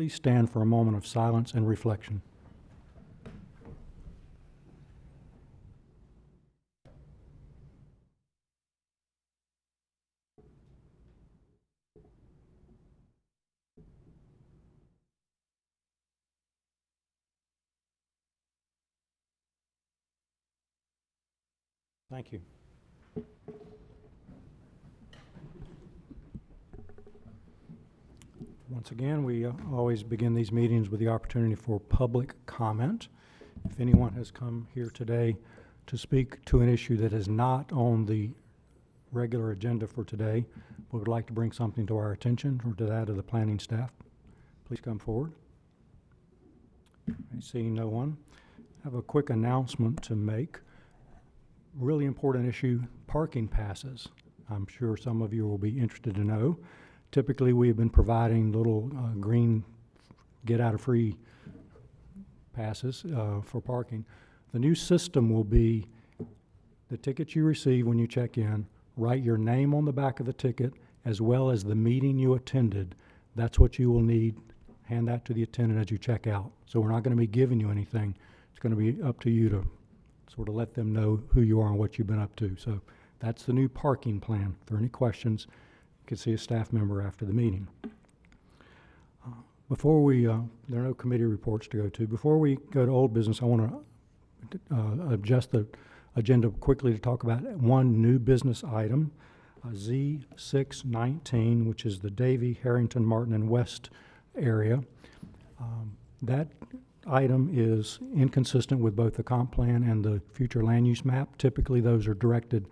please stand for a moment of silence and reflection. Thank you. Once again, we always begin these meetings with the opportunity for public comment. If anyone has come here today to speak to an issue that is not on the regular agenda for today, but would like to bring something to our attention or to that of the planning staff, please come forward. I see no one. I have a quick announcement to make. Really important issue, parking passes. I'm sure some of you will be interested to know. Typically, we have been providing little green get-out-of-free passes for parking. The new system will be the ticket you receive when you check in, write your name on the back of the ticket, as well as the meeting you attended. That's what you will need. Hand that to the attendant as you check out. So we're not going to be giving you anything. It's going to be up to you to sort of let them know who you are and what you've been up to. So that's the new parking plan. If there are any questions, you can see a staff member after the meeting. Before we, there are no committee reports to go to. Before we go to old business, I want to adjust the agenda quickly to talk about one new business item, Z619, which is the Davie, Harrington, Martin, and West area. That item is inconsistent with both the comp plan and the future land use map. Typically, those are directed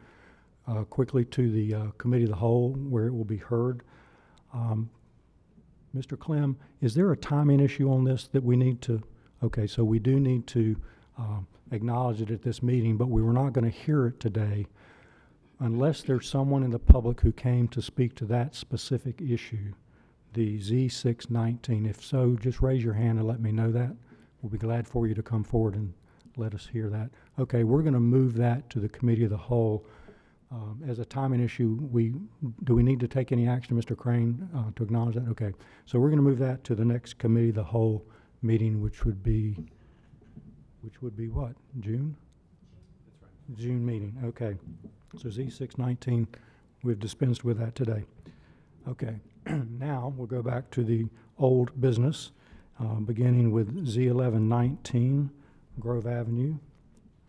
quickly to the committee of the whole, where it will be heard. Mr. Clem, is there a timing issue on this that we need to? Okay, so we do need to acknowledge it at this meeting, but we were not going to hear it today unless there's someone in the public who came to speak to that specific issue, the Z619. If so, just raise your hand and let me know that. We'll be glad for you to come forward and let us hear that. Okay, we're going to move that to the committee of the whole. As a timing issue, do we need to take any action, Mr. Crane, to acknowledge that? Okay, so we're going to move that to the next committee of the whole meeting, which would be what? June? That's right. June meeting. Okay, so Z619, we've dispensed with that today. Okay, now we'll go back to the old business. Beginning with Z1119, Grove Avenue.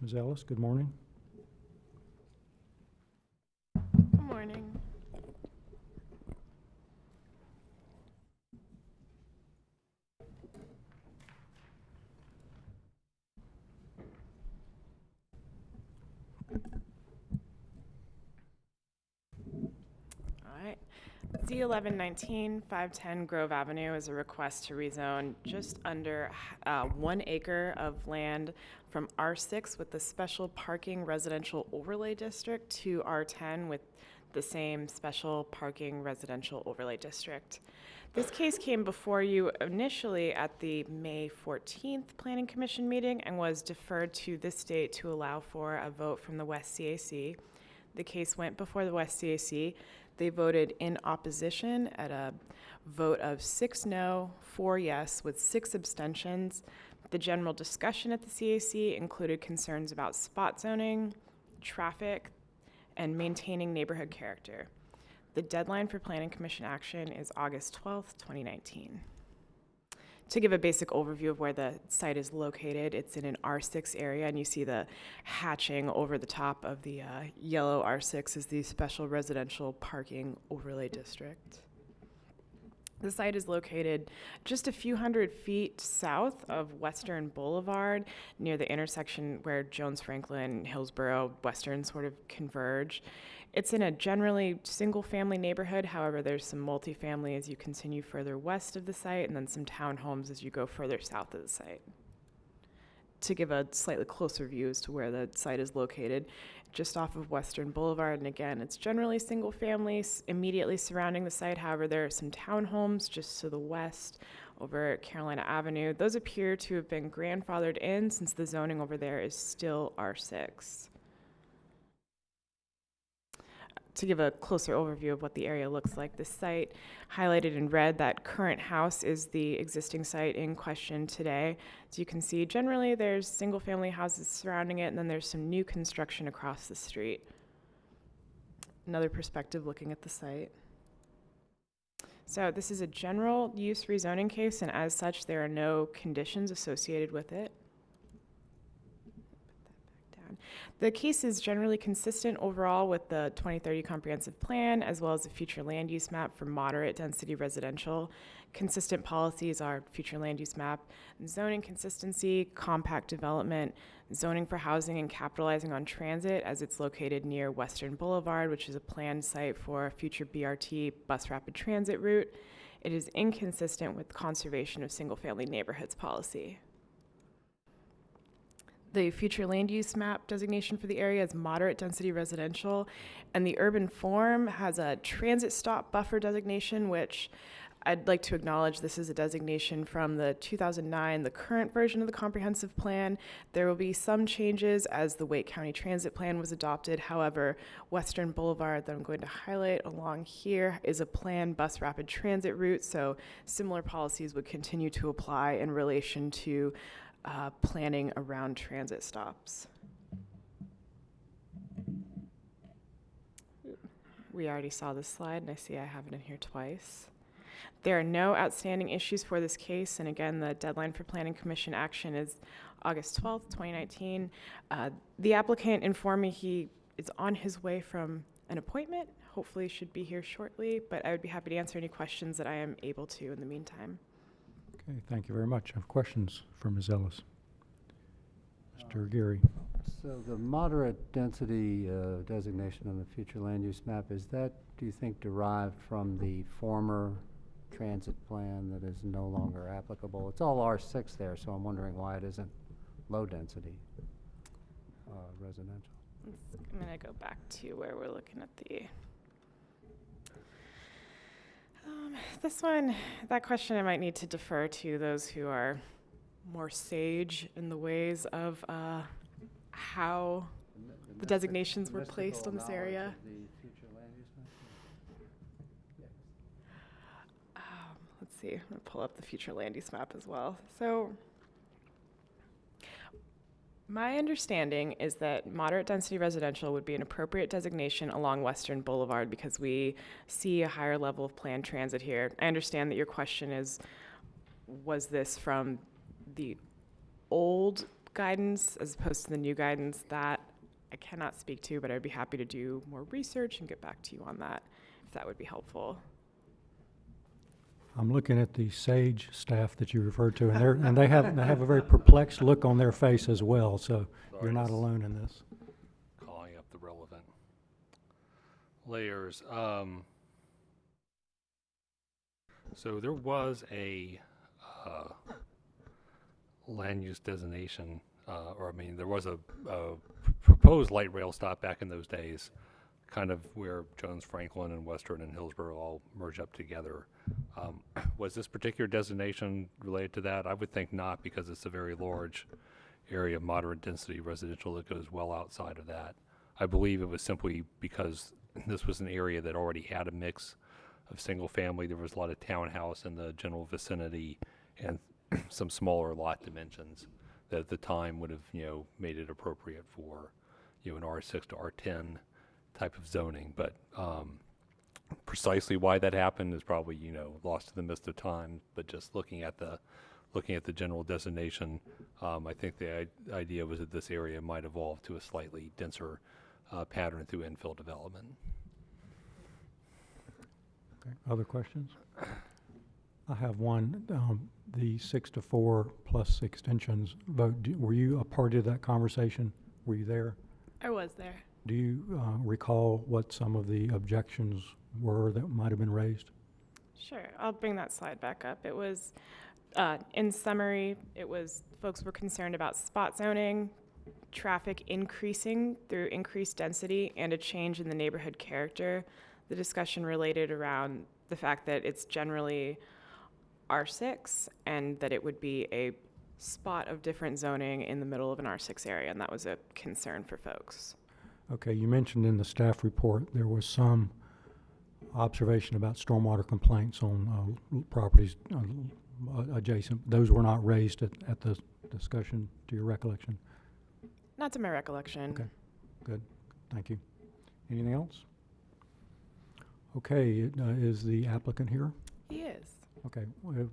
Ms. Ellis, good morning. Good morning. All right. Z1119 510 Grove Avenue is a request to rezone just under 1 acre of land from R6 with the special parking residential overlay district to R10 with the same special parking residential overlay district. This case came before you initially at the May 14th Planning Commission meeting and was deferred to this date to allow for a vote from the West CAC. The case went before the West CAC. They voted in opposition at a vote of 6 no, 4 yes, with 6 abstentions. The general discussion at the CAC included concerns about spot zoning, traffic, and maintaining neighborhood character. The deadline for Planning Commission action is August 12th, 2019. To give a basic overview of where the site is located, it's in an R6 area, and you see the hatching over the top of the yellow R6 is the special residential parking overlay district. The site is located just a few hundred feet south of Western Boulevard, near the intersection where Jones Franklin, Hillsborough, Western sort of converge. It's in a generally single-family neighborhood. However, there's some multifamily as you continue further west of the site, and then some townhomes as you go further south of the site. To give a slightly closer view as to where the site is located, just off of Western Boulevard, and again, it's generally single families immediately surrounding the site. However, there are some townhomes just to the west over at Carolina Avenue. Those appear to have been grandfathered in since the zoning over there is still R6. to give a closer overview of what the area looks like, the site highlighted in red, that current house is the existing site in question today. As you can see, generally there's single-family houses surrounding it, and then there's some new construction across the street. Another perspective looking at the site. So this is a general use rezoning case, and as such, there are no conditions associated with it. The case is generally consistent overall with the 2030 comprehensive plan, as well as the future land use map for moderate density residential. Consistent policies are future land use map, zoning consistency, compact development, zoning for housing, and capitalizing on transit as it's located near Western Boulevard, which is a planned site for a future BRT bus rapid transit route. It is inconsistent with conservation of single-family neighborhoods policy. The future land use map designation for the area is moderate density residential, and the urban form has a transit stop buffer designation, which I'd like to acknowledge this is a designation from the 2009, the current version of the comprehensive plan. There will be some changes as the Wake County Transit Plan was adopted. However, Western Boulevard that I'm going to highlight along here is a planned bus rapid transit route, so similar policies would continue to apply in relation to planning around transit stops. We already saw this slide, and I see I have it in here twice. There are no outstanding issues for this case, and again, the deadline for Planning Commission action is August 12th, 2019. The applicant informed me he is on his way from an appointment, hopefully should be here shortly, but I would be happy to answer any questions that I am able to in the meantime. Okay, thank you very much. I have questions for Ms. Ellis. Mr. Geary. So the moderate density designation on the future land use map, is that, do you think, derived from the former transit plan that is no longer applicable? It's all R6 there, so I'm wondering why it isn't low density residential. I'm going to go back to where we're looking at the this one, that question I might need to defer to those who are more sage in the ways of how the designations were placed on this area. Let's see, I'm going to pull up the future land use map as well. So my understanding is that moderate density residential would be an appropriate designation along Western Boulevard because we see a higher level of planned transit here. I understand that your question is, was this from the old guidance as opposed to the new guidance? That I cannot speak to, but I'd be happy to do more research and get back to you on that if that would be helpful. I'm looking at the SAGE staff that you referred to, and they have a very perplexed look on their face as well. So you're not alone in this. Calling up the relevant layers. So there was a land use designation, there was a proposed light rail stop back in those days, kind of where Jones Franklin and Western and Hillsborough all merge up together. Was this particular designation related to that? I would think not, because it's a very large area of moderate density residential that goes well outside of that. I believe it was simply because this was an area that already had a mix of single family. There was a lot of townhouse in the general vicinity and some smaller lot dimensions that at the time would have, made it appropriate for, an R6 to R10 type of zoning. But precisely why that happened is probably, lost to the mist of time. But just looking at the general designation, I think the idea was that this area might evolve to a slightly denser pattern through infill development. Okay. Other questions? I have one. The 6-4 plus extensions vote. Were you a part of that conversation? Were you there? I was there. Do you recall what some of the objections were that might have been raised? Sure, I'll bring that slide back up. It was, in summary, folks were concerned about spot zoning, traffic increasing through increased density, and a change in the neighborhood character. The discussion related around the fact that it's generally R6 and that it would be a spot of different zoning in the middle of an R6 area, and that was a concern for folks. Okay, you mentioned in the staff report there was some observation about stormwater complaints on properties adjacent. Those were not raised at the discussion, to your recollection? Not to my recollection. Okay. Good, thank you. Anything else? Okay, is the applicant here? He is. Okay,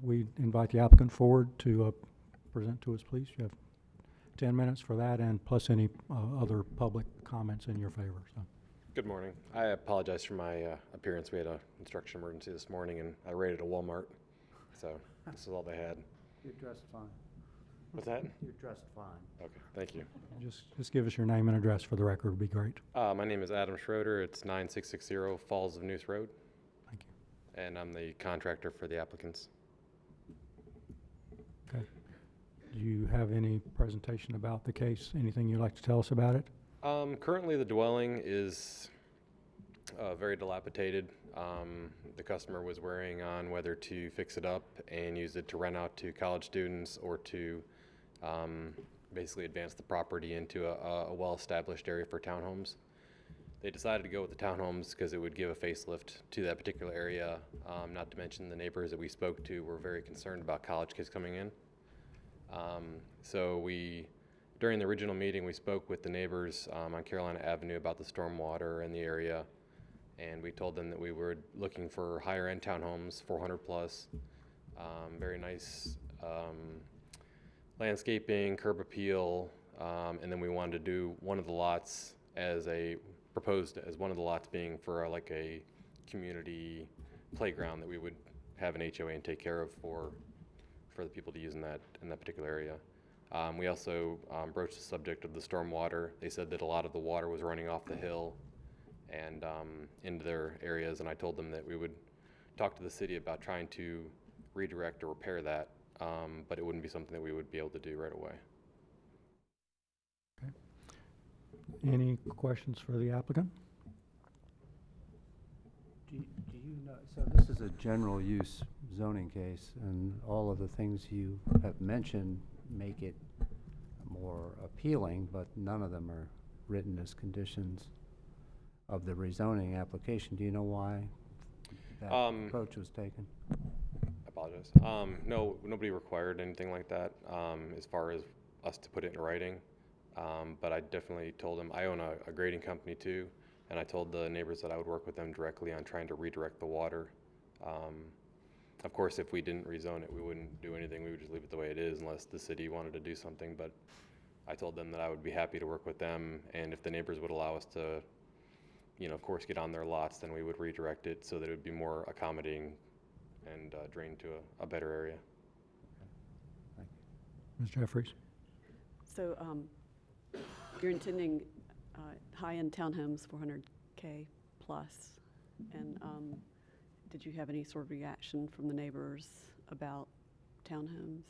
we invite the applicant forward to present to us, please. You have 10 minutes for that, and plus any other public comments in your favor. So. Good morning. I apologize for my appearance. We had a construction emergency this morning, and I raided a Walmart, so this is all they had. You're dressed fine. What's that? You're dressed fine. Okay, thank you. Just give us your name and address for the record would be great. My name is Adam Schroeder. It's 9660 Falls of Neuse Road, Thank you. and I'm the contractor for the applicants. Okay. Do you have any presentation about the case? Anything you'd like to tell us about it? Currently, the dwelling is very dilapidated. The customer was worrying on whether to fix it up and use it to rent out to college students or to basically advance the property into a well-established area for townhomes. They decided to go with the townhomes because it would give a facelift to that particular area. Not to mention the neighbors that we spoke to were very concerned about college kids coming in. So during the original meeting, we spoke with the neighbors on Carolina Avenue about the stormwater in the area, and we told them that we were looking for higher-end townhomes, 400 plus, very nice landscaping, curb appeal, and then we wanted to do one of the lots proposed as one of the lots being for like a community playground that we would have an HOA and take care of for the people to use in that particular area. We also broached the subject of the stormwater. They said that a lot of the water was running off the hill and into their areas, and I told them that we would talk to the city about trying to redirect or repair that, but it wouldn't be something that we would be able to do right away. Okay. Any questions for the applicant? Do you know, so this is a general use zoning case, and all of the things you have mentioned make it more appealing, but none of them are written as conditions of the rezoning application. Do you know why that approach was taken? I apologize. No, nobody required anything like that as far as us to put it in writing, but I definitely told them, I own a grading company too, and I told the neighbors that I would work with them directly on trying to redirect the water. Of course, if we didn't rezone it, we wouldn't do anything. We would just leave it the way it is unless the city wanted to do something. But I told them that I would be happy to work with them, and if the neighbors would allow us to, of course, get on their lots, then we would redirect it so that it would be more accommodating and drain to a better area. Thank Ms. Jeffries? So you're intending high-end townhomes, 400K plus, and did you have any sort of reaction from the neighbors about townhomes?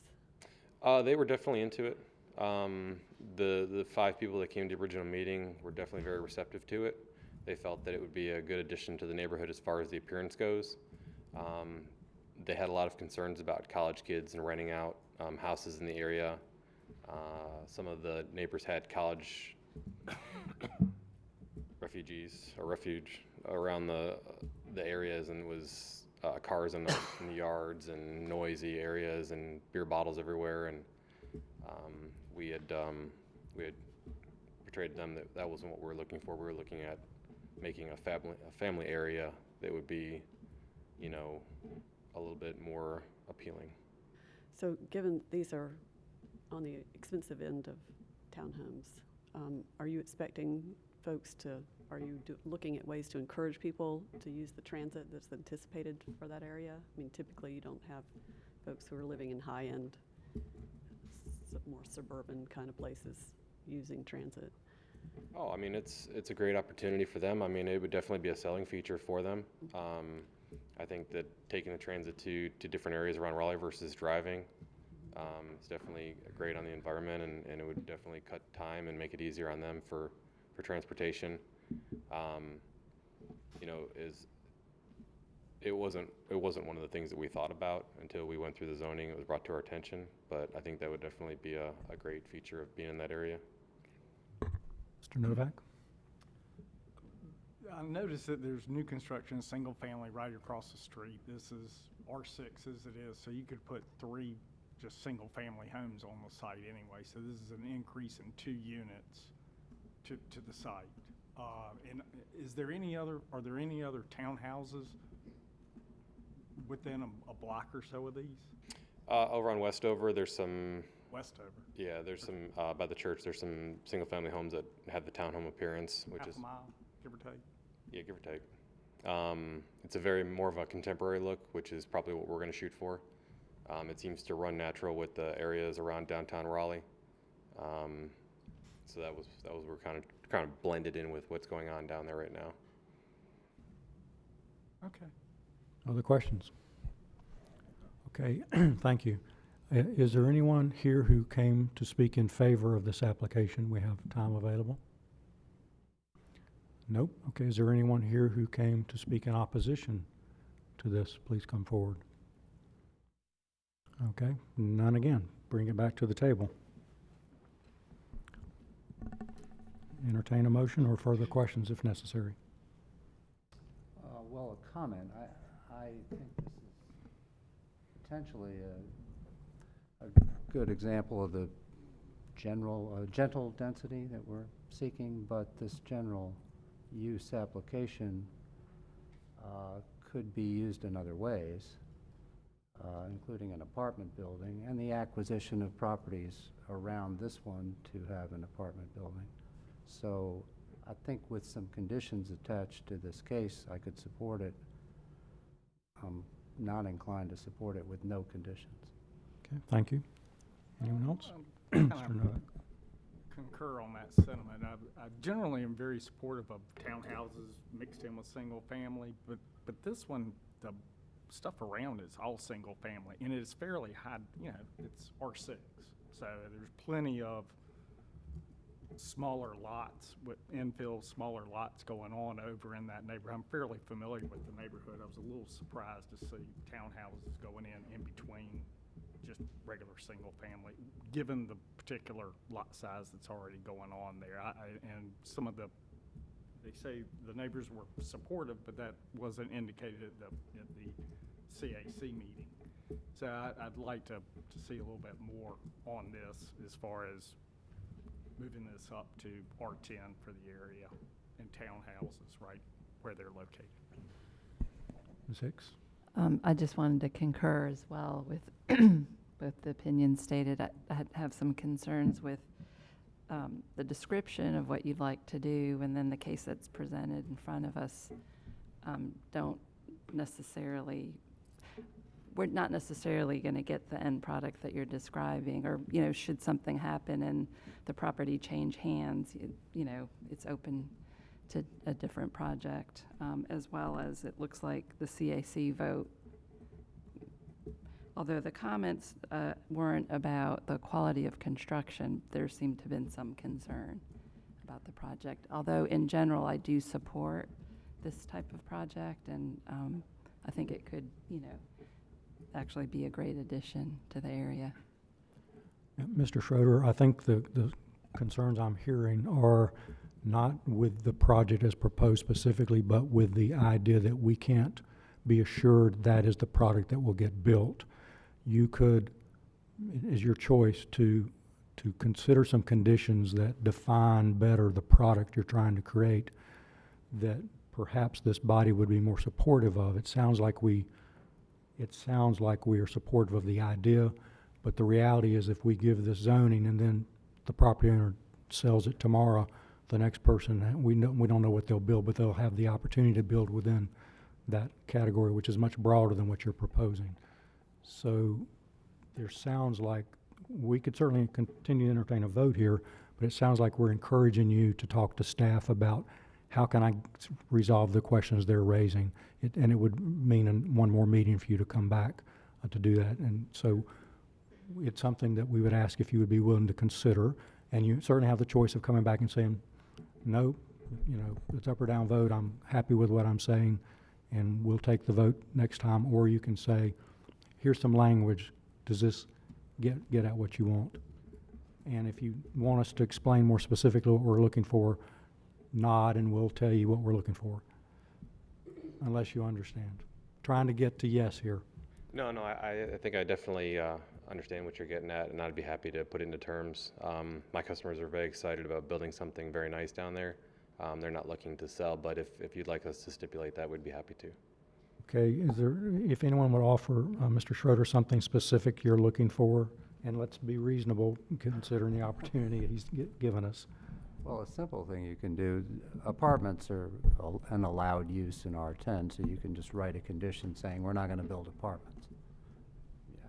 They were definitely into it. The 5 people that came to the original meeting were definitely very receptive to it. They felt that it would be a good addition to the neighborhood as far as the appearance goes. They had a lot of concerns about college kids and renting out houses in the area. Some of the neighbors had college refuge around the areas, and was cars in the yards and noisy areas and beer bottles everywhere. And we had portrayed to them that wasn't what we were looking for. We were looking at making a family area that would be, a little bit more appealing. So given these are on the expensive end of townhomes, are you expecting folks are you looking at ways to encourage people to use the transit that's anticipated for that area? I mean, typically you don't have folks who are living in high-end, more suburban kind of places using transit. Oh, I mean, it's a great opportunity for them. I mean, it would definitely be a selling feature for them. I think that taking the transit to different areas around Raleigh versus driving is definitely great on the environment, and it would definitely cut time and make it easier on them for transportation. It wasn't one of the things that we thought about until we went through the zoning. It was brought to our attention, but I think that would definitely be a great feature of being in that area. Mr. Novak? I noticed that there's new construction, single family right across the street. This is R6 as it is, so you could put 3 just single family homes on the site anyway. So this is an increase in 2 units to the site. And are there any other townhouses within a block or so of these? Over on Westover, there's some, Westover, yeah, there's some, by the church, there's some single-family homes that have the townhome appearance, which half is, a mile, give or take? yeah, give or take. It's a very more of a contemporary look, which is probably what we're going to shoot for. It seems to run natural with the areas around downtown Raleigh. So that was we're kind of blended in with what's going on down there right now. Okay. Other questions? Okay, thank you. Is there anyone here who came to speak in favor of this application? We have time available? Nope. Okay, is there anyone here who came to speak in opposition to this? Please come forward. Okay, none again. Bring it back to the table. Entertain a motion or further questions if necessary. Well, a comment. I think this is potentially a good example of the gentle density that we're seeking, but this general use application could be used in other ways, including an apartment building and the acquisition of properties around this one to have an apartment building. So I think with some conditions attached to this case, I could support it. I'm not inclined to support it with no conditions. Okay, thank you. Anyone else? I Mr. Novak. concur on that sentiment. I generally am very supportive of townhouses mixed in with single family, but this one, the stuff around it's all single family, and it is fairly high. You know, it's R6, so there's plenty of smaller lots with infill, smaller lots going on over in that neighborhood. I'm fairly familiar with the neighborhood. I was a little surprised to see townhouses going in between just regular single family, given the particular lot size that's already going on there. And some of they say the neighbors were supportive, but that wasn't indicated at the CAC meeting. So I'd like to see a little bit more on this as far as moving this up to R10 for the area and townhouses right where they're located. Ms. Hicks? I just wanted to concur as well with both the opinions stated. I have some concerns with the description of what you'd like to do, and then the case that's presented in front of us we're not necessarily going to get the end product that you're describing, or, you know, should something happen and the property change hands, you know, it's open to a different project, as well as it looks like the CAC vote. Although the comments weren't about the quality of construction, there seemed to have been some concern about the project. Although in general, I do support this type of project, and I think it could, you know, actually be a great addition to the area. Yeah, Mr. Schroeder, I think the concerns I'm hearing are not with the project as proposed specifically, but with the idea that we can't be assured that is the product that will get built. You could, it is your choice to consider some conditions that define better the product you're trying to create, that perhaps this body would be more supportive of. It sounds like we are supportive of the idea, but the reality is if we give this zoning and then the property owner sells it tomorrow, the next person, we don't know what they'll build, but they'll have the opportunity to build within that category, which is much broader than what you're proposing. So there sounds like we could certainly continue to entertain a vote here, but it sounds like we're encouraging you to talk to staff about how can I resolve the questions they're raising. And it would mean one more meeting for you to come back to do that. And so it's something that we would ask if you would be willing to consider. And you certainly have the choice of coming back and saying, no, you know, it's up or down vote. I'm happy with what I'm saying, and we'll take the vote next time. Or you can say, here's some language. Does this get at what you want? And if you want us to explain more specifically what we're looking for, nod and we'll tell you what we're looking for. Unless you understand. Trying to get to yes here. No, I think I definitely understand what you're getting at, and I'd be happy to put it into terms. My customers are very excited about building something very nice down there. They're not looking to sell, but if you'd like us to stipulate that, we'd be happy to. Okay, is there, if anyone would offer Mr. Schroeder something specific you're looking for, and let's be reasonable considering the opportunity he's given us. Well, a simple thing you can do, apartments are an allowed use in R10, so you can just write a condition saying, we're not gonna build apartments.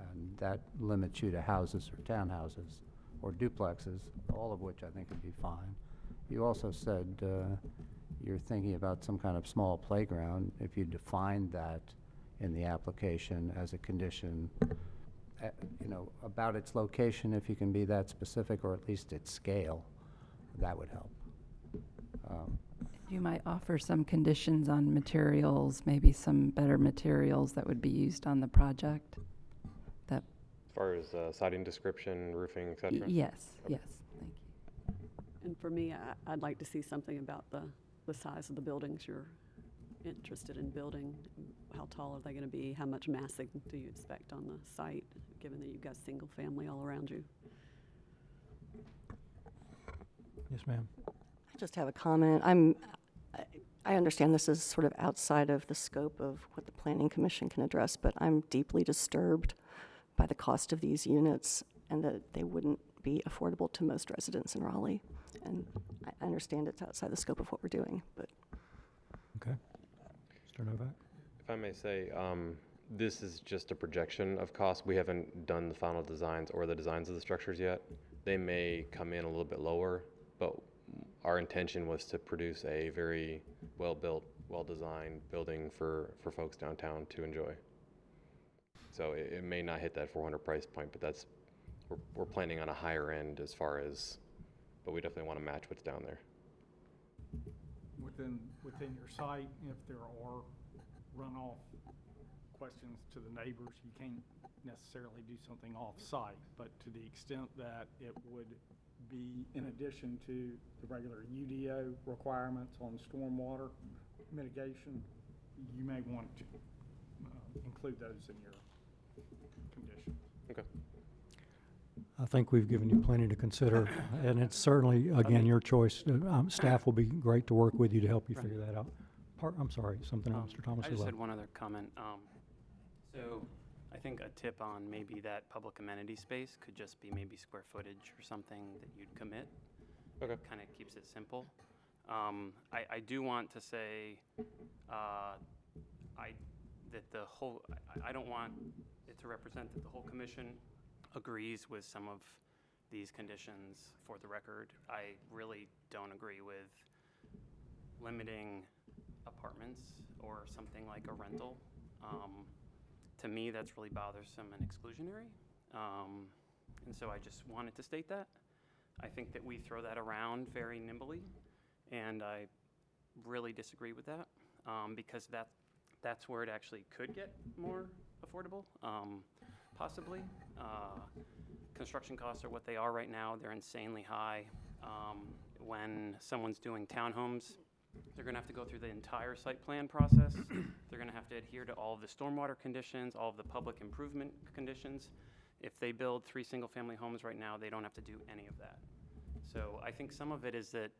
And that limits you to houses or townhouses or duplexes, all of which I think would be fine. You also said you're thinking about some kind of small playground. If you defined that in the application as a condition, you know, about its location, if you can be that specific, or at least its scale, that would help. You might offer some conditions on materials, maybe some better materials that would be used on the project. That, As far as siding description, roofing, et cetera? yes, yes, thank you. And for me, I'd like to see something about the size of the buildings you're interested in building. How tall are they going to be? How much massing do you expect on the site, given that you've got single family all around you? Yes, ma'am. I just have a comment. I understand this is sort of outside of the scope of what the Planning Commission can address, but I'm deeply disturbed by the cost of these units and that they wouldn't be affordable to most residents in Raleigh. And I understand it's outside the scope of what we're doing, but. Okay. Mr. Novak? If I may say, this is just a projection of cost. We haven't done the final designs or the designs of the structures yet. They may come in a little bit lower, but our intention was to produce a very well-built, well-designed building for folks downtown to enjoy. So it may not hit that 400 price point, but we're planning on a higher end as far as, but we definitely want to match what's down there. Within your site, if there are runoff questions to the neighbors, you can't necessarily do something off-site, but to the extent that it would be in addition to the regular UDO requirements on stormwater mitigation, you may want to include those in your conditions. Okay. I think we've given you plenty to consider, and it's certainly, again, your choice. Staff will be great to work with you to help you figure that out. I'm sorry, something else, Mr. Thomas? I just had one other comment. So I think a tip on maybe that public amenity space could just be maybe square footage or something that you'd commit. Okay. Kind of keeps it simple. I do want to say that the whole, I don't want it to represent that the whole commission agrees with some of these conditions. For the record, I really don't agree with limiting apartments or something like a rental. To me, that's really bothersome and exclusionary. And so I just wanted to state that. I think that we throw that around very nimbly, and I really disagree with that because that's where it actually could get more affordable, possibly. Construction costs are what they are right now. They're insanely high. When someone's doing townhomes, they're going to have to go through the entire site plan process. They're going to have to adhere to all of the stormwater conditions, all of the public improvement conditions. If they build 3 single-family homes right now, they don't have to do any of that. So I think some of it is that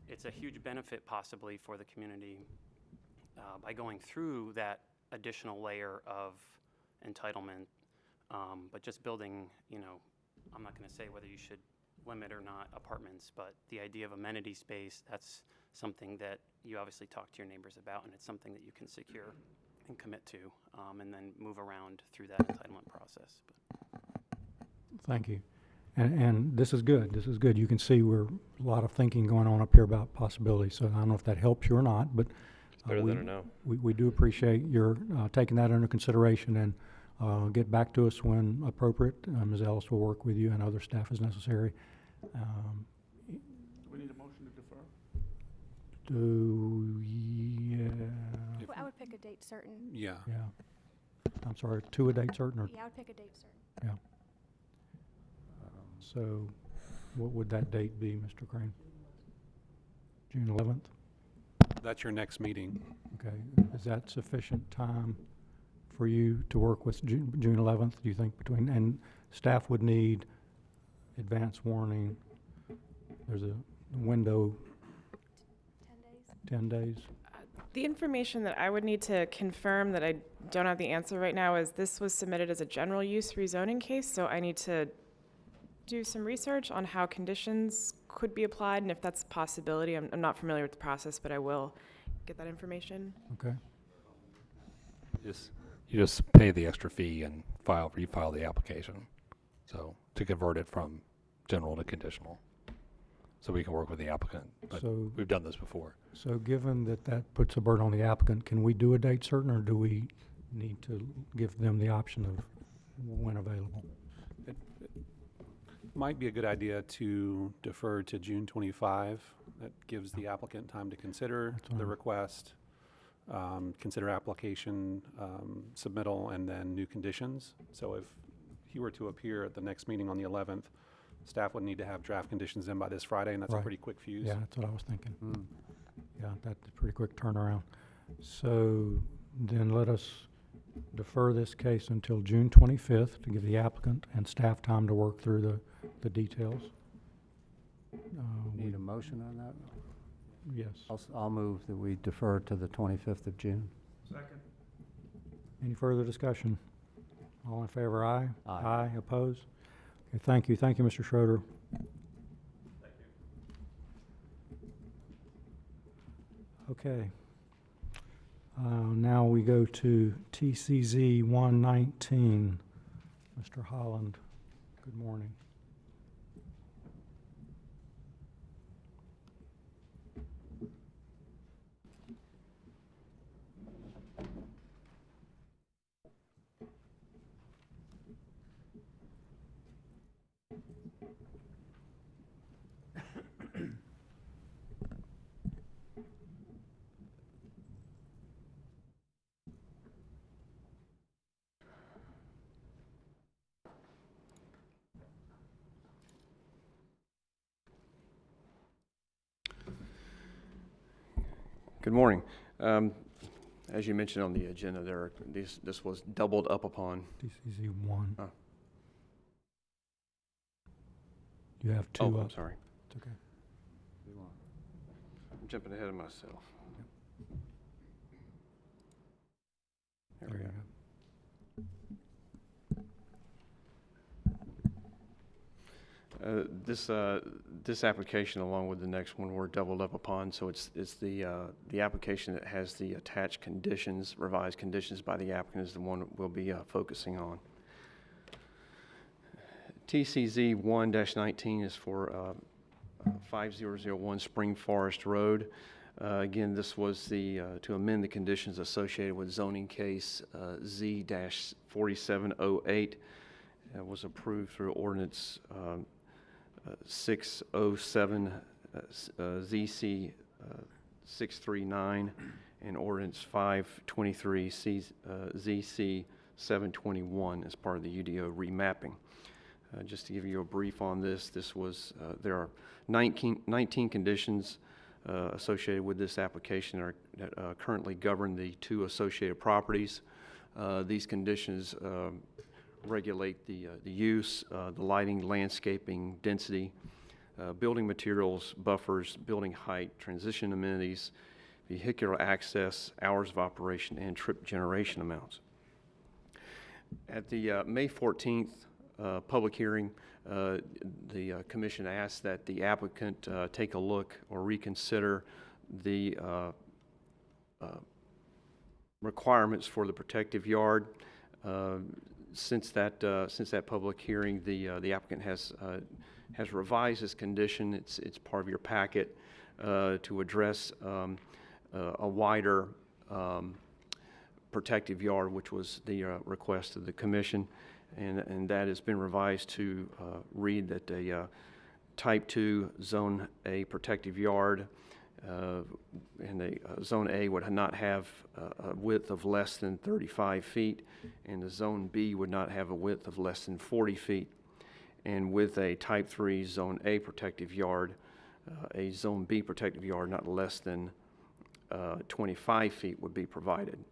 it's a huge benefit possibly for the community by going through that additional layer of entitlement. But just building, I'm not going to say whether you should limit or not apartments, but the idea of amenity space, that's something that you obviously talk to your neighbors about, and it's something that you can secure and commit to, and then move around through that entitlement process. Thank you. And this is good. This is good. You can see we're a lot of thinking going on up here about possibilities. So I don't know if that helps you or not, but It's better than a no. we do appreciate your taking that under consideration and get back to us when appropriate. Ms. Ellis will work with you and other staff as necessary. We need a motion to defer? Yeah. I would pick a date certain. Yeah. I'm sorry, to a date certain or? Yeah, I would pick a date certain. Yeah. So what would that date be, Mr. Crane? June 11th? That's your next meeting. Okay, is that sufficient time for you to work with June 11th, do you think, and staff would need advance warning? There's a window, 10 days? The information that I would need to confirm that I don't have the answer right now is this was submitted as a general use rezoning case, so I need to do some research on how conditions could be applied and if that's a possibility. I'm not familiar with the process, but I will get that information. Okay, You just pay the extra fee and refile the application. So to convert it from general to conditional. So we can work with the applicant, but So- we've done this before. so given that that puts a burden on the applicant, can we do a date certain, or do we need to give them the option of when available? It might be a good idea to defer to June 25. That gives the applicant time to consider That's the fine. request, consider application submittal, and then new conditions. So if he were to appear at the next meeting on the 11th, staff would need to have draft conditions in by this Friday, and that's a Right. pretty quick fuse. Yeah, that's what I was thinking. Mm. Yeah, that's a pretty quick turnaround. So then let us defer this case until June 25th to give the applicant and staff time to work through the details. Need a motion on that? Yes. I'll move that we defer to the 25th of June. Any further discussion? All in favor, aye? Aye. Opposed? Okay, thank you. Thank you, Mr. Schroeder. Okay. Now we go to TCZ 119. Mr. Holland, good morning. Good morning. As you mentioned on the agenda, this was doubled up upon. TCZ 1. Oh. You have two Oh, up. I'm sorry. It's okay. I'm jumping ahead of myself. There we There go. you This application, along with the next one, were doubled up upon. So it's the application that has the attached conditions, revised conditions by the applicant, is the one we'll be focusing on. TCZ 1-19 is for 5001 Spring Forest Road. Again, this was to amend the conditions associated with zoning case Z-4708. It was approved through ordinance 607 ZC 639 and ordinance 523 ZC 721 as part of the UDO remapping. Just to give you a brief on this, there are 19 conditions associated with this application that currently govern the two associated properties. These conditions regulate the use, the lighting, landscaping, density, building materials, buffers, building height, transition amenities, vehicular access, hours of operation, and trip generation amounts. At the May 14th public hearing, the commission asked that the applicant take a look or reconsider the requirements for the protective yard. Since that public hearing, the applicant has revised his condition. It's part of your packet to address a wider protective yard, which was the request of the commission, and that has been revised to read that a Type 2 Zone A protective yard and a Zone A would not have a width of less than 35 feet, and the Zone B would not have a width of less than 40 feet. And with a Type 3 Zone A protective yard, a Zone B protective yard not less than 25 feet would be provided.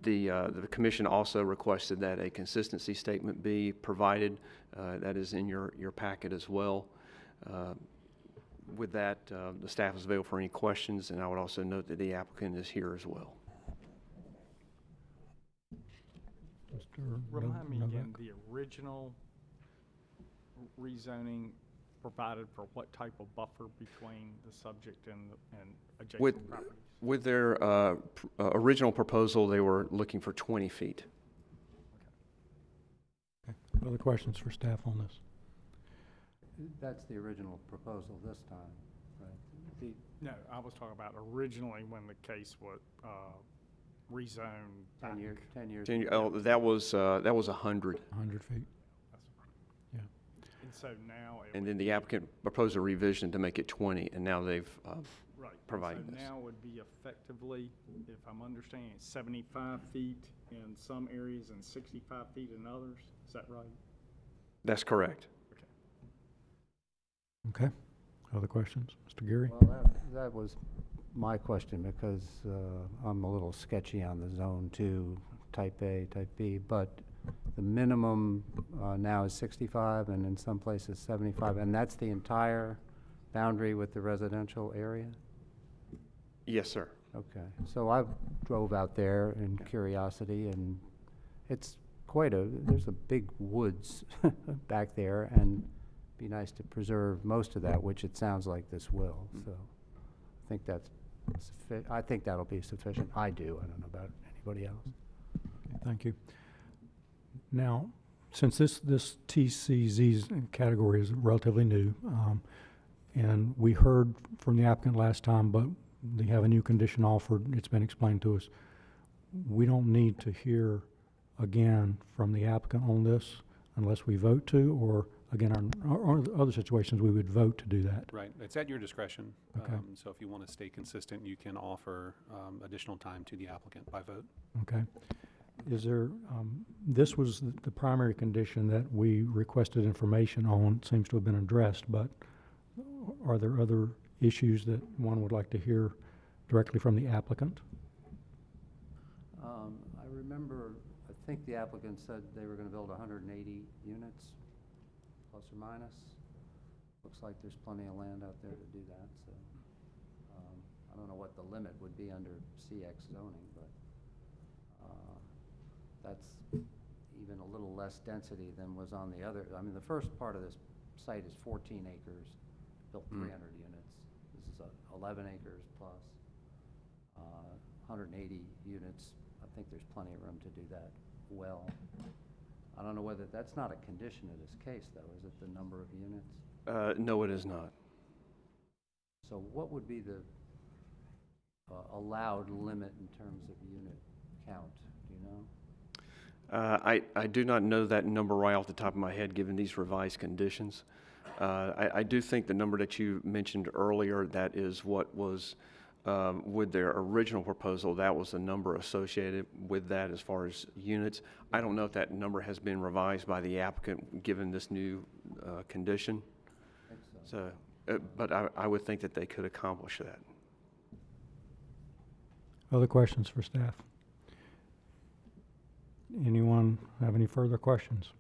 The commission also requested that a consistency statement be provided. That is in your packet as well. With that, the staff is available for any questions, and I would also note that the applicant is here as well. Remind me again, the original rezoning provided for what type of buffer between the subject and adjacent properties? With their original proposal, they were looking for 20 feet. Okay. Other questions for staff on this? That's the original proposal this time, right? No, I was talking about originally when the case was rezoned back. 10 years. Oh, that was 100. 100 feet? Yeah. And so now. And then the applicant proposed a revision to make it 20, and now they've Right. provided So this. now would be effectively, if I'm understanding, 75 feet in some areas and 65 feet in others? Is that right? That's correct. Okay. Other questions? Mr. Geary? Well, that was my question, because I'm a little sketchy on the Zone 2, Type A, Type B, but the minimum now is 65, and in some places 75, and that's the entire boundary with the residential area? Yes, sir. Okay, so I drove out there in curiosity, and it's there's a big woods back there, and be nice to preserve most of that, which it sounds like this will. So I think I think that'll be sufficient. I do. I don't know about anybody else. Okay, thank you. Now, since this TCZ category is relatively new, and we heard from the applicant last time, but they have a new condition offered, it's been explained to us. We don't need to hear again from the applicant on this unless we vote to, or again, or other situations we would vote to do that. Right, it's at your discretion. Okay. So if you want to stay consistent, you can offer additional time to the applicant by vote. Okay. Is there, this was the primary condition that we requested information on, seems to have been addressed, but are there other issues that one would like to hear directly from the applicant? I remember, I think the applicant said they were going to build 180 units, plus or minus. Looks like there's plenty of land out there to do that, so I don't know what the limit would be under CX zoning, but that's even a little less density than was on the other. I mean, the first part of this site is 14 acres, built 300 units. This is 11 acres plus 180 units. I think there's plenty of room to do that well. I don't know whether that's not a condition of this case, though. Is it the number of units? No, it is not. So what would be the allowed limit in terms of unit count? Do you know? I do not know that number right off the top of my head, given these revised conditions. I do think the number that you mentioned earlier, that is what was with their original proposal, that was the number associated with that as far as units. I don't know if that number has been revised by the applicant, given this new condition. I think so. But I would think that they could accomplish that. Other questions for staff? Anyone have any further questions?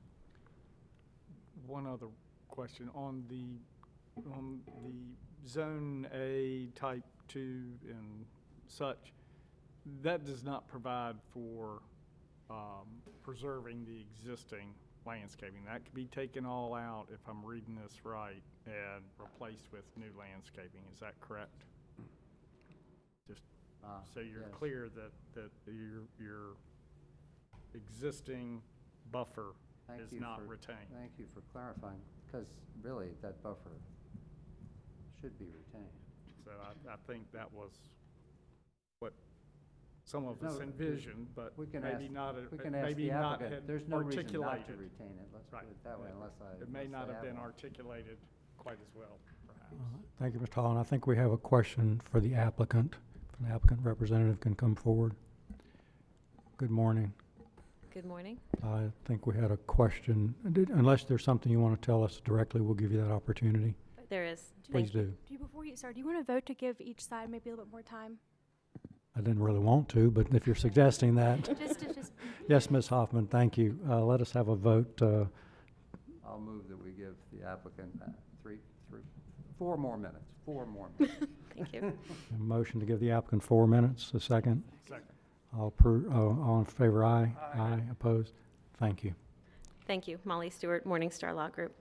One other question on the Zone A, Type 2, and such. That does not provide for preserving the existing landscaping. That could be taken all out, if I'm reading this right, and replaced with new landscaping. Is that correct? Just so you're yes. clear that your existing buffer is not retained. Thank you for clarifying, because really that buffer should be retained. So I think that was what some of us No, envisioned, but we can maybe ask- not, We can ask maybe the not applicant. had There's no reason not to articulated. retain it, let's Right. put it that way, unless It may unless not they have been one. articulated quite as well, perhaps. Thank you, Mr. Holland. I think we have a question for the applicant. If an applicant representative can come forward. Good morning. Good morning. I think we had a question. Unless there's something you want to tell us directly, we'll give you that opportunity. There is. Please do. Before you start, do you want to vote to give each side maybe a little bit more time? I didn't really want to, but if you're suggesting that. Just. Yes, Ms. Hoffman, thank you. Let us have a vote. I'll move that we give the applicant 4 more minutes. Thank you. A motion to give the applicant 4 minutes. A second? Second. All in favor, aye. Aye. Opposed? Thank you. Thank you. Molly Stewart, Morningstar Law Group.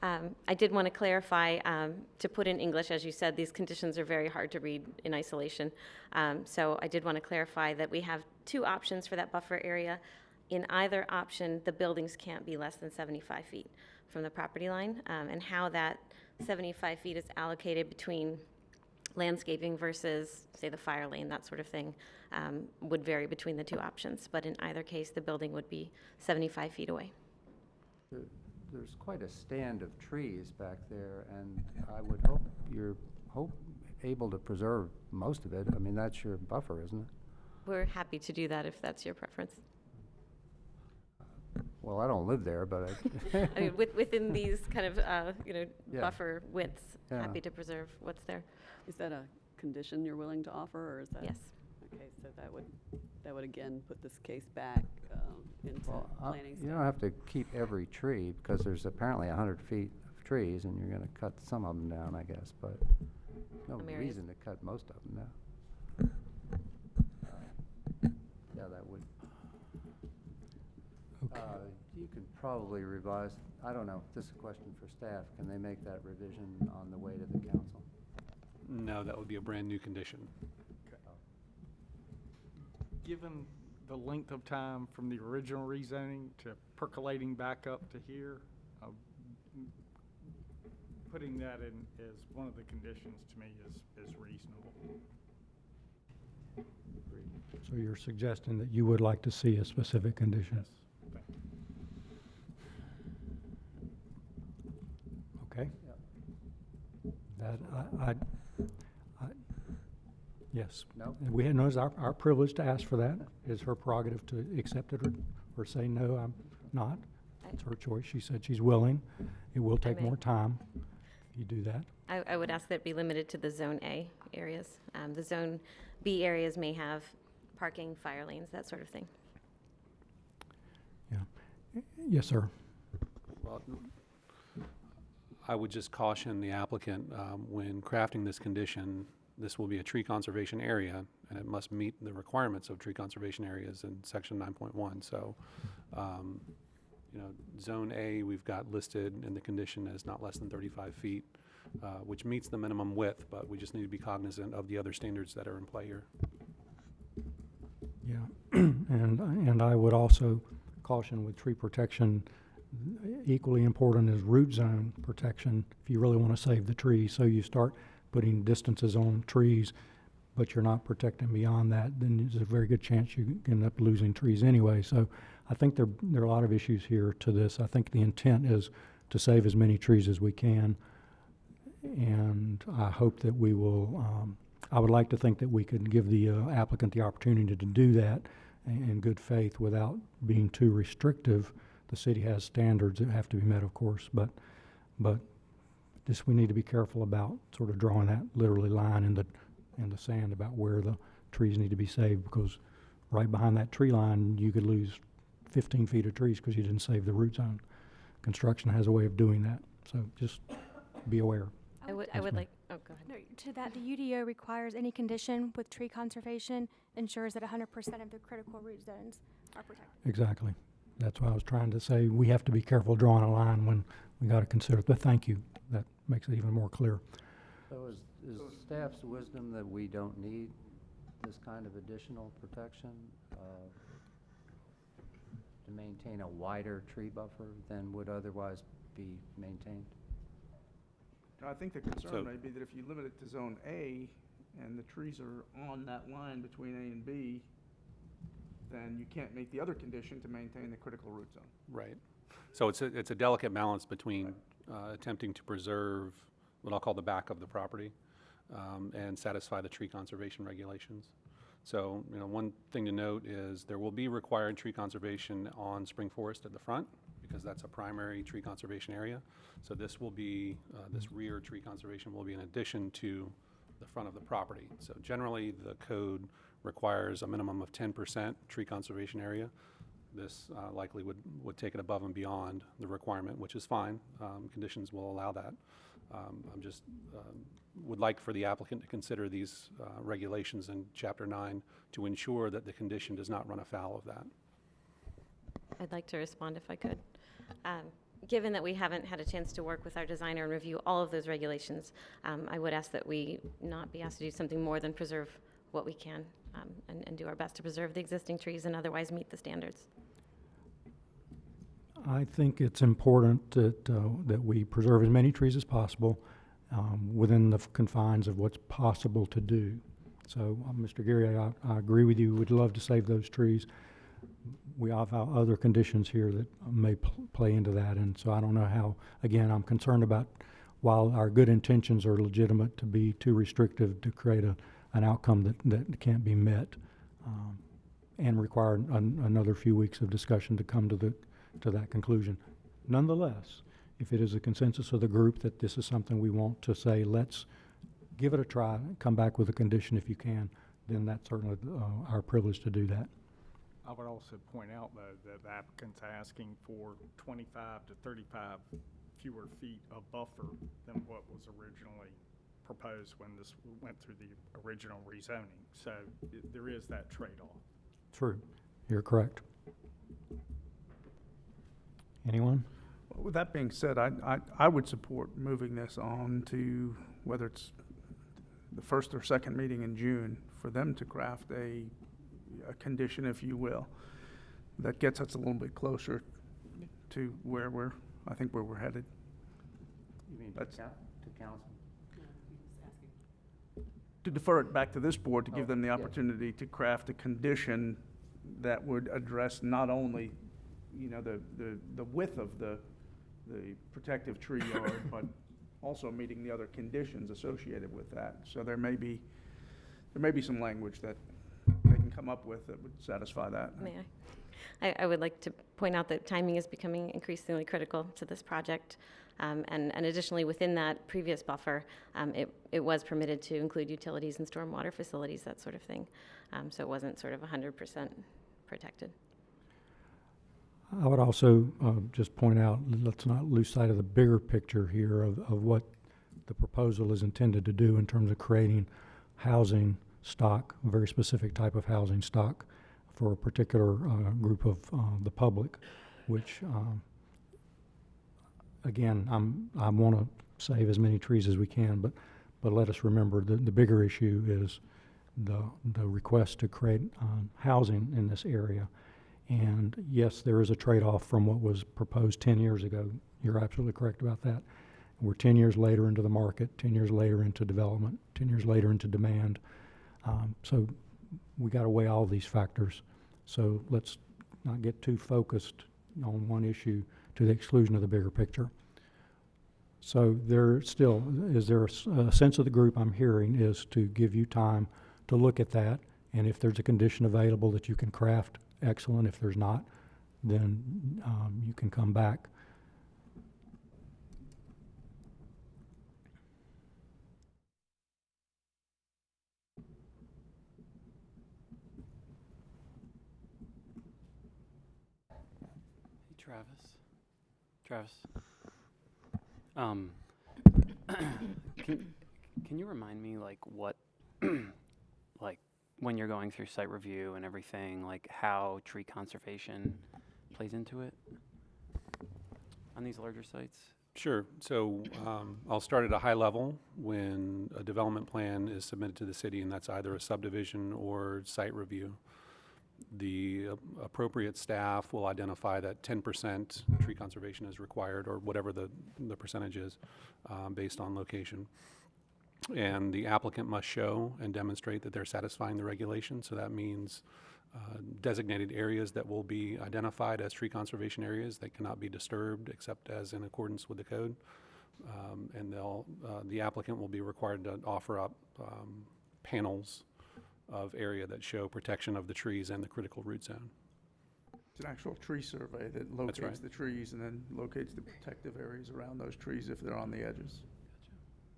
I did want to clarify, to put in English, as you said, these conditions are very hard to read in isolation. So I did want to clarify that we have 2 options for that buffer area. In either option, the buildings can't be less than 75 feet from the property line, and how that 75 feet is allocated between landscaping versus, say, the fire lane, that sort of thing, would vary between the 2 options. But in either case, the building would be 75 feet away. There's quite a stand of trees back there, and I would hope you're able to preserve most of it. I mean, that's your buffer, isn't it? We're happy to do that if that's your preference. Well, I don't live there, but I mean, within these kind of, Yeah. buffer widths, Yeah. happy to preserve what's there. Is that a condition you're willing to offer, or is that? Yes. Okay, so that would again put this case back into well, planning you staff. don't have to keep every tree, because there's apparently 100 feet of trees, and you're going to cut some of them down, I guess, but no Some areas. reason to cut most of them down. Yeah, that would. Okay. You could probably revise, I don't know, this is a question for staff, can they make that revision on the way to the council? No, that would be a brand-new condition. Given the length of time from the original rezoning to percolating back up to here, putting that in as one of the conditions to me is reasonable. So you're suggesting that you would like to see a specific condition? Yes. Thank you. Okay. That, yes. No? And we had, no, it's our privilege to ask for that. It's her prerogative to accept it or say, no, I'm not. It's her choice. She said she's willing. It will take may. more time. You do that. I would ask that it be limited to the Zone A areas. The Zone B areas may have parking, fire lanes, that sort of thing. Yeah. Yes, sir. Well, I would just caution the applicant, when crafting this condition, this will be a tree conservation area, and it must meet the requirements of tree conservation areas in section 9.1. So, Zone A, we've got listed in the condition as not less than 35 feet, which meets the minimum width, but we just need to be cognizant of the other standards that are in play here. Yeah. And I would also caution with tree protection, equally important is root zone protection if you really want to save the trees. So you start putting distances on trees, but you're not protecting beyond that, then there's a very good chance you end up losing trees anyway. So I think there are a lot of issues here to this. I think the intent is to save as many trees as we can, and I hope that we will, I would like to think that we could give the applicant the opportunity to do that in good faith without being too restrictive. The city has standards that have to be met, of course, but just we need to be careful about sort of drawing that literally line in the sand about where the trees need to be saved, because right behind that tree line you could lose 15 feet of trees because you didn't save the root zone. Construction has a way of doing that, so just be aware. I would ma'am. like, oh, go ahead. No, to that, the UDO requires any condition with tree conservation ensures that 100% of the critical root zones are protected. Exactly. That's why I was trying to say we have to be careful drawing a line when we got to consider it. But thank you. That makes it even more clear. So is staff's wisdom that we don't need this kind of additional protection to maintain a wider tree buffer than would otherwise be maintained? I think the So- concern may be that if you limit it to Zone A and the trees are on that line between A and B, then you can't make the other condition to maintain the critical root zone. Right. So it's a delicate balance between attempting to preserve what I'll call the back of the property and satisfy the tree conservation regulations. So, one thing to note is there will be required tree conservation on spring forest at the front, because that's a primary tree conservation area. So this will be, this rear tree conservation will be in addition to the front of the property. So generally, the code requires a minimum of 10% tree conservation area. This likely would take it above and beyond the requirement, which is fine. Conditions will allow that. I'm just would like for the applicant to consider these regulations in Chapter 9 to ensure that the condition does not run afoul of that. I'd like to respond if I could. Given that we haven't had a chance to work with our designer and review all of those regulations, I would ask that we not be asked to do something more than preserve what we can and do our best to preserve the existing trees and otherwise meet the standards. I think it's important that we preserve as many trees as possible within the confines of what's possible to do. So, Mr. Geary, I agree with you. We'd love to save those trees. We have other conditions here that may play into that, and so I don't know how, again, I'm concerned about, while our good intentions are legitimate, to be too restrictive to create an outcome that can't be met, and require another few weeks of discussion to come to that conclusion. Nonetheless, if it is a consensus of the group that this is something we want to say, let's give it a try, come back with a condition if you can, then that's certainly our privilege to do that. I would also point out, though, that the applicant's asking for 25 to 35 fewer feet of buffer than what was originally proposed when this went through the original rezoning. So there is that trade-off. True. You're correct. Anyone? Well, with that being said, I would support moving this on to whether it's the first or second meeting in June for them to craft a condition, if you will, that gets us a little bit closer to where I think where we're headed. You mean That's- to council? To defer it back to this board to give them the opportunity to craft a condition that would address not only, you know, the width of the protective tree yard, but also meeting the other conditions associated with that. So there may be some language that they can come up with that would satisfy that. May I would like to point out that timing is becoming increasingly critical to this project. And additionally, within that previous buffer, it was permitted to include utilities and stormwater facilities, that sort of thing. So it wasn't sort of 100% protected. I would also just point out, let's not lose sight of the bigger picture here of what the proposal is intended to do in terms of creating housing stock, a very specific type of housing stock for a particular group of the public, which, again, I want to save as many trees as we can, but let us remember the bigger issue is the request to create housing in this area. And yes, there is a trade-off from what was proposed 10 years ago. You're absolutely correct about that. We're 10 years later into the market, 10 years later into development, 10 years later into demand. So we got to weigh all these factors. So let's not get too focused on one issue to the exclusion of the bigger picture. So is there a sense of the group I'm hearing is to give you time to look at that, and if there's a condition available that you can craft, excellent. If there's not, then you can come back. Hey, Travis. Can you remind me, like, what, like, when you're going through site review and everything, like, how tree conservation plays into it on these larger sites? Sure. So I'll start at a high level. When a development plan is submitted to the city, and that's either a subdivision or site review, the appropriate staff will identify that 10% tree conservation is required, or whatever the percentage is, based on location. And the applicant must show and demonstrate that they're satisfying the regulation. So that means designated areas that will be identified as tree conservation areas that cannot be disturbed except as in accordance with the code. And the applicant will be required to offer up panels of area that show protection of the trees and the critical root zone. It's an actual tree survey that locates right. the trees and then locates the protective areas around those trees if they're on the edges.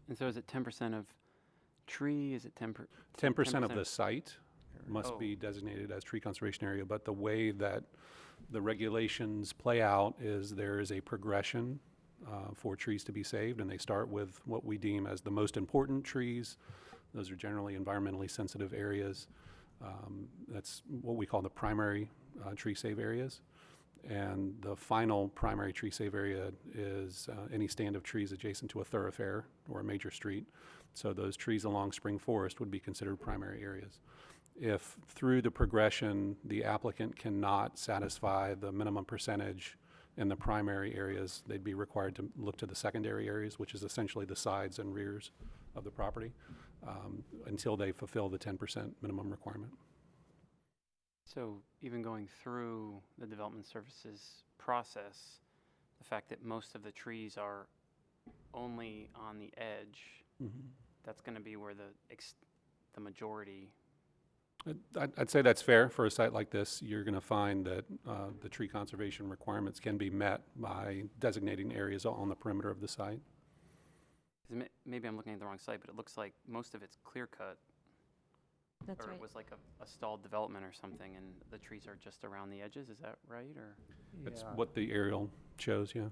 And so is it 10% of tree? Is it 10%? 10% of the site must Oh. be designated as tree conservation area, but the way that the regulations play out is there is a progression for trees to be saved, and they start with what we deem as the most important trees. Those are generally environmentally sensitive areas. That's what we call the primary tree save areas. And the final primary tree save area is any stand of trees adjacent to a thoroughfare or a major street. So those trees along Spring Forest would be considered primary areas. If through the progression, the applicant cannot satisfy the minimum percentage in the primary areas, they'd be required to look to the secondary areas, which is essentially the sides and rears of the property, until they fulfill the 10% minimum requirement. So even going through the development services process, the fact that most of the trees are only on the edge, that's going to be where the majority. I'd say that's fair for a site like this. You're going to find that the tree conservation requirements can be met by designating areas on the perimeter of the site. 'Cause maybe I'm looking at the wrong site, but it looks like most of it's clear cut. That's Or right. it was like a stalled development or something, and the trees are just around the edges. Is that right? Or That's Yeah, what the aerial shows, yeah.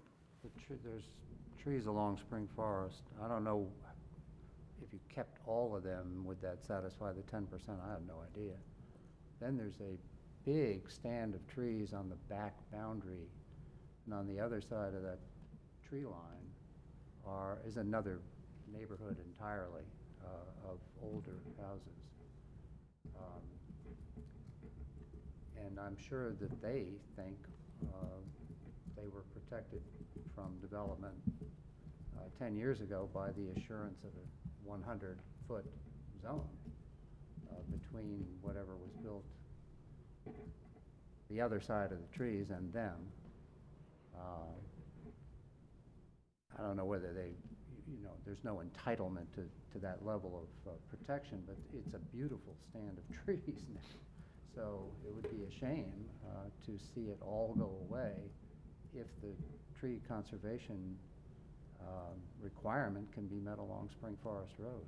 there's trees along Spring Forest. I don't know if you kept all of them, would that satisfy the 10%? I have no idea. Then there's a big stand of trees on the back boundary, and on the other side of that tree line is another neighborhood entirely of older houses. And I'm sure that they think they were protected from development 10 years ago by the assurance of a 100-foot zone between whatever was built the other side of the trees and them. I don't know whether there's no entitlement to that level of protection, but it's a beautiful stand of trees now. So it would be a shame to see it all go away if the tree conservation requirement can be met along Spring Forest Road.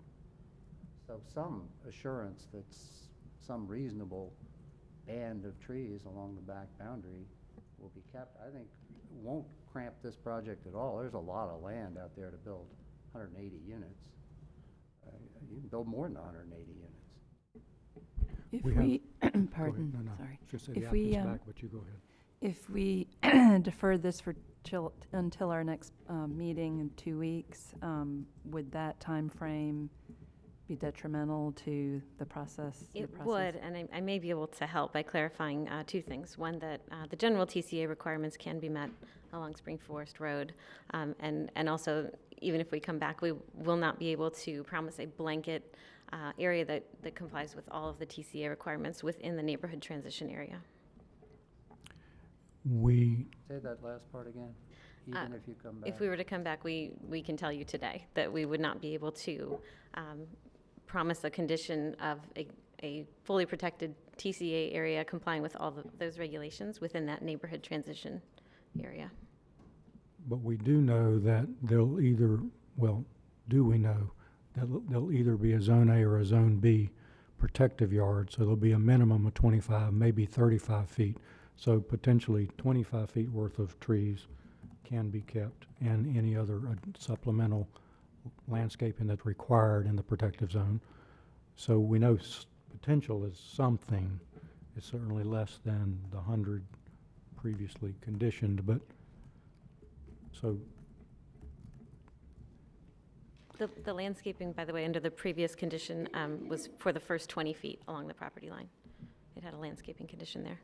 So some assurance that some reasonable band of trees along the back boundary will be kept, I think won't cramp this project at all. There's a lot of land out there to build 180 units. You can build more than 180 units. If We have- we, Go ahead. pardon, No, no. sorry. Just say If the we, applicant's back, but you go ahead. If we defer this until our next meeting in 2 weeks, would that time frame be detrimental to the process? It would, and I may be able to help by clarifying two things. One, that the general TCA requirements can be met along Spring Forest Road, and also, even if we come back, we will not be able to promise a blanket area that complies with all of the TCA requirements within the neighborhood transition area. Say that last part again, even if you come back. If we were to come back, we can tell you today that we would not be able to promise a condition of a fully protected TCA area complying with all those regulations within that neighborhood transition area. But we do know that there'll either, well, do we know that there'll either be a Zone A or a Zone B protective yard, so there'll be a minimum of 25, maybe 35 feet. So potentially 25 feet worth of trees can be kept, and any other supplemental landscaping that's required in the protective zone. So we know potential is something. It's certainly less than the 100 previously conditioned, but so The landscaping, by the way, under the previous condition was for the first 20 feet along the property line. It had a landscaping condition there.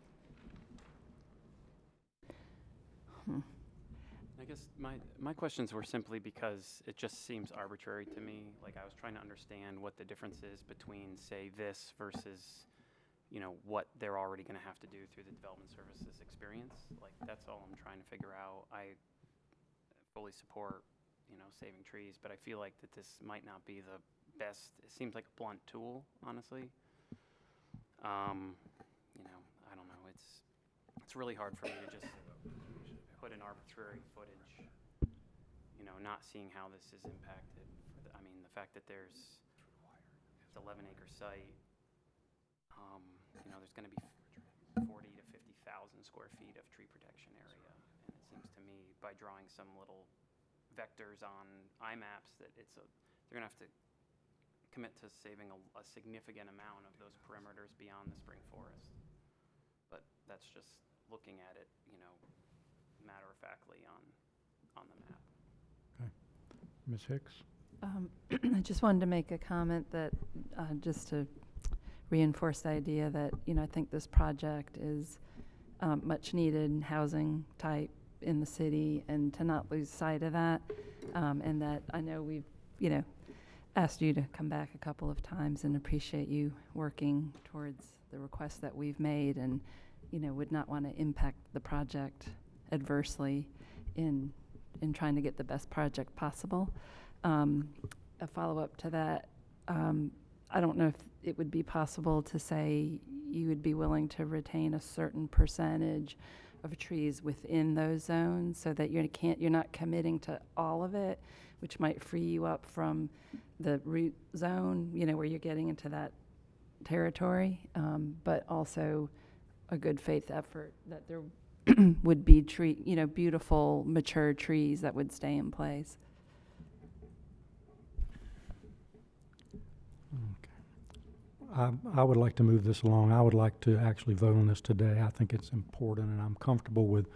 I guess my questions were simply because it just seems arbitrary to me. Like, I was trying to understand what the difference is between, say, this versus, what they're already going to have to do through the development services experience. Like, that's all I'm trying to figure out. I fully support, saving trees, but I feel like that this might not be the best. It seems like a blunt tool, honestly. I don't know. It's it's really hard for me to just put an arbitrary footage, you know, not seeing how this is impacted. I mean, the fact that it's 11-acre site, you know, there's going to be 40 to 50,000 square feet of tree protection area. And it seems to me, by drawing some little vectors on iMaps, that they're going to have to commit to saving a significant amount of those perimeters beyond the spring forest. But that's just looking at it, you know, matter-of-factly on the map. Okay. Ms. Hicks? I just wanted to make a comment that, just to reinforce the idea that, you know, I think this project is much needed housing type in the city, and to not lose sight of that, and that I know we've, you know, asked you to come back a couple of times, and appreciate you working towards the requests that we've made, and, you know, would not want to impact the project adversely in trying to get the best project possible. A follow-up to that, I don't know if it would be possible to say you would be willing to retain a certain percentage of trees within those zones, so that you're not committing to all of it, which might free you up from the root zone, you know, where you're getting into that territory, but also a good faith effort that there would be beautiful mature trees that would stay in place. I would like to move this along. I would like to actually vote on this today. I think it's important, and I'm comfortable with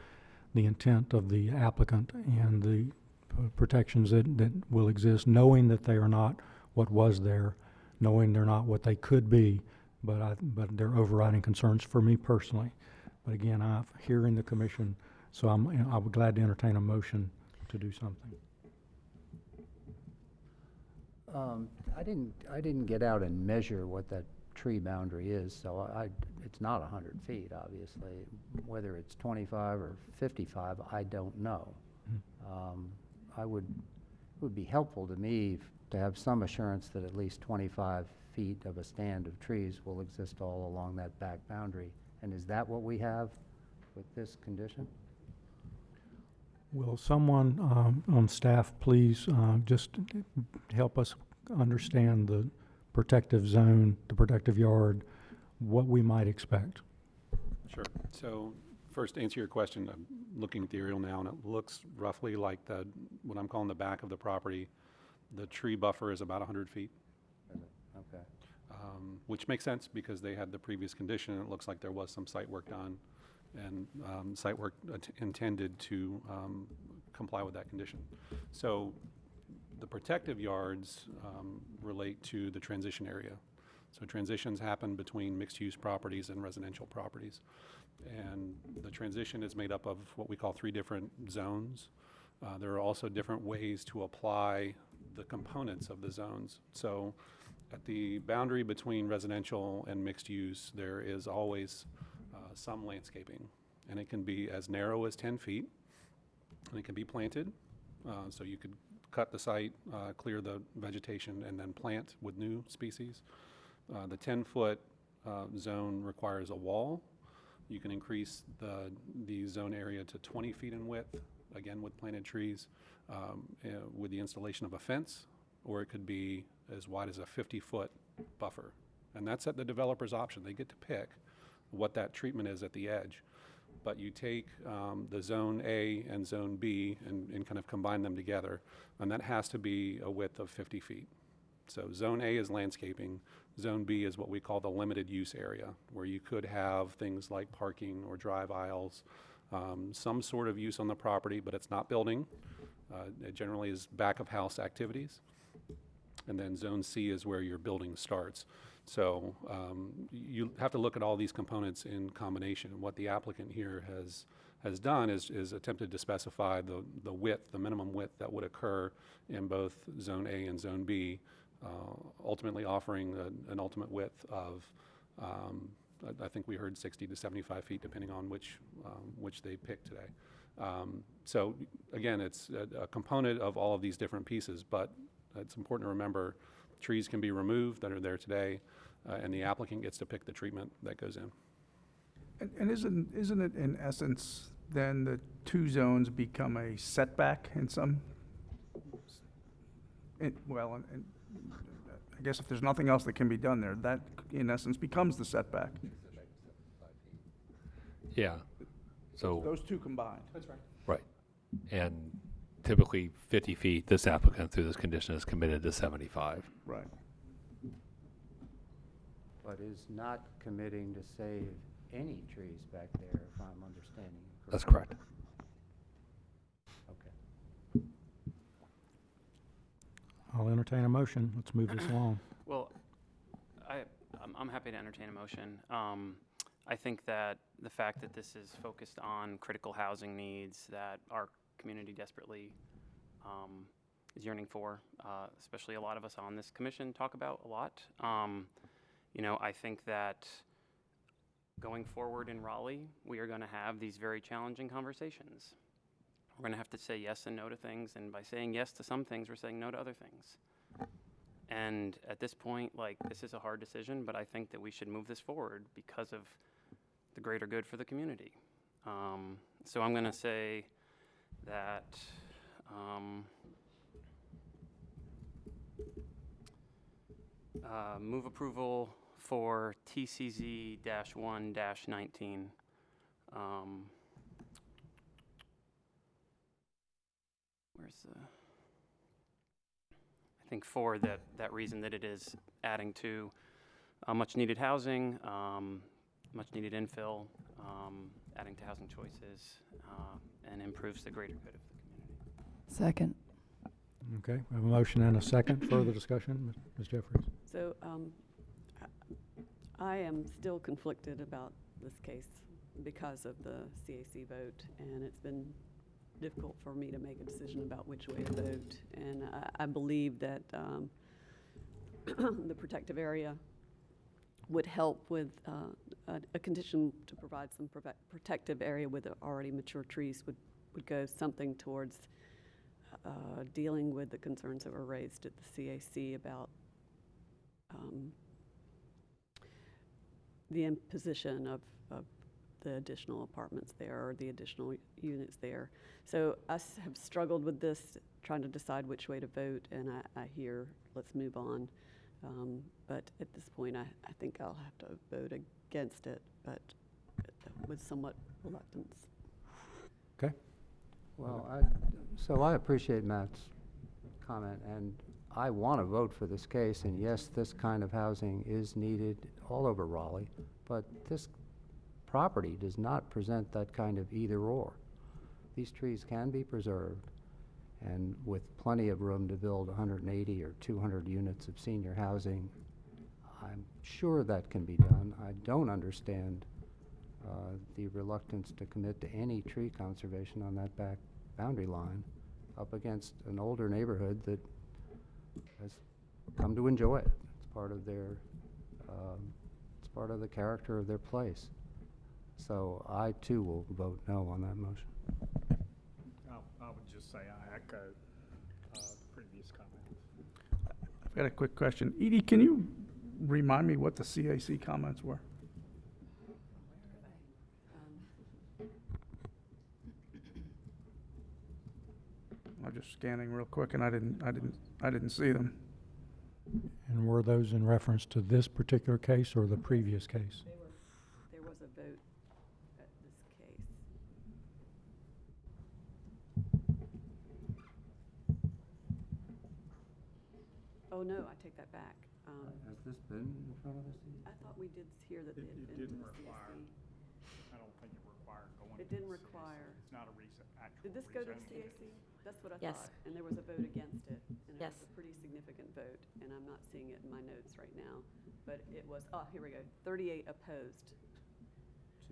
the intent of the applicant and the protections that will exist, knowing that they are not what was there, knowing they're not what they could be, but they're overriding concerns for me personally. But again, I'm hearing the commission, so I would glad to entertain a motion to do something. I didn't get out and measure what that tree boundary is, so it's not 100 feet, obviously. Whether it's 25 or 55, I don't know. It would be helpful to me to have some assurance that at least 25 feet of a stand of trees will exist all along that back boundary. And is that what we have with this condition? Will someone on staff please just help us understand the protective zone, the protective yard, what we might expect? Sure. So first, to answer your question, I'm looking at the aerial now, and it looks roughly like what I'm calling the back of the property. The tree buffer is about 100 feet. Okay. Which makes sense because they had the previous condition, and it looks like there was some site work done, and site work intended to comply with that condition. So the protective yards relate to the transition area. So transitions happen between mixed-use properties and residential properties. And the transition is made up of what we call 3 different zones. There are also different ways to apply the components of the zones. So at the boundary between residential and mixed use, there is always some landscaping. And it can be as narrow as 10 feet, and it can be planted. So you could cut the site, clear the vegetation, and then plant with new species. The 10-foot zone requires a wall. You can increase the zone area to 20 feet in width, again with planted trees, with the installation of a fence, or it could be as wide as a 50-foot buffer. And that's at the developer's option. They get to pick what that treatment is at the edge. But you take the Zone A and Zone B and kind of combine them together, and that has to be a width of 50 feet. So Zone A is landscaping. Zone B is what we call the limited use area, where you could have things like parking or drive aisles, some sort of use on the property, but it's not building. It generally is back of house activities. And then Zone C is where your building starts. So you have to look at all these components in combination. What the applicant here has done is attempted to specify the width, the minimum width that would occur in both Zone A and Zone B, ultimately offering an ultimate width of, I think we heard 60 to 75 feet, depending on which they pick today. So again, it's a component of all of these different pieces, but it's important to remember trees can be removed that are there today, and the applicant gets to pick the treatment that goes in. And isn't it in essence, then the two zones become a setback in some? Well, and I guess if there's nothing else that can be done there, that in essence becomes the setback. Yeah, so. Those two combined. That's right. Right. And typically 50 feet, this applicant through this condition is committed to 75. Right. But is not committing to save any trees back there, if I'm understanding you correctly. That's correct. Okay. I'll entertain a motion. Let's move this along. Well, I'm happy to entertain a motion. I think that the fact that this is focused on critical housing needs that our community desperately is yearning for, especially a lot of us on this commission talk about a lot. You know, I think that going forward in Raleigh, we are going to have these very challenging conversations. We're going to have to say yes and no to things, and by saying yes to some things, we're saying no to other things. And at this point, like, this is a hard decision, but I think that we should move this forward because of the greater good for the community. So I'm going to say that move approval for TCZ-1-19. Where's the? I think for that reason that it is adding to much needed housing, much needed infill, adding to housing choices, and improves the greater good of the community. Second. Okay, we have a motion and a second. Further discussion, Ms. Jeffries? So I am still conflicted about this case because of the CAC vote, and it's been difficult for me to make a decision about which way to vote. And I believe that the protective area would help with a condition to provide some protective area with already mature trees would go something towards dealing with the concerns that were raised at the CAC about the imposition of the additional apartments there or the additional units there. So us have struggled with this, trying to decide which way to vote, and I hear let's move on. But at this point, I think I'll have to vote against it, but with somewhat reluctance. Okay. Well, so I appreciate Matt's comment, and I want to vote for this case, and yes, this kind of housing is needed all over Raleigh, but this property does not present that kind of either or. These trees can be preserved, and with plenty of room to build 180 or 200 units of senior housing, I'm sure that can be done. I don't understand the reluctance to commit to any tree conservation on that back boundary line up against an older neighborhood that has come to enjoy it. It's part of their, it's part of the character of their place. So I too will vote no on that motion. I would just say I echo the previous comments. I've got a quick question. Edie, can you remind me what the CAC comments were? I'm just scanning real quick, and I didn't see them. And were those in reference to this particular case or the previous case? There was a vote at this case. Oh, no, I take that back. Has this been in front of us? I thought we did hear that they had It been didn't to the require, CAC. I don't think it required going. It to didn't the CAC. require. It's not a actual. Did this go to the rezoning. CAC? That's what I Yes. thought. And there was a vote against it. And Yes. it was a pretty significant vote, and I'm not seeing it in my notes right now. But it was, oh, here we go, 38 opposed,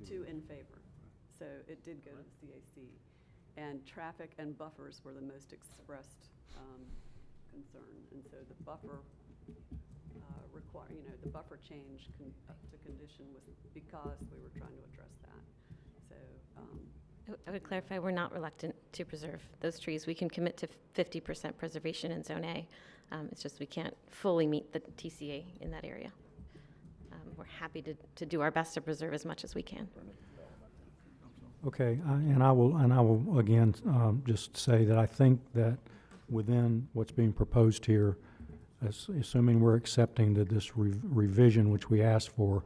2 in favor. So it did go to the CAC. And traffic and buffers were the most expressed concern. And so the buffer the buffer change to condition was because we were trying to address that. So I would clarify, we're not reluctant to preserve those trees. We can commit to 50% preservation in Zone A. It's just we can't fully meet the TCA in that area. we're happy to do our best to preserve as much as we can. Okay, and I will again, just say that I think that within what's being proposed here, assuming we're accepting that this revision which we asked for,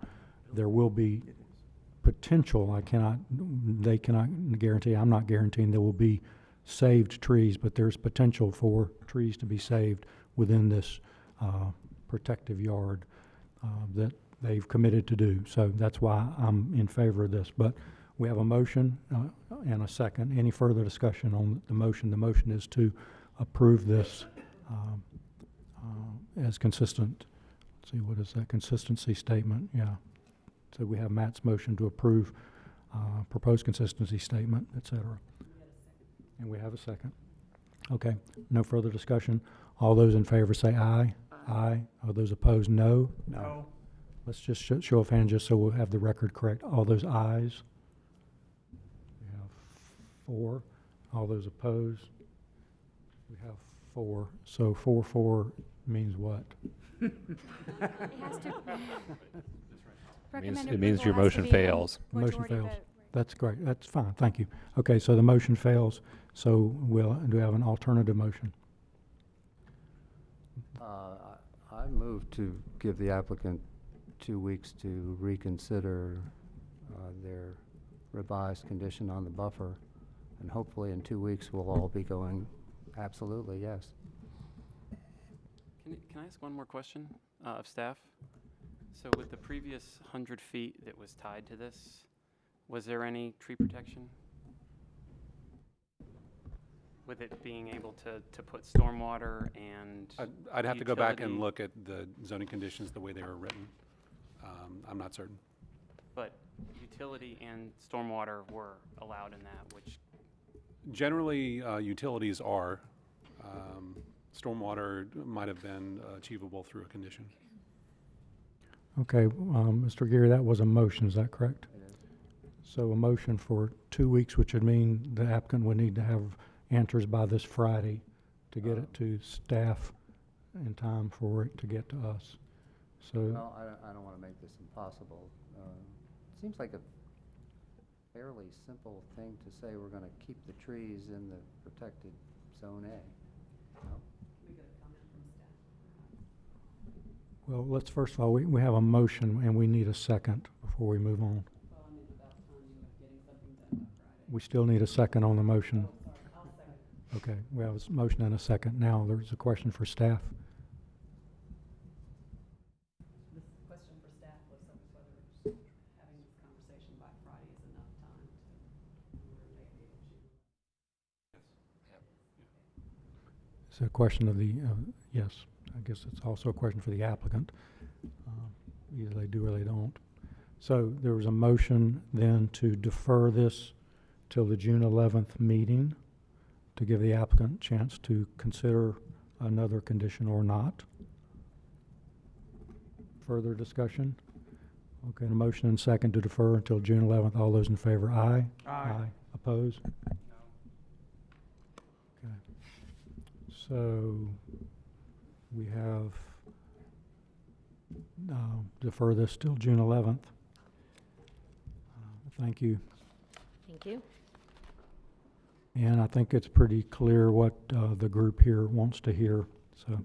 there will be potential, they cannot guarantee, I'm not guaranteeing there will be saved trees, but there's potential for trees to be saved within this protective yard that they've committed to do. So that's why I'm in favor of this. But we have a motion and a second. Any further discussion on the motion? The motion is to approve this as consistent. Let's see, what is that? Consistency statement, yeah. So we have Matt's motion to approve proposed consistency statement, et cetera. And we have a second. Okay, no further discussion. All those in favor say aye. Aye. All those opposed, no. No. Let's just show of hands just so we'll have the record correct. All those ayes. We have 4. All those opposed. We have 4. So 4-4 means what? It has to. Recommended It means your approval has to motion be a fails. Motion majority fails. vote. That's great. That's fine. Thank you. Okay, so the motion fails. So do we have an alternative motion? I move to give the applicant 2 weeks to reconsider their revised condition on the buffer, and hopefully in 2 weeks we'll all be going, absolutely, yes. Can I ask one more question of staff? So with the previous 100 feet that was tied to this, was there any tree protection? With it being able to put stormwater and I'd have to go back and utility- look at the zoning conditions the way they were written. I'm not certain. But utility and stormwater were allowed in that, which, Generally, utilities are. Stormwater might have been achievable through a condition. Okay, Mr. Geary, that was a motion, is that correct? It is. So a motion for 2 weeks, which would mean the applicant would need to have answers by this Friday to get it to staff in time for it to get to us. So, Well, I don't want to make this impossible. It seems like a fairly simple thing to say we're going to keep the trees in the protected zone A. No? well, let's first of all, we have a motion and we need a second before we move on. We still need a second on the motion. Okay, we have a motion and a second. Now, there's a question for staff. The question for staff was whether having this conversation by Friday is enough time to make the issue. It's a question of the, yes, I guess it's also a question for the applicant. Either they do or they don't. So there was a motion then to defer this till the June 11th meeting to give the applicant a chance to consider another condition or not. Further discussion? Okay, a motion and second to defer until June 11th. All those in favor, aye? Aye. Opposed? Okay. So we have defer this till June 11th. Thank you. Thank you. And I think it's pretty clear what the group here wants to hear, so.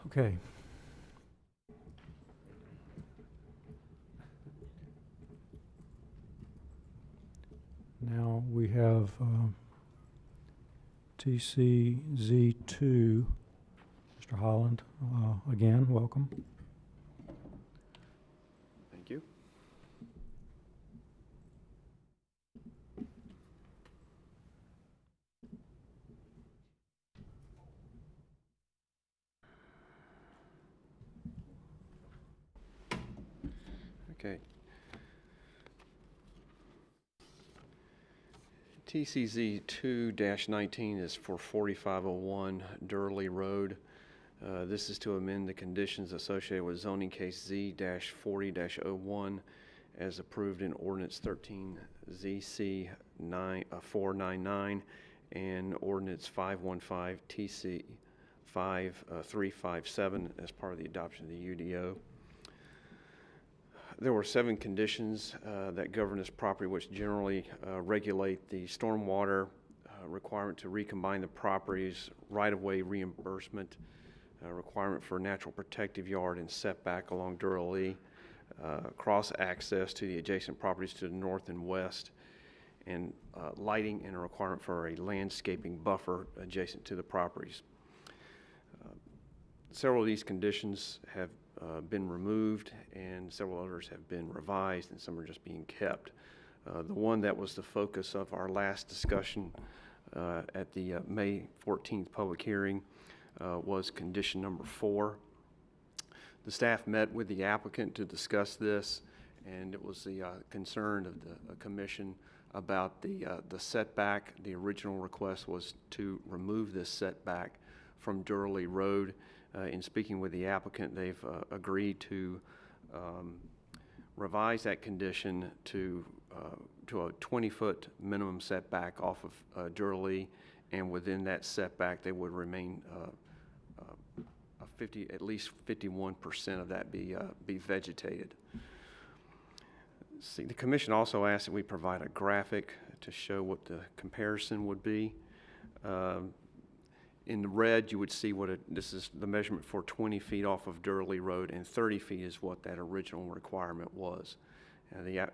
Okay. Now we have TCZ2. Mr. Holland, again, welcome. Thank you. Okay. TCZ 2-19 is for 4501 Durley Road. This is to amend the conditions associated with zoning case Z-40-01 as approved in ordinance 13 ZC 499 and ordinance 515 TC 5357 as part of the adoption of the UDO. There were 7 conditions that govern this property, which generally regulate the stormwater requirement to recombine the properties, right-of-way reimbursement, requirement for natural protective yard and setback along Durley, cross-access to the adjacent properties to the north and west, and lighting and a requirement for a landscaping buffer adjacent to the properties. Several of these conditions have been removed, and several others have been revised, and some are just being kept. The one that was the focus of our last discussion at the May 14th public hearing was condition number 4. The staff met with the applicant to discuss this, and it was the concern of the commission about the setback. The original request was to remove this setback from Durley Road. In speaking with the applicant, they've agreed to revise that condition to a 20-foot minimum setback off of Durley, and within that setback, they would remain at least 51% of that be vegetated. See, the commission also asked that we provide a graphic to show what the comparison would be. In the red, you would see this is the measurement for 20 feet off of Durley Road, and 30 feet is what that original requirement was.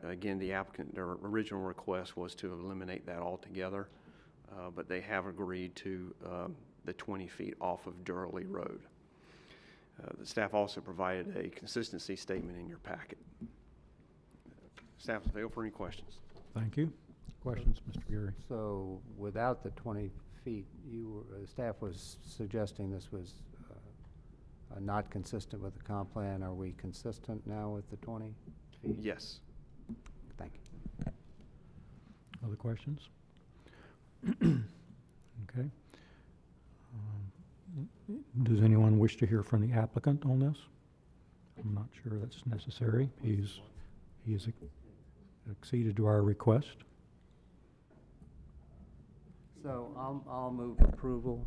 Again, the applicant, their original request was to eliminate that altogether, but they have agreed to the 20 feet off of Durley Road. The staff also provided a consistency statement in your packet. Staff is available for any questions. Thank you. Questions, Mr. Geary? So without the 20 feet, staff was suggesting this was not consistent with the comp plan. Are we consistent now with the 20 feet? Yes. Thank you. Other questions? Okay. Does anyone wish to hear from the applicant on this? I'm not sure that's necessary. He has acceded to our request. So I'll move approval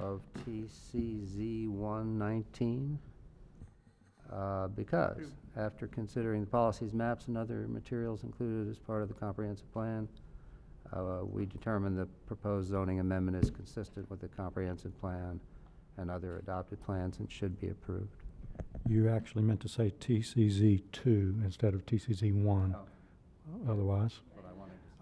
of TCZ 119 because after considering the policies, maps, and other materials included as part of the comprehensive plan, we determined the proposed zoning amendment is consistent with the comprehensive plan and other adopted plans and should be approved. You actually meant to say TCZ 2 instead of TCZ 1. Oh.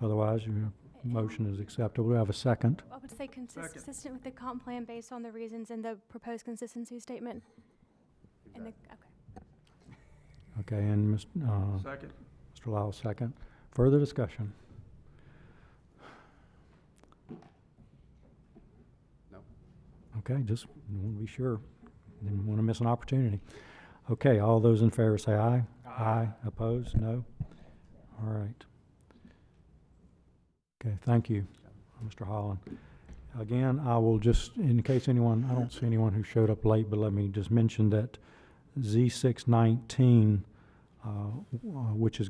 Otherwise, your motion is acceptable. Do I have a second? I would say consistent with the comp plan based on the reasons in the proposed consistency statement. Okay. Okay, and Second. Mr. Lyle, second. Further discussion? No. Okay, just want to be sure. Didn't want to miss an opportunity. Okay, all those in favor say aye. Aye. Opposed? No? All right. Okay, thank you, Mr. Holland. Again, I will just, in case anyone, I don't see anyone who showed up late, but let me just mention that Z619, which has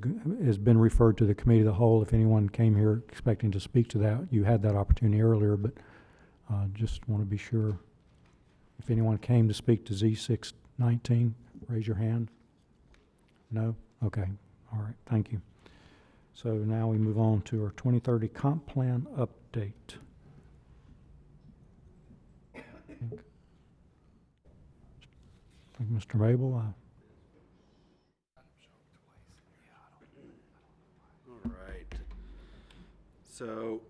been referred to the committee of the whole. If anyone came here expecting to speak to that, you had that opportunity earlier, but just want to be sure. If anyone came to speak to Z619, raise your hand. No? Okay. All right. Thank you. So now we move on to our 2030 comp plan update. I think Mr. Mabel. All right. So,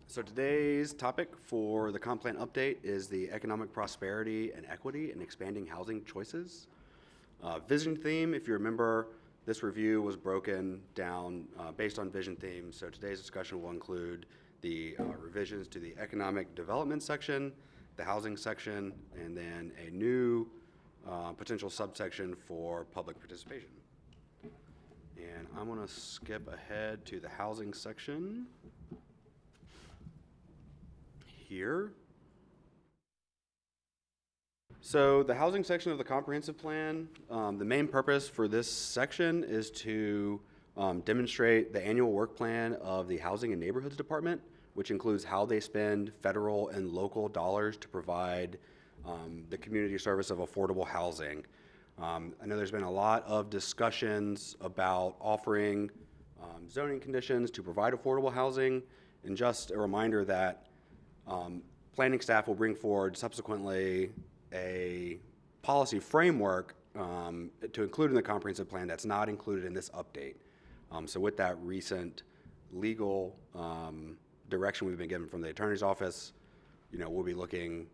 so today's topic for the comp plan update is the economic prosperity and equity and expanding housing choices. Vision theme, if you remember, this review was broken down based on vision theme. So today's discussion will include the revisions to the economic development section, the housing section, and then a new potential subsection for public participation. And I'm going to skip ahead to the housing section here. So the housing section of the comprehensive plan, the main purpose for this section is to demonstrate the annual work plan of the Housing and Neighborhoods Department, which includes how they spend federal and local dollars to provide the community service of affordable housing. I know there's been a lot of discussions about offering zoning conditions to provide affordable housing, and just a reminder that planning staff will bring forward subsequently a policy framework to include in the comprehensive plan that's not included in this update. So with that recent legal direction we've been given from the attorney's office, we'll be looking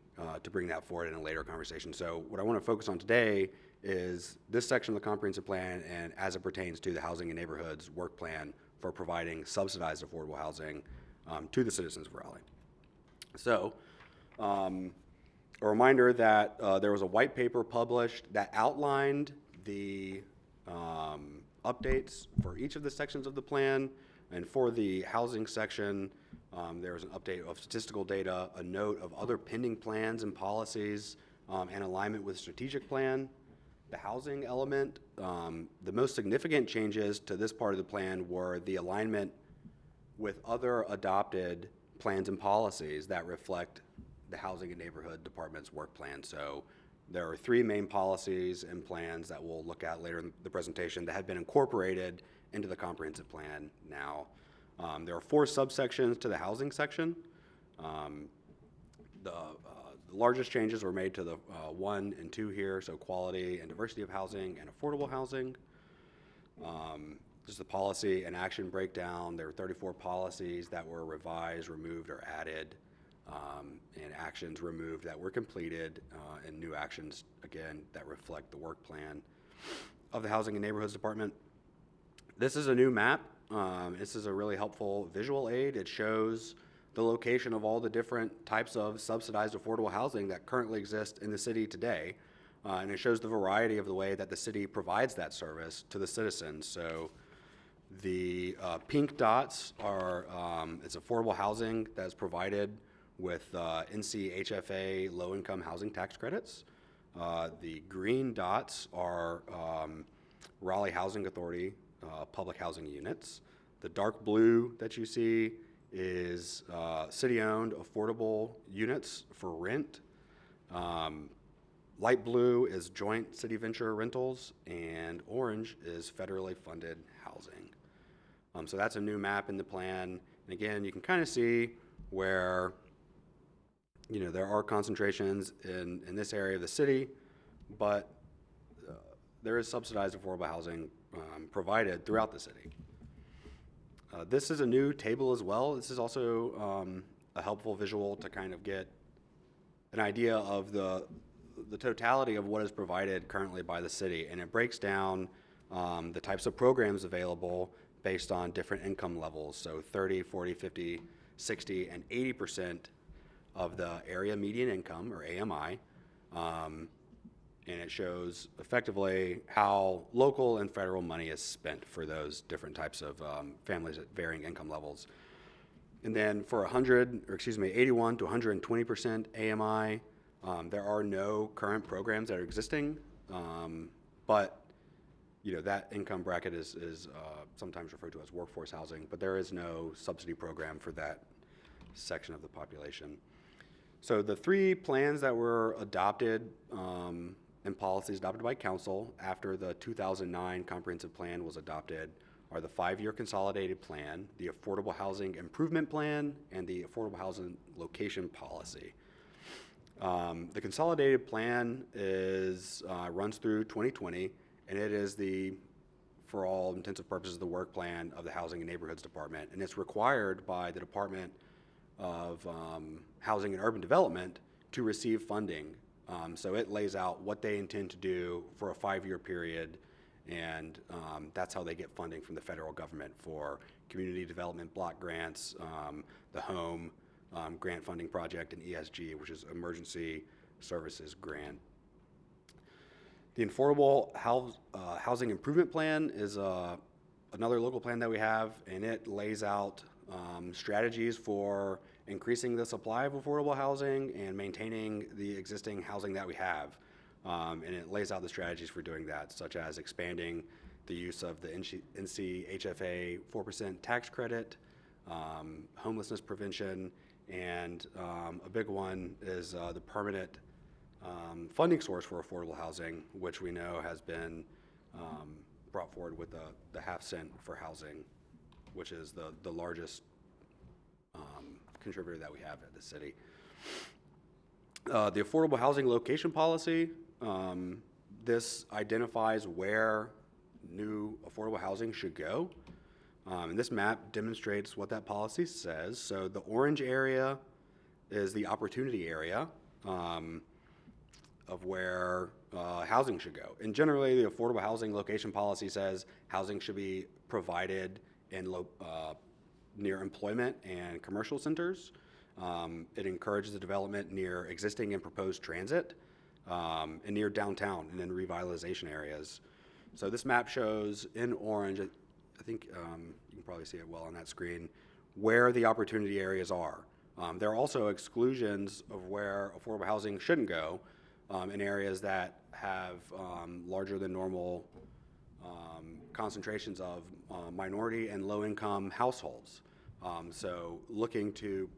to bring that forward in a later conversation. So what I want to focus on today is this section of the comprehensive plan and as it pertains to the housing and neighborhoods work plan for providing subsidized affordable housing to the citizens of Raleigh. So a reminder that there was a white paper published that outlined the updates for each of the sections of the plan. And for the housing section, there was an update of statistical data, a note of other pending plans and policies, and alignment with strategic plan. The housing element, the most significant changes to this part of the plan were the alignment with other adopted plans and policies that reflect the Housing and Neighborhood Department's work plan. So there are 3 main policies and plans that we'll look at later in the presentation that have been incorporated into the comprehensive plan now. There are 4 subsections to the housing section. The largest changes were made to the 1 and 2 here, so quality and diversity of housing and affordable housing. Just the policy and action breakdown. There were 34 policies that were revised, removed, or added, and actions removed that were completed, and new actions, again, that reflect the work plan of the Housing and Neighborhoods Department. This is a new map. This is a really helpful visual aid. It shows the location of all the different types of subsidized affordable housing that currently exist in the city today. And it shows the variety of the way that the city provides that service to the citizens. So the pink dots are, it's affordable housing that is provided with NCHFA low-income housing tax credits. The green dots are Raleigh Housing Authority public housing units. The dark blue that you see is city-owned affordable units for rent. Light blue is joint city venture rentals, and orange is federally funded housing. So that's a new map in the plan. And again, you can kind of see where there are concentrations in this area of the city, but there is subsidized affordable housing provided throughout the city. This is a new table as well. This is also a helpful visual to kind of get an idea of the totality of what is provided currently by the city. And it breaks down the types of programs available based on different income levels. So 30, 40, 50, 60, and 80% of the area median income, or AMI. And it shows effectively how local and federal money is spent for those different types of families at varying income levels. And then for 81 to 120% AMI, there are no current programs that are existing, but that income bracket is sometimes referred to as workforce housing, but there is no subsidy program for that section of the population. So the 3 plans that were adopted and policies adopted by council after the 2009 comprehensive plan was adopted are the 5-year consolidated plan, the affordable housing improvement plan, and the affordable housing location policy. The consolidated plan runs through 2020, and it is for all intents and purposes, the work plan of the Housing and Neighborhoods Department, and it's required by the Department of Housing and Urban Development to receive funding. So it lays out what they intend to do for a 5-year period, and that's how they get funding from the federal government for community development block grants, the home grant funding project, and ESG, which is Emergency Services Grant. The Affordable Housing Improvement Plan is another local plan that we have, and it lays out strategies for increasing the supply of affordable housing and maintaining the existing housing that we have. And it lays out the strategies for doing that, such as expanding the use of the NCHFA 4% tax credit, homelessness prevention, and a big one is the permanent funding source for affordable housing, which we know has been brought forward with the half cent for housing, which is the largest contributor that we have at the city. The affordable housing location policy, this identifies where new affordable housing should go. And this map demonstrates what that policy says. So the orange area is the opportunity area of where housing should go. And generally, the affordable housing location policy says housing should be provided in near employment and commercial centers. It encourages the development near existing and proposed transit and near downtown and in revitalization areas. So this map shows in orange, I think you can probably see it well on that screen, where the opportunity areas are. There are also exclusions of where affordable housing shouldn't go in areas that have larger than normal concentrations of minority and low-income households. So looking to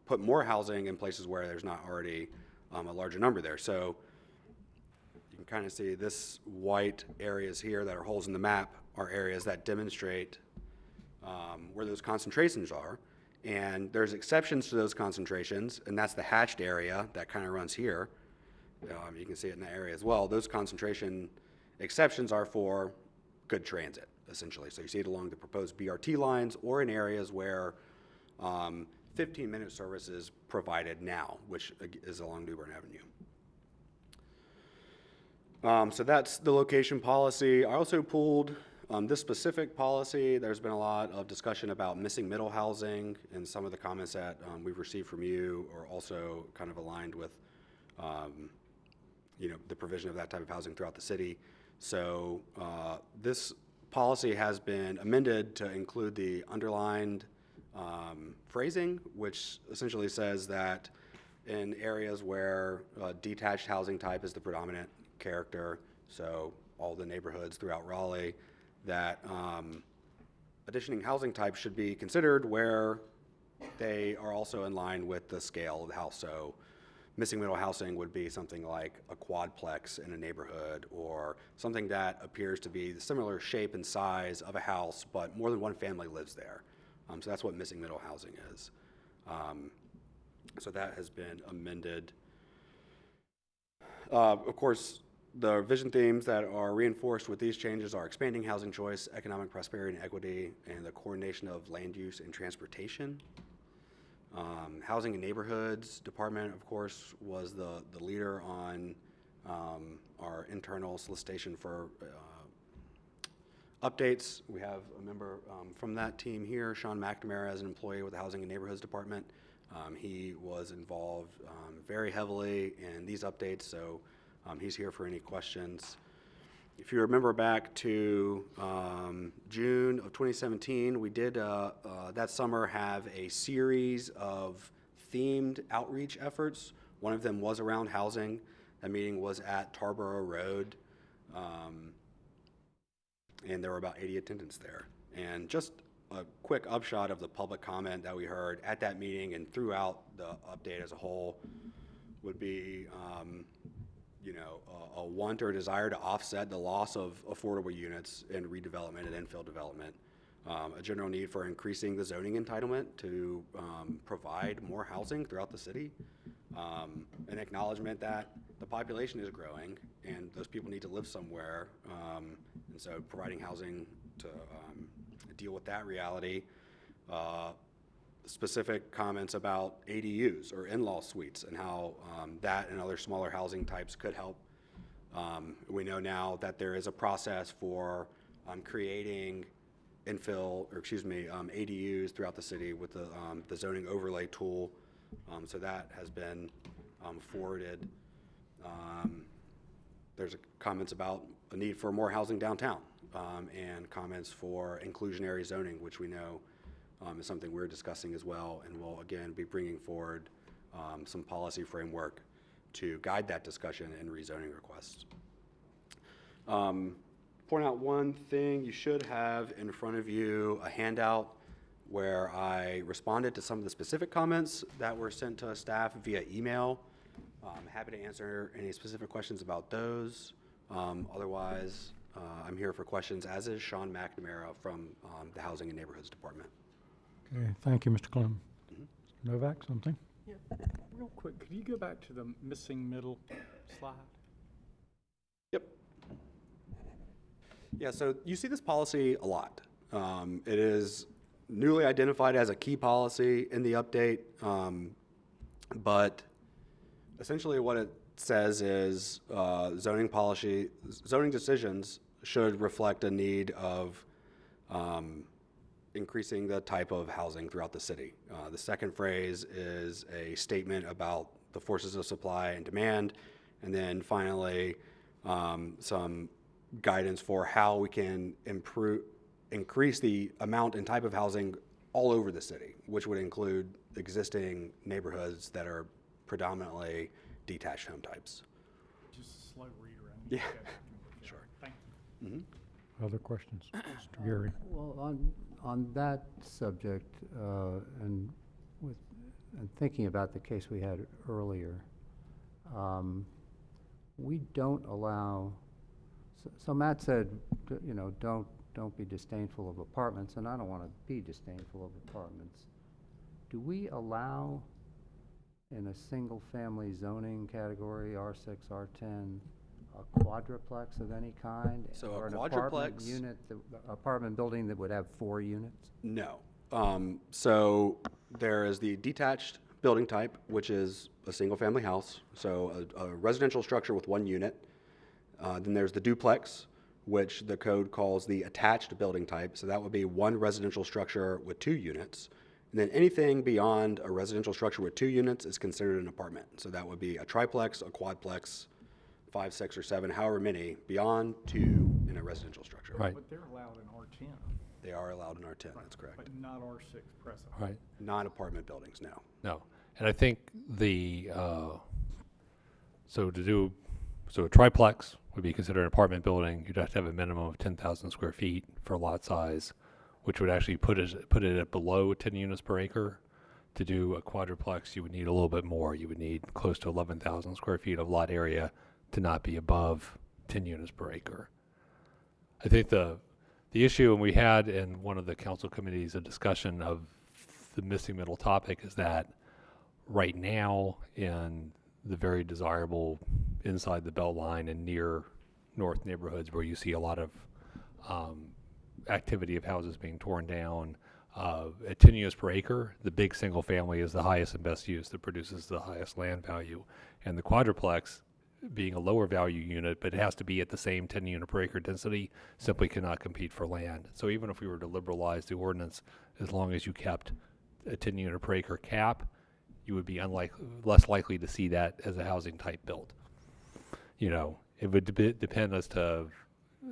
put more housing in places where there's not already a larger number there. So you can kind of see this white areas here that are holes in the map are areas that demonstrate where those concentrations are. And there's exceptions to those concentrations, and that's the hatched area that kind of runs here. You can see it in that area as well. Those concentration exceptions are for good transit, essentially. So you see it along the proposed BRT lines or in areas where 15-minute service is provided now, which is along New Bern Avenue. So that's the location policy. I also pulled this specific policy. There's been a lot of discussion about missing middle housing, and some of the comments that we've received from you are also kind of aligned with the provision of that type of housing throughout the city. So this policy has been amended to include the underlined phrasing, which essentially says that in areas where detached housing type is the predominant character, so all the neighborhoods throughout Raleigh, that additioning housing type should be considered where they are also in line with the scale of the house. So missing middle housing would be something like a quadplex in a neighborhood, or something that appears to be the similar shape and size of a house, but more than one family lives there. So that's what missing middle housing is. So that has been amended. Of course, the vision themes that are reinforced with these changes are expanding housing choice, economic prosperity and equity, and the coordination of land use and transportation. Housing and Neighborhoods Department, of course, was the leader on our internal solicitation for updates. We have a member from that team here, Sean McNamara, as an employee with the Housing and Neighborhoods Department. He was involved very heavily in these updates, so he's here for any questions. If you remember back to June of 2017, we did that summer have a series of themed outreach efforts. One of them was around housing. That meeting was at Tarboro Road, and there were about 80 attendants there. And just a quick upshot of the public comment that we heard at that meeting and throughout the update as a whole would be a want or desire to offset the loss of affordable units in redevelopment and infill development, a general need for increasing the zoning entitlement to provide more housing throughout the city, an acknowledgement that the population is growing and those people need to live somewhere, and so providing housing to deal with that reality. Specific comments about ADUs or in-law suites and how that and other smaller housing types could help. We know now that there is a process for creating ADUs throughout the city with the zoning overlay tool. So that has been forwarded. There's comments about a need for more housing downtown and comments for inclusionary zoning, which we know is something we're discussing as well, and we'll again be bringing forward some policy framework to guide that discussion and rezoning requests. Point out one thing, you should have in front of you a handout where I responded to some of the specific comments that were sent to staff via email. I'm happy to answer any specific questions about those. Otherwise, I'm here for questions, as is Sean McNamara from the Housing and Neighborhoods Department. Okay, thank you, Mr. Clem. Novak, something? Yeah, real quick, could you go back to the missing middle slide? Yep. Yeah, so you see this policy a lot. It is newly identified as a key policy in the update, but essentially what it says is zoning decisions should reflect a need of increasing the type of housing throughout the city. The second phrase is a statement about the forces of supply and demand, and then finally some guidance for how we can increase the amount and type of housing all over the city, which would include existing neighborhoods that are predominantly detached home types. Just a slow reader. Yeah, sure. Thank you. Other questions? Mr. Gary? Well, on that subject, and thinking about the case we had earlier, we don't allow, so Matt said, you know, don't be disdainful of apartments, and I don't want to be disdainful of apartments. Do we allow in a single-family zoning category, R6, R10, a quadruplex of any kind? So or a an apartment quadruplex? unit, apartment building that would have 4 units? No. So there is the detached building type, which is a single-family house, so a residential structure with 1 unit. Then there's the duplex, which the code calls the attached building type, so that would be 1 residential structure with 2 units. And then anything beyond a residential structure with 2 units is considered an apartment. So that would be a triplex, a quadplex, 5, 6, or 7, however many, beyond 2 in a residential structure. Right. But they're allowed in R10. They are allowed in R10, that's correct. But not R6 present. Right. Non-apartment buildings, no. No. And I think so a triplex would be considered an apartment building. You'd have to have a minimum of 10,000 square feet for lot size, which would actually put it at below 10 units per acre. To do a quadruplex, you would need a little bit more. You would need close to 11,000 square feet of lot area to not be above 10 units per acre. I think the issue, and we had in one of the council committees a discussion of the missing middle topic, is that right now in the very desirable inside the belt line and near north neighborhoods where you see a lot of activity of houses being torn down, at 10 units per acre, the big single family is the highest and best use that produces the highest land value. And the quadruplex, being a lower value unit, but it has to be at the same 10 unit per acre density, simply cannot compete for land. So even if we were to liberalize the ordinance, as long as you kept a 10 unit per acre cap, you would be less likely to see that as a housing type built. You know, it would depend as to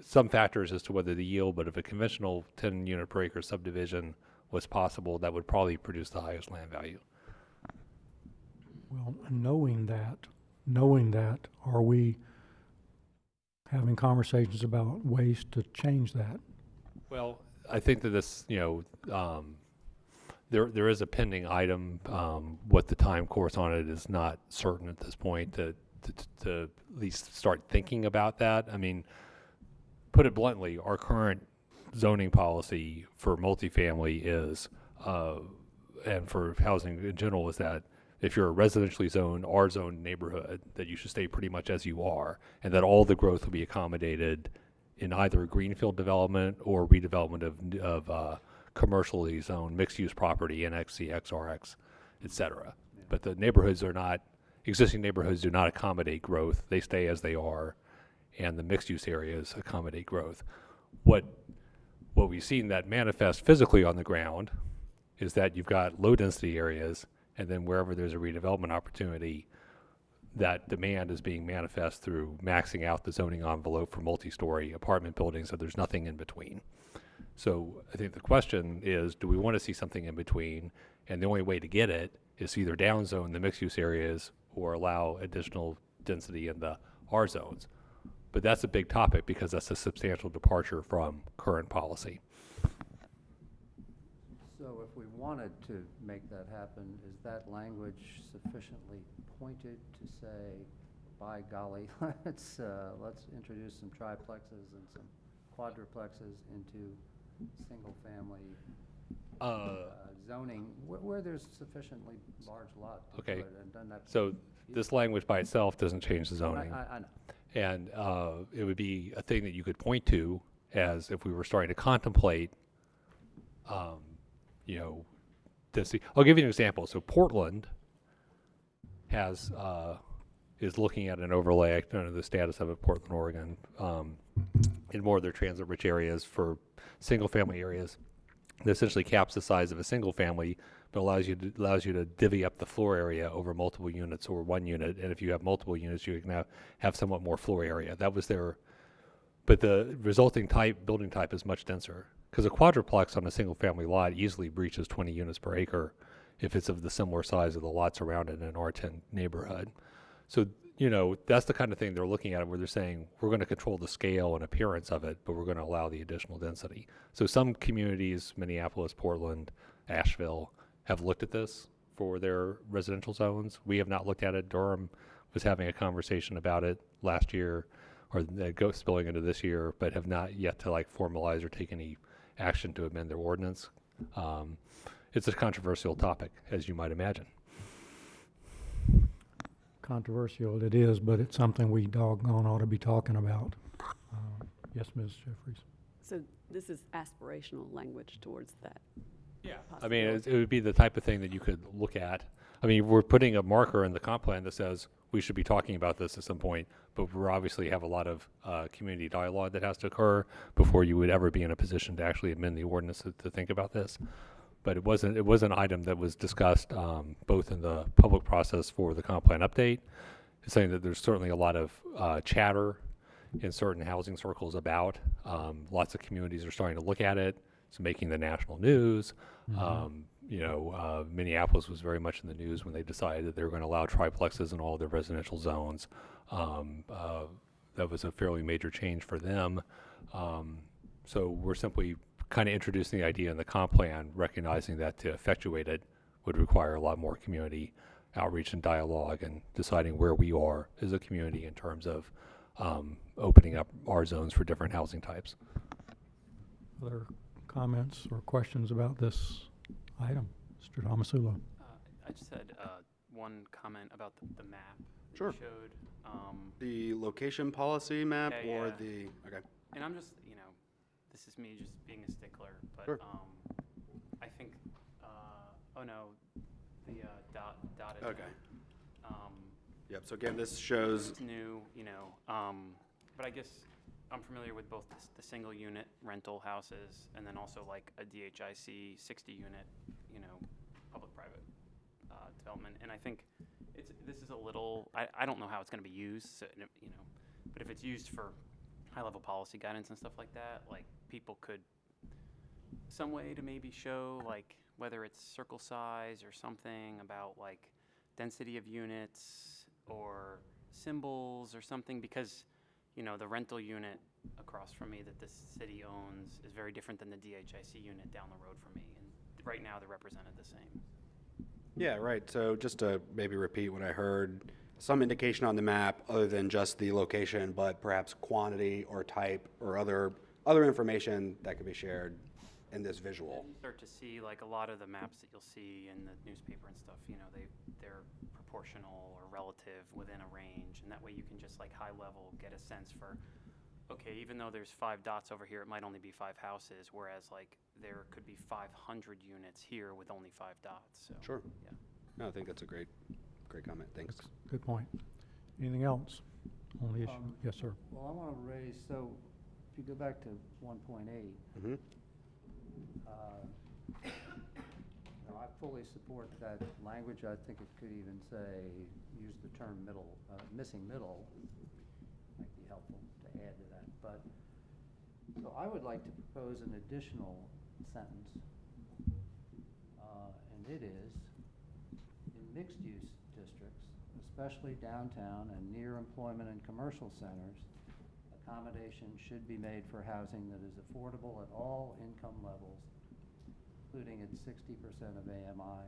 some factors as to whether the yield, but if a conventional 10 unit per acre subdivision was possible, that would probably produce the highest land value. Well, knowing that, are we having conversations about ways to change that? Well, I think that this, there is a pending item. What the time course on it is not certain at this point to at least start thinking about that. I mean, put it bluntly, our current zoning policy for multifamily is, and for housing in general, is that if you're a residentially zoned, R-zoned neighborhood, that you should stay pretty much as you are, and that all the growth will be accommodated in either greenfield development or redevelopment of commercially zoned mixed-use property, NXC, XRX, et cetera. But the neighborhoods existing neighborhoods do not accommodate growth. They stay as they are, and the mixed-use areas accommodate growth. What we've seen that manifest physically on the ground is that you've got low-density areas, and then wherever there's a redevelopment opportunity, that demand is being manifest through maxing out the zoning envelope for multi-story apartment buildings, so there's nothing in between. So I think the question is, do we want to see something in between? And the only way to get it is either downzone the mixed-use areas or allow additional density in the R zones. But that's a big topic because that's a substantial departure from current policy. So So if we wanted to make that happen, is that language sufficiently pointed to say, by golly, let's introduce some triplexes and some quadruplexes into single-family zoning, where there's sufficiently large lot to do Okay. it, and doesn't that? So this language by itself doesn't change the zoning. I know. And it would be a thing that you could point to as if we were starting to contemplate, you know, this. I'll give you an example. So Portland has is looking at an overlay. I don't know the status of it, Portland, Oregon, in more of their transit-rich areas for single-family areas. That essentially caps the size of a single family, but allows you to divvy up the floor area over multiple units or one unit. And if you have multiple units, you can now have somewhat more floor area. That was their, but the resulting building type is much denser because a quadruplex on a single family lot easily breaches 20 units per acre if it's of the similar size of the lots around it in an R10 neighborhood. So, you know, that's the kind of thing they're looking at where they're saying we're going to control the scale and appearance of it, but we're going to allow the additional density. So some communities, Minneapolis, Portland, Asheville, have looked at this for their residential zones. We have not looked at it. Durham was having a conversation about it last year, or spilling into this year, but have not yet to like formalize or take any action to amend their ordinance. It's a controversial topic, as you might imagine. Controversial it is, but it's something we doggone ought to be talking about. Yes, Ms. Jeffries. So this is aspirational language towards that. Yeah. I mean, it would be the type of thing that you could look at. I mean, we're putting a marker in the comp plan that says we should be talking about this at some point, but we obviously have a lot of community dialogue that has to occur before you would ever be in a position to actually amend the ordinance to think about this. But it was an item that was discussed both in the public process for the comp plan update. It's saying that there's certainly a lot of chatter in certain housing circles about. Lots of communities are starting to look at it. It's making the national news. You know, Minneapolis was very much in the news when they decided that they were going to allow triplexes in all their residential zones. That was a fairly major change for them. So we're simply kind of introducing the idea in the comp plan, recognizing that to effectuate it would require a lot more community outreach and dialogue and deciding where we are as a community in terms of opening up our zones for different housing types. Other comments or questions about this item? Mr. Tomasula. I just had one comment about the map that Sure. you showed. The location policy map or Yeah. the, okay. And I'm just, you know, this is me just being a stickler, but Sure. I think, oh no, the dotted. Okay. line. Yep, so again, this shows, It's new, you know, but I guess I'm familiar with both the single unit rental houses and then also like a DHIC 60 unit, you know, public-private development. And I think this is a little, I don't know how it's going to be used, so, you know, but if it's used for high-level policy guidance and stuff like that, like people could, some way to maybe show like whether it's circle size or something about like density of units or symbols or something, because you know the rental unit across from me that this city owns is very different than the DHIC unit down the road from me, and right now they're represented the same. yeah, right, so just to maybe repeat what I heard, some indication on the map other than just the location, but perhaps quantity or type or other information that could be shared in this visual. You start to see like a lot of the maps that you'll see in the newspaper and stuff, you know, they're proportional or relative within a range, and that way you can just like high level get a sense for, okay, even though there's 5 dots over here, it might only be 5 houses, whereas like there could be 500 units here with only 5 dots. So, Sure. yeah. No, I think that's a great comment, thanks. Good point. Anything else on the issue? Yes, sir. Well, I want to raise, so if you go back to 1.8, Mhm. you know, I fully support that language. I think it could even say, use the term missing middle. Might be helpful to add to that. But, so I would like to propose an additional sentence. And it is, in mixed-use districts, especially downtown and near employment and commercial centers, accommodation should be made for housing that is affordable at all income levels including at 60% of AMI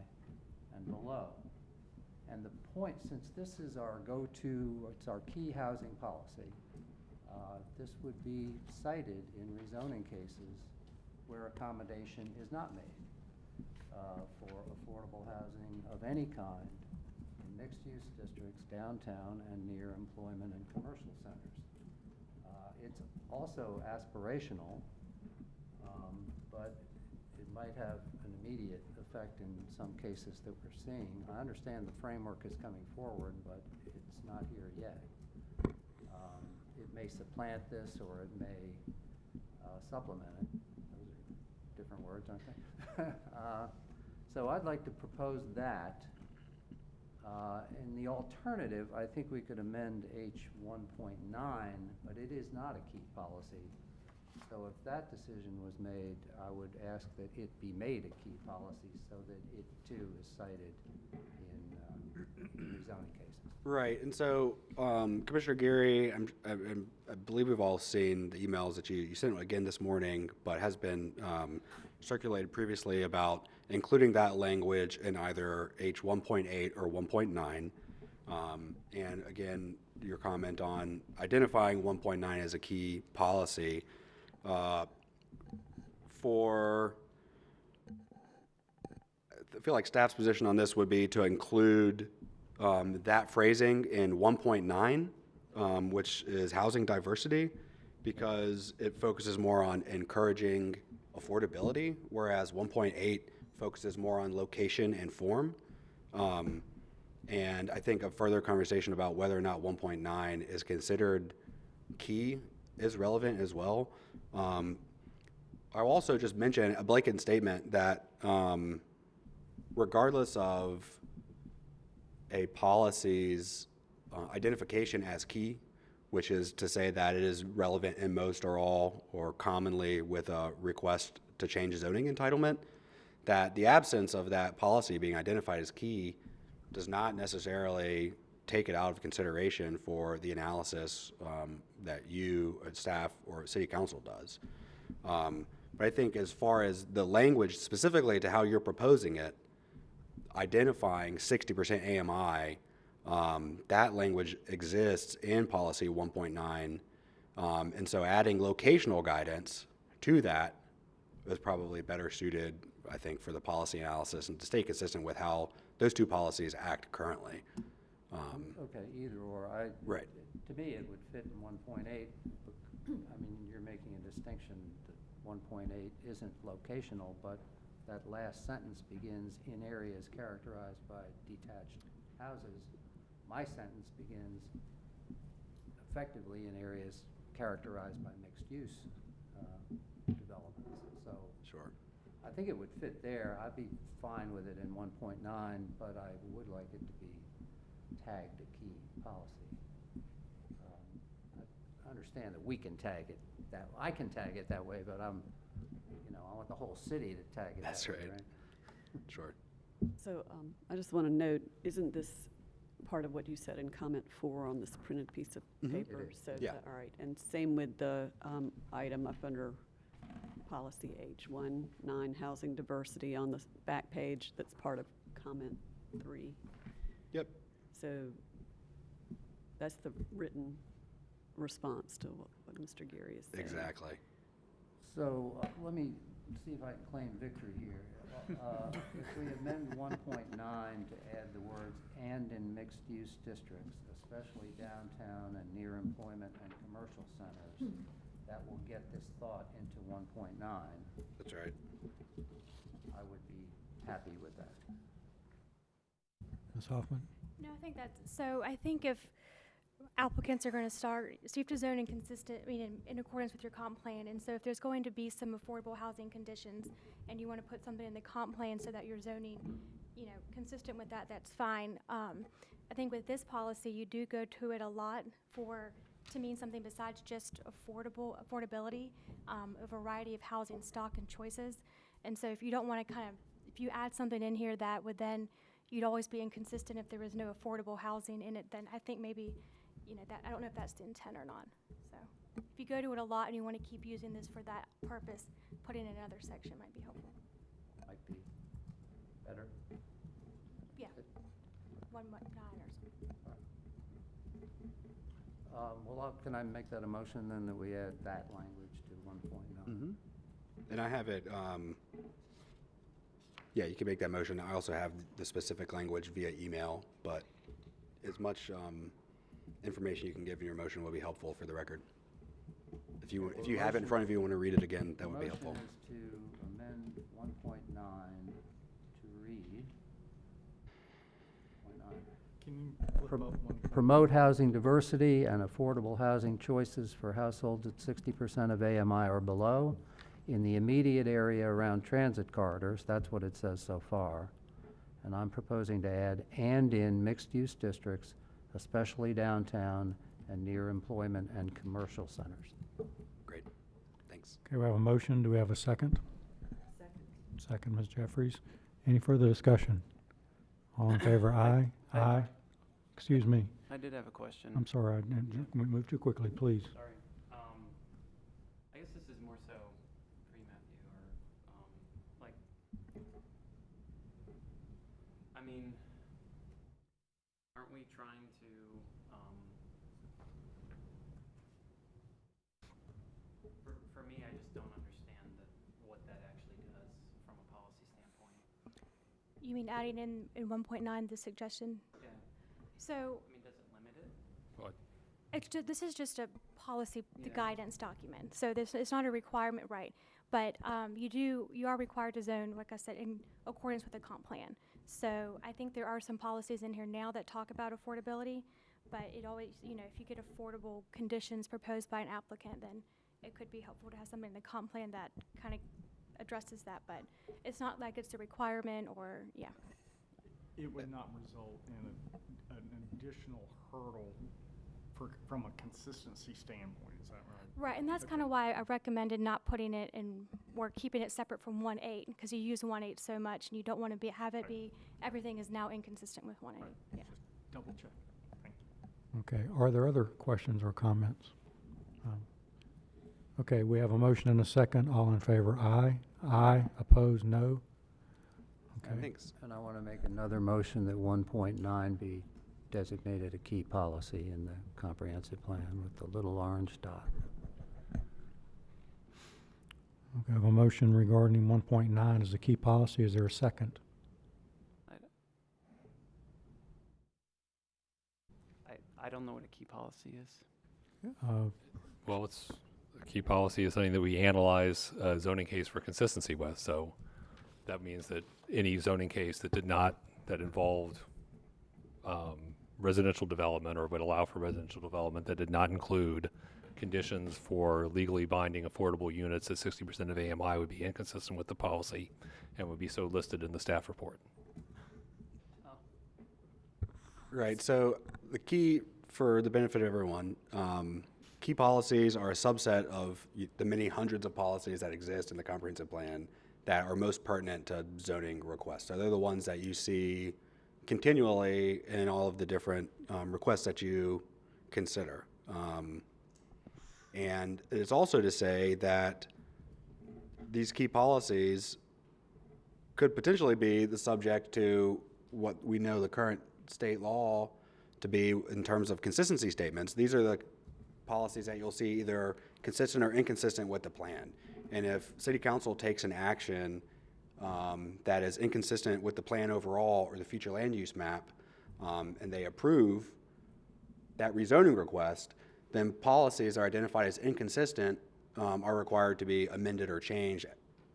and below. And the point, since this is our go-to, it's our key housing policy, this would be cited in rezoning cases where accommodation is not made for affordable housing of any kind in mixed-use districts, downtown, and near employment and commercial centers. It's also aspirational, but it might have an immediate effect in some cases that we're seeing. I understand the framework is coming forward, but it's not here yet. It may supplant this, or it may supplement it. Those are different words, aren't they? So I'd like to propose that. In the alternative, I think we could amend H 1.9, but it is not a key policy. So if that decision was made, I would ask that it be made a key policy so that it too is cited in rezoning cases. Right, and so Commissioner Geary, I believe we've all seen the emails that you sent again this morning, but has been circulated previously about including that language in either H 1.8 or 1.9. And again, your comment on identifying 1.9 as a key policy. I feel like staff's position on this would be to include that phrasing in 1.9, which is housing diversity, because it focuses more on encouraging affordability, whereas 1.8 focuses more on location and form. And I think a further conversation about whether or not 1.9 is considered key is relevant as well. I'll also just mention a blanket statement that regardless of a policy's identification as key, which is to say that it is relevant in most or all or commonly with a request to change zoning entitlement, that the absence of that policy being identified as key does not necessarily take it out of consideration for the analysis that you, staff, or city council does. But I think as far as the language specifically to how you're proposing it, identifying 60% AMI, that language exists in policy 1.9. And so adding locational guidance to that is probably better suited, I think, for the policy analysis and to stay consistent with how those two policies act currently. Okay, either or. Right. To me, it would fit in 1.8. I mean, you're making a distinction that 1.8 isn't locational, but that last sentence begins in areas characterized by detached houses. My sentence begins effectively in areas characterized by mixed-use developments. So sure, I think it would fit there. I'd be fine with it in 1.9, but I would like it to be tagged a key policy. I understand that we can tag it that I can tag it that way, but I want the whole city to tag it. That's that way, right. right? Sure. So I just want to note, isn't this part of what you said in comment 4 on this printed piece of paper? It is. So Yeah. all right, and same with the item up under policy H19, housing diversity, on the back page, that's part of comment 3. Yep. So that's the written response to what Mr. Geary is saying. Exactly. So let me see if I can claim victory here. If we amend 1.9 to add the words "and in mixed-use districts, especially downtown and near employment and commercial centers," that will get this thought into 1.9. That's right. I would be happy with that. Ms. Hoffman? No, I think that's, so I think if applicants are going to start, so you have to zone in accordance with your comp plan. And so if there's going to be some affordable housing conditions and you want to put something in the comp plan so that you're zoning, consistent with that, that's fine. I think with this policy, you do go to it a lot to mean something besides just affordability, a variety of housing stock and choices. And so if you don't want to if you add something in here that would then, you'd always be inconsistent if there was no affordable housing in it, then I think maybe, that, I don't know if that's the intent or not. So if you go to it a lot and you want to keep using this for that purpose, putting in another section might be helpful. Better? Yeah. 1.9 or something. Can I make that a motion then that we add that language to 1.9? And I have it, yeah, you can make that motion. I also have the specific language via email, but as much information you can give in your motion will be helpful for the record. If you have it in front of you and want to read it again, that would be helpful. The motion is to amend 1.9 to read. 1.9. Can you flip up one? Promote housing diversity and affordable housing choices for households at 60% of AMI or below in the immediate area around transit corridors. That's what it says so far. And I'm proposing to add "and in mixed-use districts, especially downtown and near employment and commercial centers." Great, thanks. Okay, we have a motion. Do we have a second? Second, Ms. Jeffries. Any further discussion? All in favor, aye? Aye. Excuse me. I did have a question. I'm sorry, we moved too quickly, please. Sorry. I guess this is more so for you, Matthew, or, like, I mean, aren't we trying to, for me, I just don't understand what that actually does from a policy standpoint. You mean adding in 1.9 the suggestion? Yeah. So I mean, does it limit it? What? this is just a policy, the Yeah. guidance document. So this it's not a requirement, right? But you are required to zone, like I said, in accordance with the comp plan. So I think there are some policies in here now that talk about affordability, but it always, if you get affordable conditions proposed by an applicant, then it could be helpful to have something in the comp plan that kind of addresses that. But it's not like it's a requirement or, yeah. It would not result in an additional hurdle from a consistency standpoint, is that right? Right, and that's kind of why I recommended not putting it in, or keeping it separate from 1.8, because you use 1.8 so much, and you don't want to have it be, everything is now inconsistent with 1.8, yeah. Just double check. Thank you. Okay, are there other questions or comments? Okay, we have a motion and a second. All in favor, aye. Aye. Opposed, no. Okay. Thanks. And I want to make another motion that 1.9 be designated a key policy in the comprehensive plan with the little orange dot. Okay, I have a motion regarding 1.9 as a key policy. Is there a second? I don't know what a key policy is. Well, it's, a key policy is something that we analyze a zoning case for consistency with. So that means that any zoning case that involved residential development or would allow for residential development that did not include conditions for legally binding affordable units at 60% of AMI would be inconsistent with the policy and would be so listed in the staff report. Right, so the key, for the benefit of everyone, key policies are a subset of the many hundreds of policies that exist in the comprehensive plan that are most pertinent to zoning requests. So they're the ones that you see continually in all of the different requests that you consider. And it's also to say that these key policies could potentially be the subject to what we know the current state law to be in terms of consistency statements. These are the policies that you'll see either consistent or inconsistent with the plan. And if City Council takes an action that is inconsistent with the plan overall or the future land use map, and they approve that rezoning request, then policies are identified as inconsistent are required to be amended or changed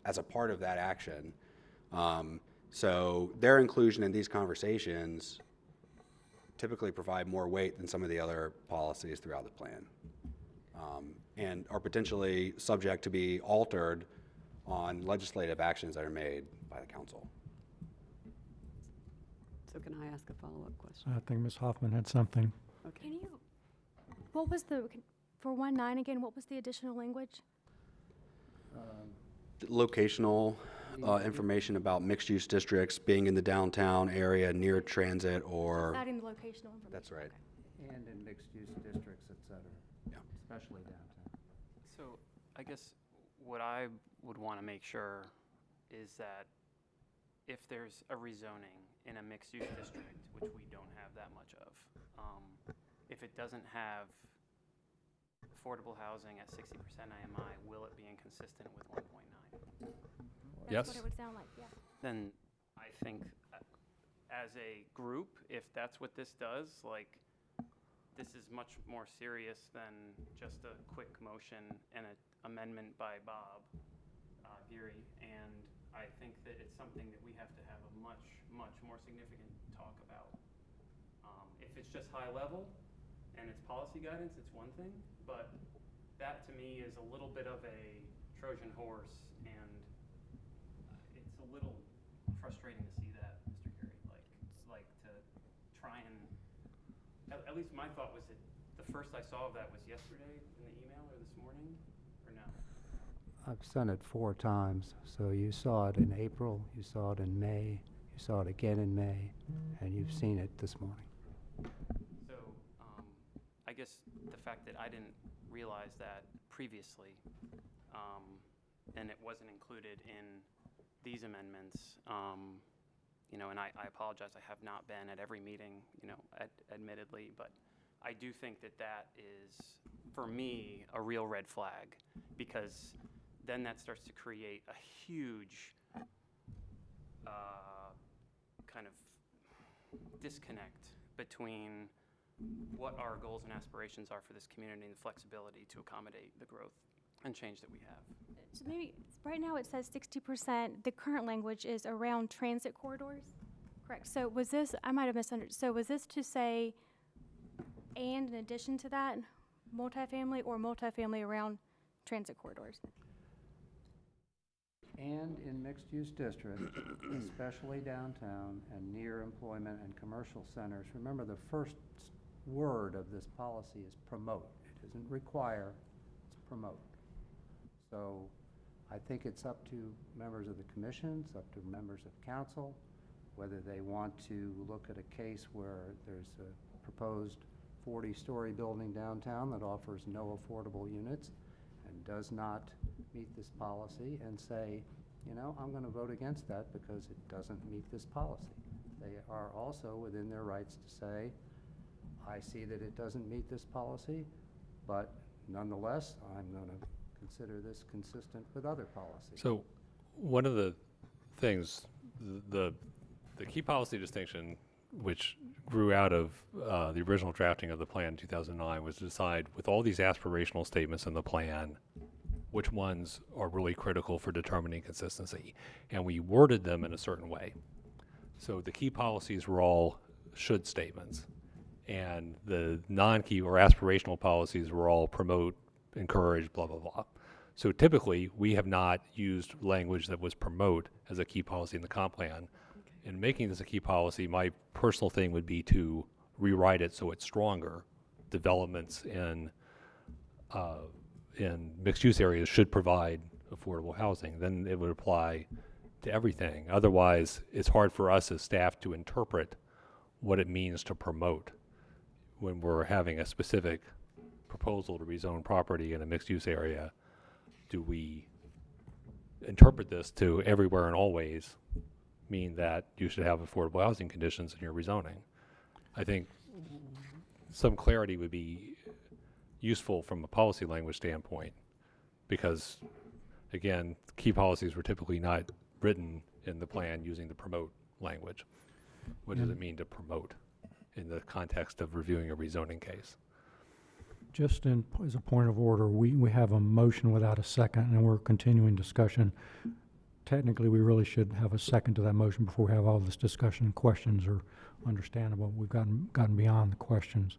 as a part of that action. So their inclusion in these conversations typically provide more weight than some of the other policies throughout the plan, and are potentially subject to be altered on legislative actions that are made by the council. So can I ask a follow-up question? I think Ms. Hoffman had something. Okay. Can you, what was for 1.9 again, what was the additional language? Locational information about mixed-use districts being in the downtown area near transit or. Adding the locational information. That's right. Okay. And in mixed-use districts, et cetera. Yeah. Especially downtown. So I guess what I would want to make sure is that if there's a rezoning in a mixed-use district, which we don't have that much of, if it doesn't have affordable housing at 60% IMI, will it be inconsistent with 1.9? That's what Yes. it would sound like, yeah. Then I think as a group, if that's what this does, like, this is much more serious than just a quick motion and an amendment by Bob Geary. And I think that it's something that we have to have a much, much more significant talk about. If it's just high level and it's policy guidance, it's one thing, but that to me is a little bit of a Trojan horse, and it's a little frustrating to see that, Mr. Geary. Like, it's like to try and, at least my thought was that the first I saw of that was yesterday in the email, or this morning, or no? I've sent it 4 times, so you saw it in April, you saw it in May, you saw it again in May, and you've seen it this morning. So, I guess the fact that I didn't realize that previously, and it wasn't included in these amendments, you know, and I apologize, I have not been at every meeting, you know, admittedly, but I do think that that is, for me, a real red flag, because then that starts to create a huge kind of disconnect between what our goals and aspirations are for this community and the flexibility to accommodate the growth and change that we have. So maybe, right now it says 60%, the current language is around transit corridors? Correct, so was this, I might have misunderstood, so was this to say, and in addition to that, multifamily, or multifamily around transit corridors? And in mixed-use districts, especially downtown and near employment and commercial centers, remember the first word of this policy is promote. It doesn't require, it's promote. So I think it's up to members of the commission, it's up to members of council, whether they want to look at a case where there's a proposed 40-story building downtown that offers no affordable units and does not meet this policy, and say, you know, I'm going to vote against that because it doesn't meet this policy. They are also within their rights to say, I see that it doesn't meet this policy, but nonetheless, I'm going to consider this consistent with other policies. So one of the things, the key policy distinction, which grew out of the original drafting of the plan in 2009, was to decide, with all these aspirational statements in the plan, which ones are really critical for determining consistency. And we worded them in a certain way. So the key policies were all should statements. And the non-key or aspirational policies were all promote, encourage, blah, blah, blah. So typically, we have not used language that was promote as a key policy in the comp plan. In making this a key policy, my personal thing would be to rewrite it so it's stronger. Developments in mixed-use areas should provide affordable housing. Then it would apply to everything. Otherwise, it's hard for us as staff to interpret what it means to promote when we're having a specific proposal to rezone property in a mixed-use area. Do we interpret this to everywhere and always mean that you should have affordable housing conditions in your rezoning? I think some clarity would be useful from a policy language standpoint, because again, key policies were typically not written in the plan using the promote language. What does it mean to promote in the context of reviewing a rezoning case? Just as a point of order, we have a motion without a second, and we're continuing discussion. Technically, we really should have a second to that motion before we have all this discussion. Questions are understandable. We've gotten beyond the questions.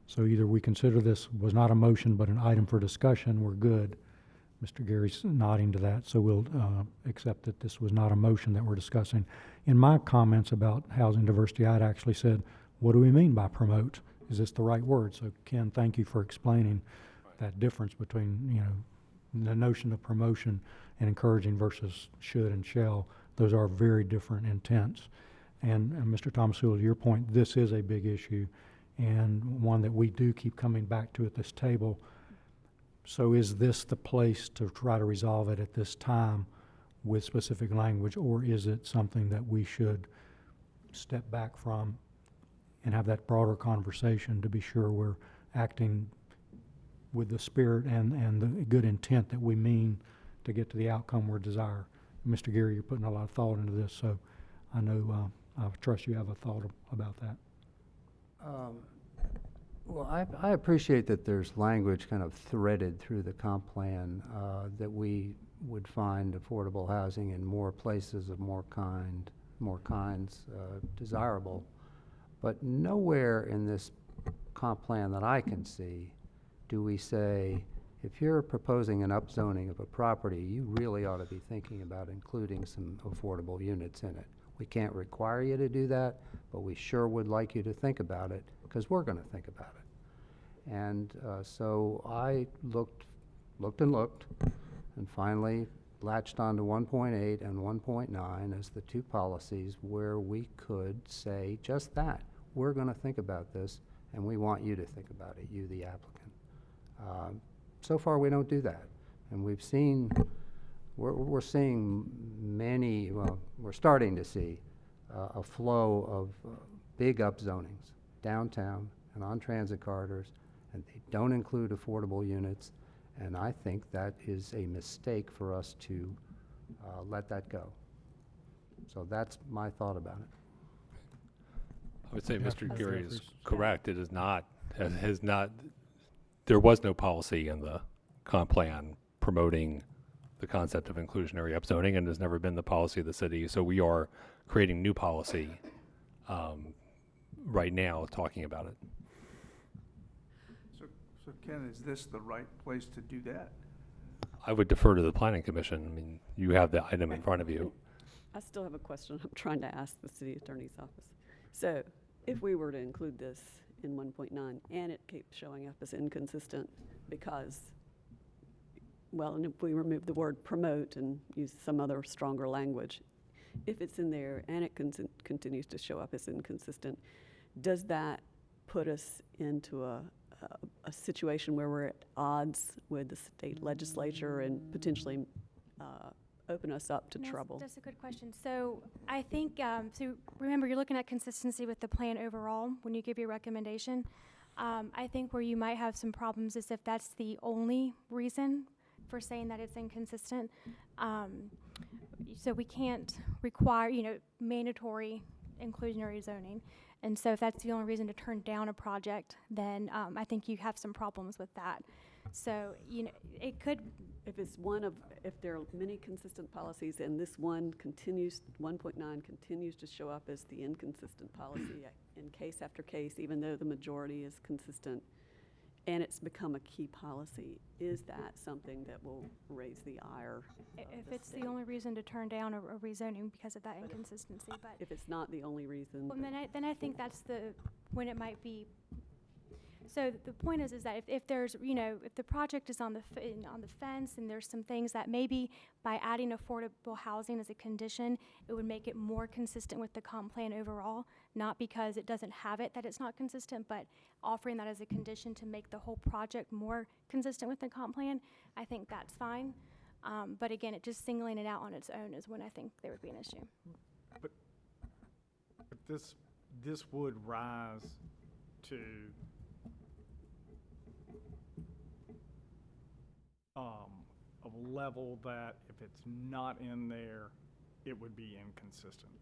So either we consider this was not a motion but an item for discussion, we're good. Mr. Gary's nodding to that, so we'll accept that this was not a motion that we're discussing. In my comments about housing diversity, I'd actually said, what do we mean by promote? Is this the right word? So Ken, thank you for explaining that difference between, you know, the notion of promotion and encouraging versus should and shall. Those are very different intents. And Mr. Thomas Sewell, to your point, this is a big issue and one that we do keep coming back to at this table. So is this the place to try to resolve it at this time with specific language, or is it something that we should step back from and have that broader conversation to be sure we're acting with the spirit and the good intent that we mean to get to the outcome we desire? Mr. Geary, you're putting a lot of thought into this, so I know, I trust you have a thought about that. Well, I appreciate that there's language kind of threaded through the comp plan, that we would find affordable housing in more places of more kinds desirable. But nowhere in this comp plan that I can see do we say, if you're proposing an upzoning of a property, you really ought to be thinking about including some affordable units in it. We can't require you to do that, but we sure would like you to think about it, because we're going to think about it. And so I looked and looked, and finally latched onto 1.8 and 1.9 as the two policies where we could say just that. We're going to think about this, and we want you to think about it, you the applicant. So far, we don't do that. And we've seen, we're seeing many, well, we're starting to see a flow of big upzonings downtown and on transit corridors, and they don't include affordable units. And I think that is a mistake for us to let that go. So that's my thought about it. I would say Mr. Mr. Geary is Jeffries. correct. It is not, has not, there was no policy in the comp plan promoting the concept of inclusionary upzoning, and has never been the policy of the city. So we are creating new policy right now, talking about it. So Ken, is this the right place to do that? I would defer to the planning commission. I mean, you have the item in front of you. I still have a question I'm trying to ask the city attorney's office. So if we were to include this in 1.9 and it keeps showing up as inconsistent because, well, and if we remove the word promote and use some other stronger language, if it's in there and it continues to show up as inconsistent, does that put us into a situation where we're at odds with the state legislature and potentially open us up to trouble? That's a good question. So I think, so remember, you're looking at consistency with the plan overall when you give your recommendation. I think where you might have some problems is if that's the only reason for saying that it's inconsistent. So we can't require, mandatory inclusionary zoning. And so if that's the only reason to turn down a project, then I think you have some problems with that. So, it could. If there are many consistent policies and this one continues, 1.9 continues to show up as the inconsistent policy in case after case, even though the majority is consistent, and it's become a key policy, is that something that will raise the ire? If it's the only reason to turn down a rezoning because of that inconsistency, but if it's not the only reason. well, then I think that's when it might be. So the point is that if there's, if the project is on the fence and there's some things that maybe by adding affordable housing as a condition, it would make it more consistent with the comp plan overall, not because it doesn't have it that it's not consistent, but offering that as a condition to make the whole project more consistent with the comp plan, I think that's fine. But again, just singling it out on its own is when I think there would be an issue. But this would rise to a level that if it's not in there, it would be inconsistent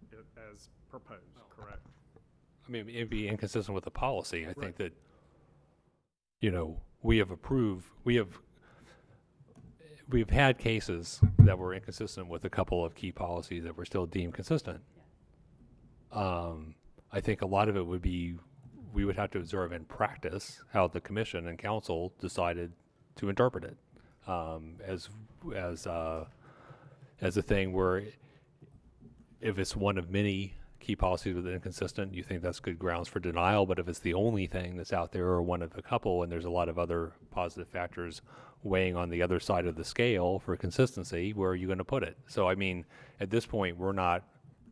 as proposed, correct? I mean, it'd be inconsistent with the policy. I think Right. that, we have approved, we've had cases that were inconsistent with a couple of key policies that were still deemed consistent. I think a lot of it would be, we would have to observe in practice how the commission and council decided to interpret it, as a thing where if it's one of many key policies with inconsistent, you think that's good grounds for denial. But if it's the only thing that's out there or one of a couple, and there's a lot of other positive factors weighing on the other side of the scale for consistency, where are you going to put it? So, I mean, at this point, we're not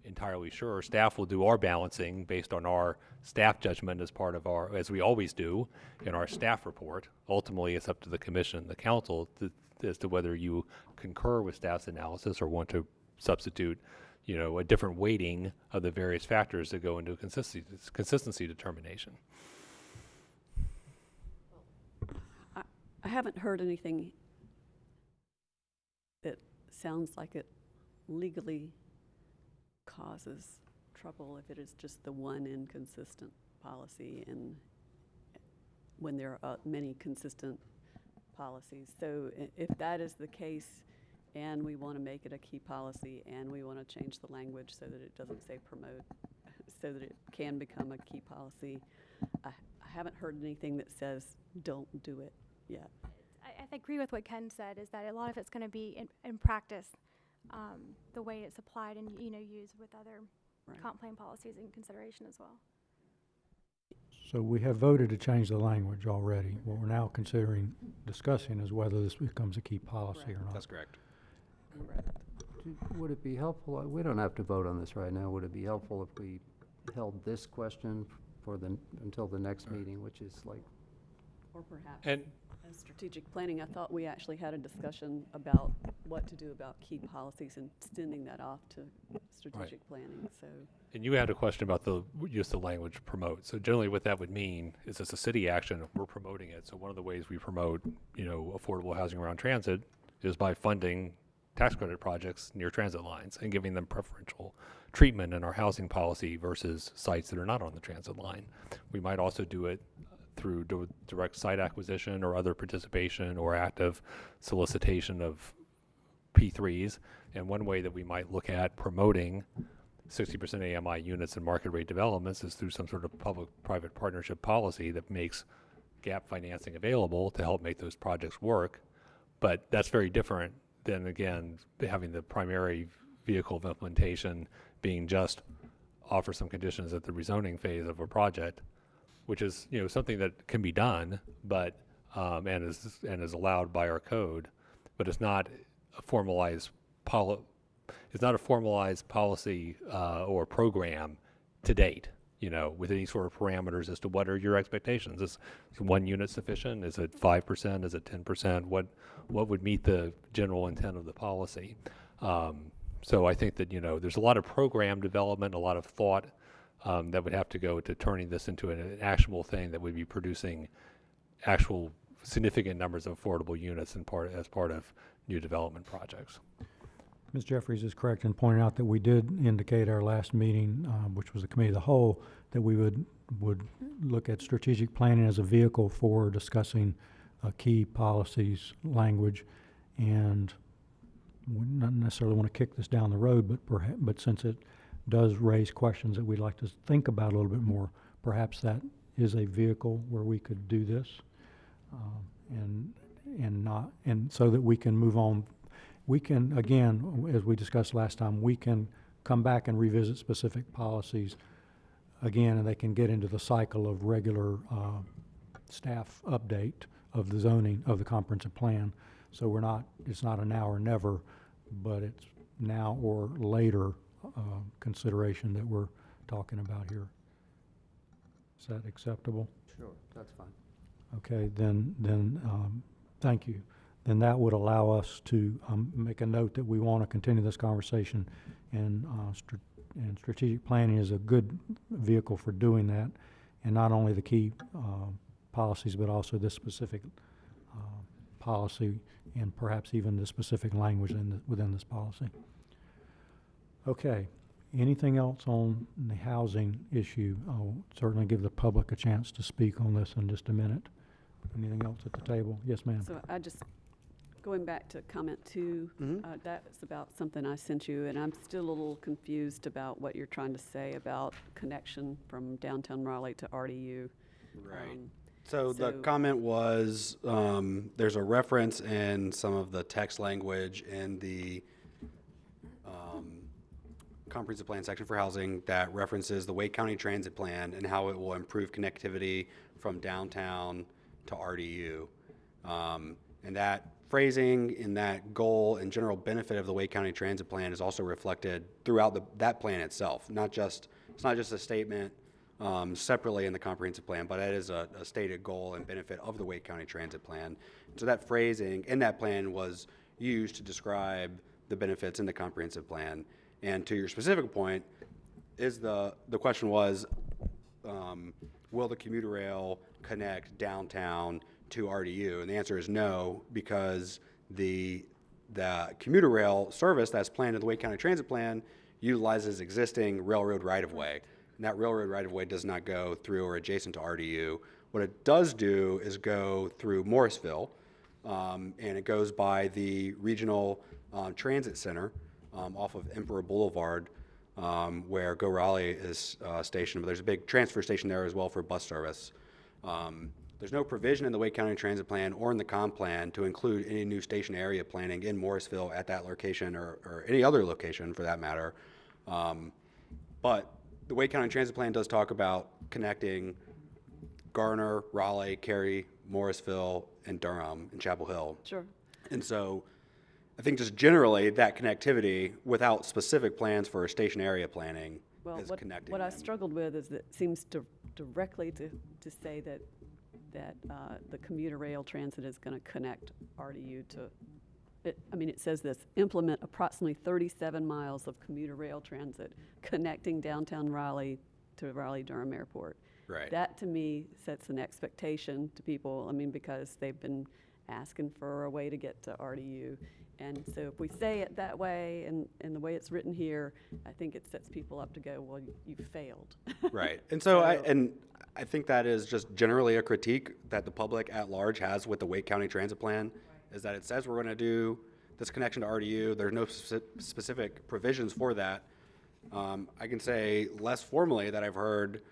entirely sure. Staff will do our balancing based on our staff judgment as part of our, as we always do in our staff report. Ultimately, it's up to the commission, the council, as to whether you concur with staff's analysis or want to substitute, you know, a different weighting of the various factors that go into a consistency determination. I haven't heard anything that sounds like it legally causes trouble if it is just the one inconsistent policy and when there are many consistent policies. So if that is the case and we want to make it a key policy and we want to change the language so that it doesn't say promote, so that it can become a key policy, I haven't heard anything that says don't do it yet. I agree with what Ken said, is that a lot of it's going to be in practice, the way it's applied and, you know, used with other comp plan policies in consideration as well. So we have voted to change the language already. What we're now discussing is whether this becomes a key policy or not. That's correct. Would it be helpful, we don't have to vote on this right now, would it be helpful if we held this question for until the next meeting, which is like... Or perhaps And as strategic planning, I thought we actually had a discussion about what to do about key policies and extending that off to strategic planning, so... And you had a question about the use of the language promote. So generally what that would mean is it's a city action if we're promoting it. So one of the ways we promote, you know, affordable housing around transit is by funding tax credit projects near transit lines and giving them preferential treatment in our housing policy versus sites that are not on the transit line. We might also do it through direct site acquisition or other participation or active solicitation of P3s. And one way that we might look at promoting 60% AMI units and market rate developments is through some sort of public-private partnership policy that makes gap financing available to help make those projects work. But that's very different than, again, having the primary vehicle of implementation being just offer some conditions at the rezoning phase of a project, which is, you know, something that can be done, but and is allowed by our code, but it's not a formalized policy or program to date, you know, with any sort of parameters as to what are your expectations. Is one unit sufficient? Is it 5%? Is it 10%? What would meet the general intent of the policy? So I think that, you know, there's a lot of program development, a lot of thought that would have to go to turning this into an actionable thing that would be producing actual significant numbers of affordable units as part of new development projects. Ms. Jeffries is correct in pointing out that we did indicate our last meeting, which was the committee of the whole, that we would look at strategic planning as a vehicle for discussing key policies language, and we not necessarily want to kick this down the road, but since it does raise questions that we'd like to think about a little bit more, perhaps that is a vehicle where we could do this, and so that we can move on. We can, again, as we discussed last time, we can come back and revisit specific policies again, and they can get into the cycle of regular staff update of the zoning of the comprehensive plan. So it's not a now or never, but it's now or later consideration that we're talking about here. Is that acceptable? Sure, that's fine. Okay, then thank you. Then that would allow us to make a note that we want to continue this conversation, and strategic planning is a good vehicle for doing that, and not only the key policies, but also this specific policy, and perhaps even the specific language within this policy. Okay, anything else on the housing issue? I'll certainly give the public a chance to speak on this in just a minute. Anything else at the table? Yes, ma'am. So going back to comment 2, that's about something I sent you, and I'm still a little confused about what you're trying to say about connection from downtown Raleigh to RDU. Right. So the comment was, there's a reference in some of the text language in the comprehensive plan section for housing that references the Wake County Transit Plan and how it will improve connectivity from downtown to RDU. And that phrasing and that goal and general benefit of the Wake County Transit Plan is also reflected throughout that plan itself. It's not just a statement separately in the comprehensive plan, but it is a stated goal and benefit of the Wake County Transit Plan. So that phrasing in that plan was used to describe the benefits in the comprehensive plan. And to your specific point, is the question was, will the commuter rail connect downtown to RDU? And the answer is no, because the commuter rail service that's planned in the Wake County Transit Plan utilizes existing railroad right-of-way. And that railroad right-of-way does not go through or adjacent to RDU. What it does do is go through Morrisville, and it goes by the regional transit center off of Emperor Boulevard, where Go Raleigh is stationed. But there's a big transfer station there as well for bus service. There's no provision in the Wake County Transit Plan or in the comp plan to include any new station area planning in Morrisville at that location or any other location for that matter. But the Wake County Transit Plan does talk about connecting Garner, Raleigh, Cary, Morrisville, and Durham, and Chapel Hill. Sure. And so I think just generally that connectivity without specific plans for station area planning Well, is connecting what I them. struggled with is that it seems directly to say that the commuter rail transit is going to connect RDU to, it says this, implement approximately 37 miles of commuter rail transit connecting downtown Raleigh to Raleigh-Durham Airport. Right. That, to me, sets an expectation to people, because they've been asking for a way to get to RDU. And so if we say it that way and the way it's written here, I think it sets people up to go, well, you failed. Right. And so I think that is just generally a critique that the public at large has with the Wake County Transit Plan, is that it says we're going to do this connection to RDU. There's no specific provisions for that. I can say less formally that I've heard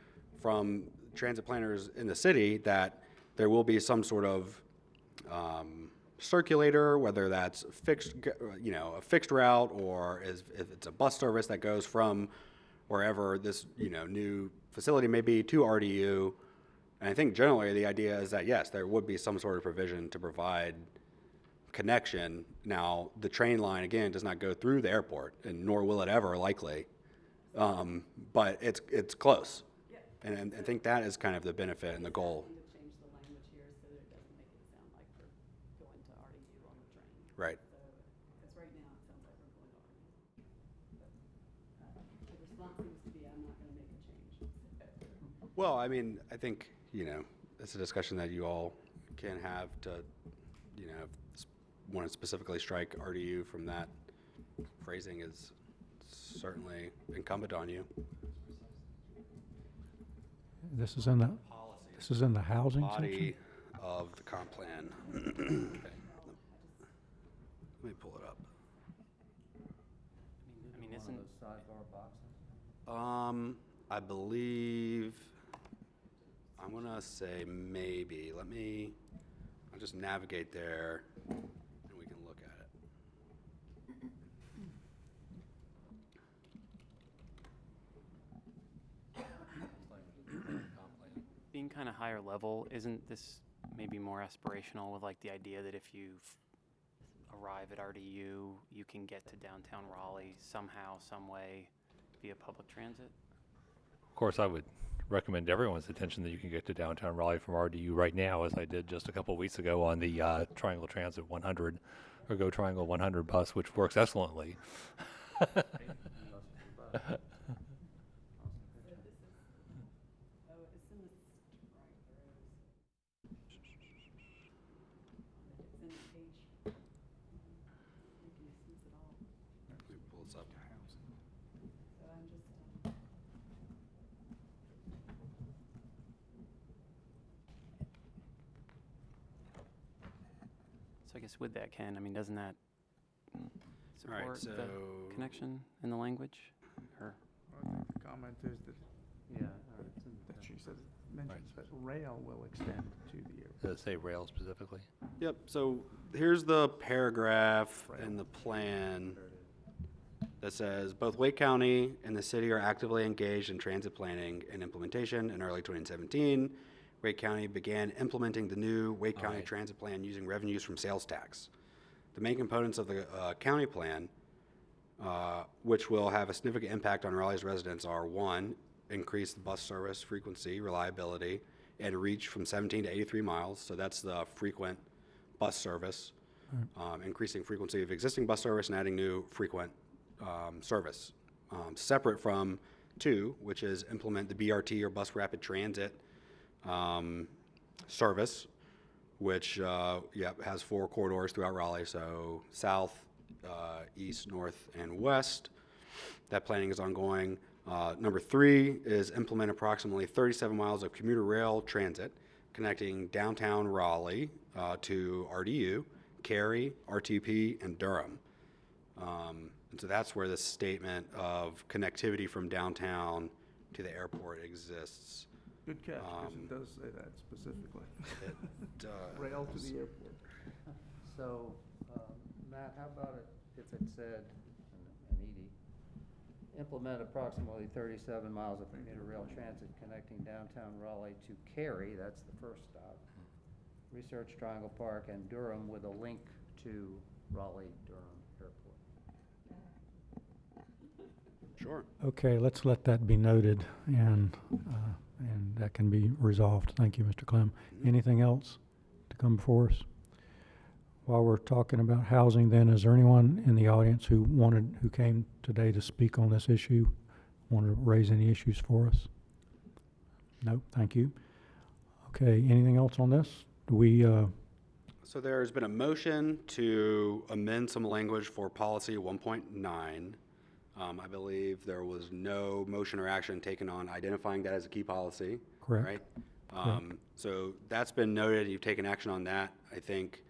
from transit planners in the city that there will be some sort of circulator, whether that's fixed, a fixed route, or if it's a bus service that goes from wherever this, new facility may be to RDU. And I think generally the idea is that, yes, there would be some sort of provision to provide connection. Now, the train line, again, does not go through the airport, and nor will it ever, likely. But it's close. And I think that is kind of the benefit and the goal. Change the language here so that it doesn't make it sound like we're going to RDU on the train. Right. Because right now it sounds like we're going to RDU. But the response seems to be, I'm not going to make a change. Well, I think, it's a discussion that you all can have to, want to specifically strike RDU from that phrasing is certainly incumbent on you. This is in the housing section? Body of the comp plan. Okay. Let me pull it up. Isn't sidebar boxes? I believe, I'm gonna say maybe. I'll just navigate there and we can look at it. being kind of higher level, isn't this maybe more aspirational with like the idea that if you arrive at RDU, you can get to downtown Raleigh somehow, some way via public transit? Of course, I would recommend everyone's attention that you can get to downtown Raleigh from RDU right now, as I did just a couple of weeks ago on the Triangle Transit 100 or Go Triangle 100 bus, which works excellently. Let me pull this up. So I guess with that, Ken, doesn't that support so the connection in the language? Or I think the comment is that, that she says, mentions that rail will extend to the airport. Does it say rail specifically? Yep, so here's the paragraph in the plan that says, both Wake County and the city are actively engaged in transit planning and implementation. In early 2017, Wake County began implementing the new Wake County Transit Plan using revenues from sales tax. The main components of the county plan, which will have a significant impact on Raleigh's residents, are: one, increase the bus service frequency, reliability, and reach from 17 to 83 miles. So that's the frequent bus service. increasing frequency of existing bus service and adding new frequent service. Separate from 2, which is implement the BRT or bus rapid transit service, which has 4 corridors throughout Raleigh, so south, east, north, and west. That planning is ongoing. Number 3 is implement approximately 37 miles of commuter rail transit connecting downtown Raleigh to RDU, Cary, RTP, and Durham. And so that's where this statement of connectivity from downtown to the airport exists. Good catch, because it does say that specifically. It does. Rail to the airport. So, Matt, how about it if it said, and Edie, implement approximately 37 miles of commuter rail transit connecting downtown Raleigh to Cary, that's the first stop, Research Triangle Park, and Durham with a link to Raleigh-Durham Airport. Sure. Okay, let's let that be noted, and that can be resolved. Thank you, Mr. Clem. Anything else to come before us? While we're talking about housing, then, is there anyone in the audience who came today to speak on this issue, want to raise any issues for us? No, thank you. Okay, anything else on this? Do we, So there's been a motion to amend some language for policy 1.9. I believe there was no motion or action taken on identifying that as a key policy. Correct. Right? So that's been noted. You've taken action on that. I think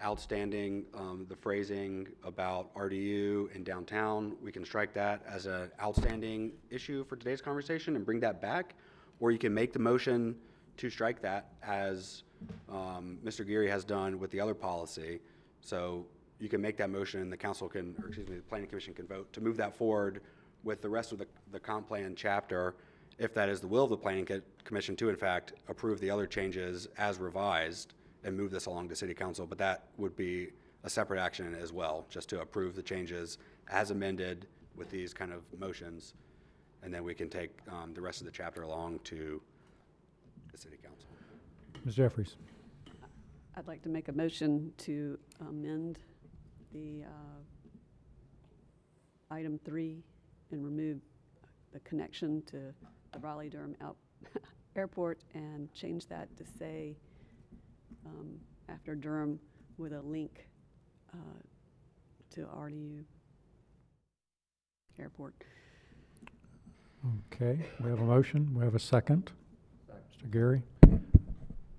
outstanding, the phrasing about RDU in downtown, we can strike that as an outstanding issue for today's conversation and bring that back. Or you can make the motion to strike that as Mr. Geary has done with the other policy. So you can make that motion and the council can, or excuse me, the planning commission can vote to move that forward with the rest of the comp plan chapter, if that is the will of the planning commission to, in fact, approve the other changes as revised and move this along to city council. But that would be a separate action as well, just to approve the changes as amended with these kind of motions. And then we can take the rest of the chapter along to the city council. Ms. Jeffries? I'd like to make a motion to amend the item 3 and remove the connection to the Raleigh-Durham Airport and change that to say after Durham with a link to RDU Airport. Okay, we have a motion. We have a second. Mr. Geary?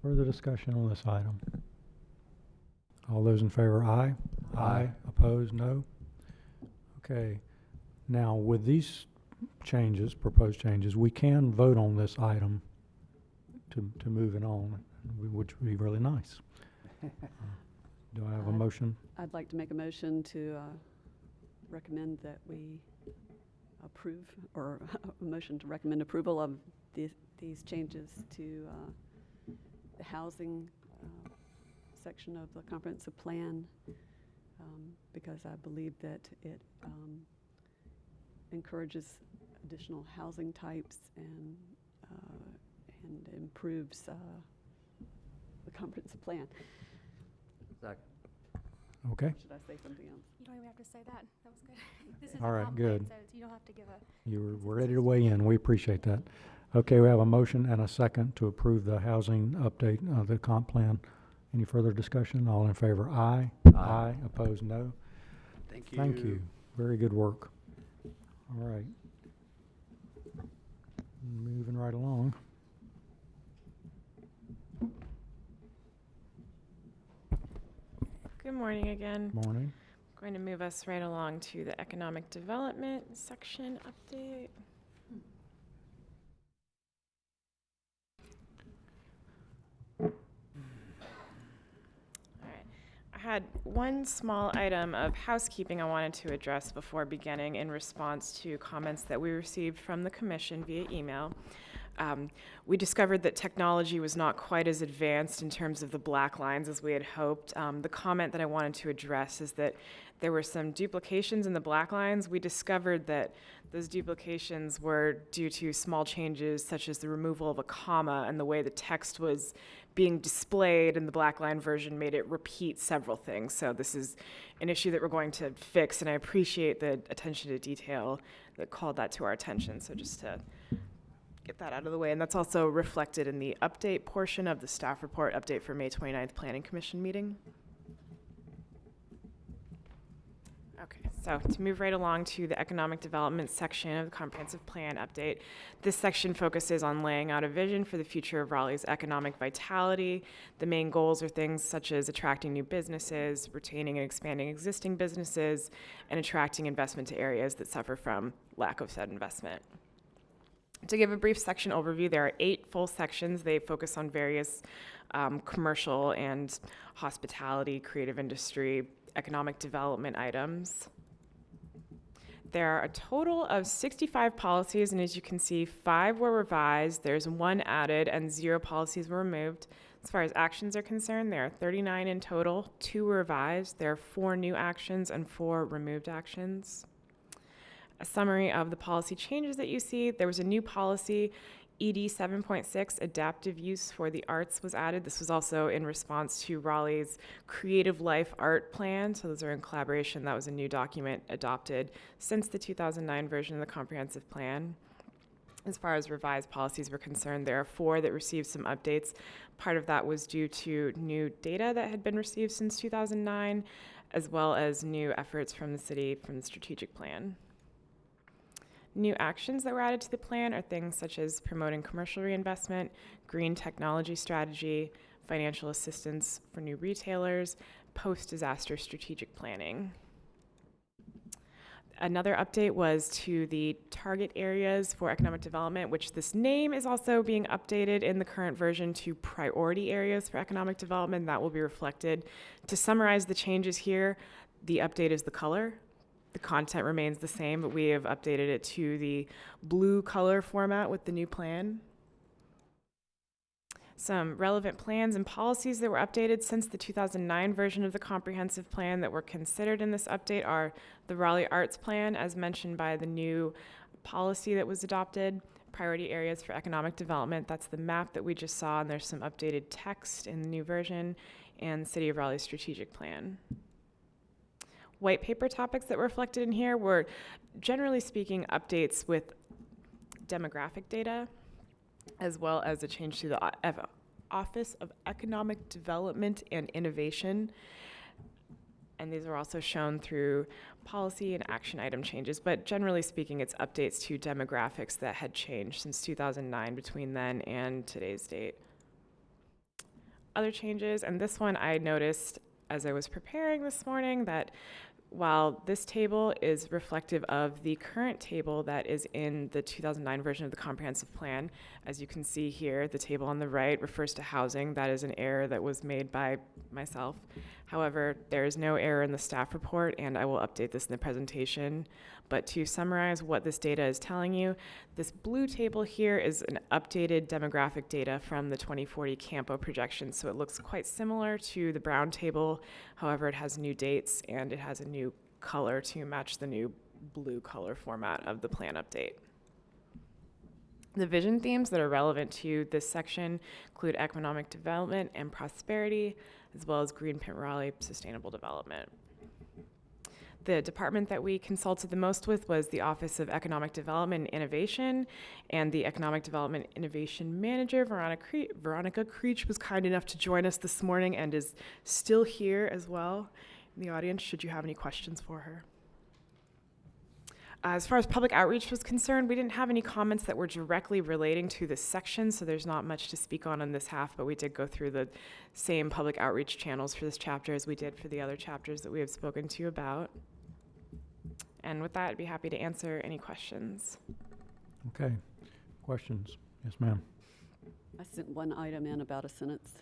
Further discussion on this item? All those in favor, aye? Aye. Opposed, no? Okay. Now, with these changes, proposed changes, we can vote on this item to move it on, which would be really nice. Do I have a motion? I'd like to make a motion to recommend that we approve, or a motion to recommend approval of these changes to the housing section of the comprehensive plan, because I believe that it encourages additional housing types and improves the comprehensive plan. Second. Okay. Should I say something else? You don't even have to say that. That was good. This is All a right, comp plan, good. so you don't have to give a. We're ready to weigh in. We appreciate that. Okay, we have a motion and a second to approve the housing update of the comp plan. Any further discussion? All in favor, aye? Aye. Opposed, no? Thank you. Thank you. Very good work. All right. Moving right along. Good morning again. Morning. Going to move us right along to the economic development section update. All right. I had one small item of housekeeping I wanted to address before beginning in response to comments that we received from the commission via email. we discovered that technology was not quite as advanced in terms of the black lines as we had hoped. The comment that I wanted to address is that there were some duplications in the black lines. We discovered that those duplications were due to small changes such as the removal of a comma, and the way the text was being displayed in the black line version made it repeat several things. So this is an issue that we're going to fix, and I appreciate the attention to detail that called that to our attention. So just to get that out of the way. And that's also reflected in the update portion of the staff report update for May 29th Planning Commission meeting. Okay, so to move right along to the economic development section of the comprehensive plan update, this section focuses on laying out a vision for the future of Raleigh's economic vitality. The main goals are things such as attracting new businesses, retaining and expanding existing businesses, and attracting investment to areas that suffer from lack of said investment. To give a brief section overview, there are 8 full sections. They focus on various commercial and hospitality, creative industry, economic development items. There are a total of 65 policies, and as you can see, 5 were revised, there's 1 added, and 0 policies were removed. As far as actions are concerned, there are 39 in total, 2 were revised, there are 4 new actions and 4 removed actions. A summary of the policy changes that you see: there was a new policy, ED 7.6, adaptive use for the arts, was added. This was also in response to Raleigh's Creative Life Art Plan. So those are in collaboration. That was a new document adopted since the 2009 version of the comprehensive plan. As far as revised policies were concerned, there are 4 that received some updates. Part of that was due to new data that had been received since 2009, as well as new efforts from the city from the strategic plan. New actions that were added to the plan are things such as promoting commercial reinvestment, green technology strategy, financial assistance for new retailers, post-disaster strategic planning. Another update was to the target areas for economic development, which this name is also being updated in the current version to priority areas for economic development. That will be reflected. To summarize the changes here, the update is the color. The content remains the same, but we have updated it to the blue color format with the new plan. Some relevant plans and policies that were updated since the 2009 version of the comprehensive plan that were considered in this update are the Raleigh Arts Plan, as mentioned by the new policy that was adopted, priority areas for economic development. That's the map that we just saw, and there's some updated text in the new version, and City of Raleigh strategic plan. White paper topics that were reflected in here were, generally speaking, updates with demographic data, as well as a change to the Office of Economic Development and Innovation. And these are also shown through policy and action item changes, but generally speaking, it's updates to demographics that had changed since 2009 between then and today's date. Other changes, and this one I noticed as I was preparing this morning, that while this table is reflective of the current table that is in the 2009 version of the comprehensive plan, as you can see here, the table on the right refers to housing. That is an error that was made by myself. However, there is no error in the staff report, and I will update this in the presentation. But to summarize what this data is telling you, this blue table here is an updated demographic data from the 2040 Campo projection. So it looks quite similar to the brown table. However, it has new dates and it has a new color to match the new blue color format of the plan update. The vision themes that are relevant to this section include economic development and prosperity, as well as Green Pint Raleigh sustainable development. The department that we consulted the most with was the Office of Economic Development and Innovation, and the Economic Development Innovation Manager, Veronica Creech, was kind enough to join us this morning and is still here as well in the audience, should you have any questions for her. As far as public outreach was concerned, we didn't have any comments that were directly relating to this section, so there's not much to speak on in this half, but we did go through the same public outreach channels for this chapter as we did for the other chapters that we have spoken to you about. And with that, I'd be happy to answer any questions. Okay. Questions? Yes, ma'am. I sent one item in about a sentence,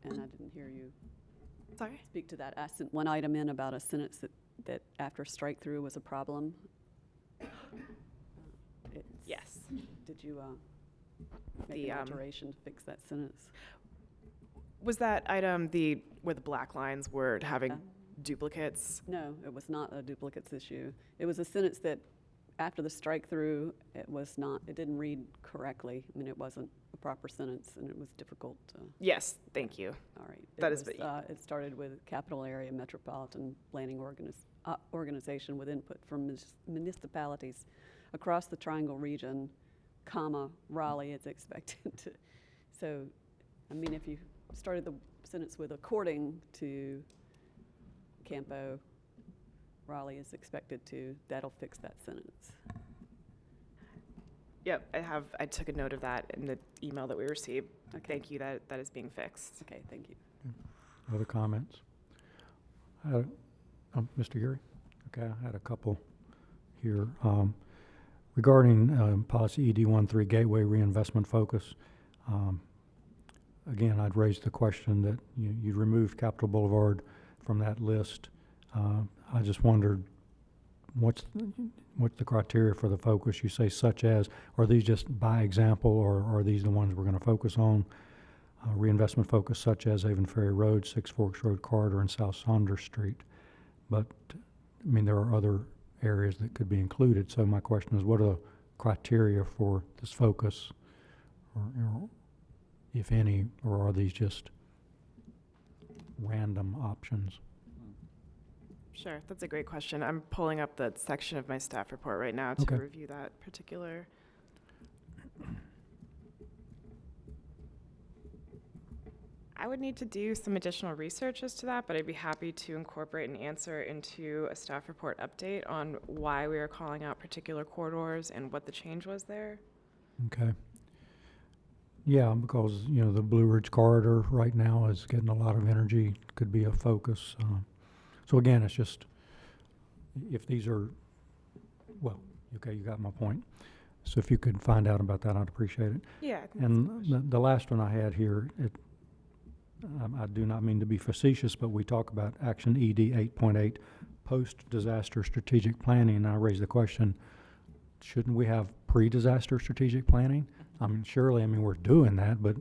and I didn't hear you Sorry? speak to that. I sent one item in about a sentence that after strike through was a problem. Yes. Did you make The, an alteration to fix that sentence. Was that item where the black lines were having duplicates? No, it was not a duplicates issue. It was a sentence that, after the strike through, it didn't read correctly. I mean, it wasn't a proper sentence, and it was difficult to. Yes, thank you. All right. That is. It started with capital area metropolitan planning organization with input from municipalities across the Triangle region, comma, Raleigh is expected to. So, I mean, if you started the sentence with according to Campo, Raleigh is expected to, that'll fix that sentence. Yep, I took a note of that in the email that we received. Okay. Thank you, that is being fixed. Okay, thank you. Other comments? Mr. Geary? Okay, I had a couple here. Regarding policy ED13 gateway reinvestment focus, again, I'd raised the question that you removed Capitol Boulevard from that list. I just wondered, what's the criteria for the focus? You say such as, are these just by example, or are these the ones we're going to focus on? Reinvestment focus such as Avon Ferry Road, Six Forks Road Corridor, and South Saunders Street. But, I mean, there are other areas that could be included. So my question is, what are the criteria for this focus, or if any, or are these just random options? Sure, that's a great question. I'm pulling up the section of my staff report right now to review that particular. I would need to do some additional research as to that, but I'd be happy to incorporate an answer into a staff report update on why we are calling out particular corridors and what the change was there. Okay. Yeah, because, the Blue Ridge Corridor right now is getting a lot of energy, could be a focus. So again, it's just, if these are, well, okay, you got my point. So if you could find out about that, I'd appreciate it. Yeah. And the last one I had here, I do not mean to be facetious, but we talk about action ED 8.8, post-disaster strategic planning, and I raise the question, shouldn't we have pre-disaster strategic planning? I mean, surely, we're doing that, but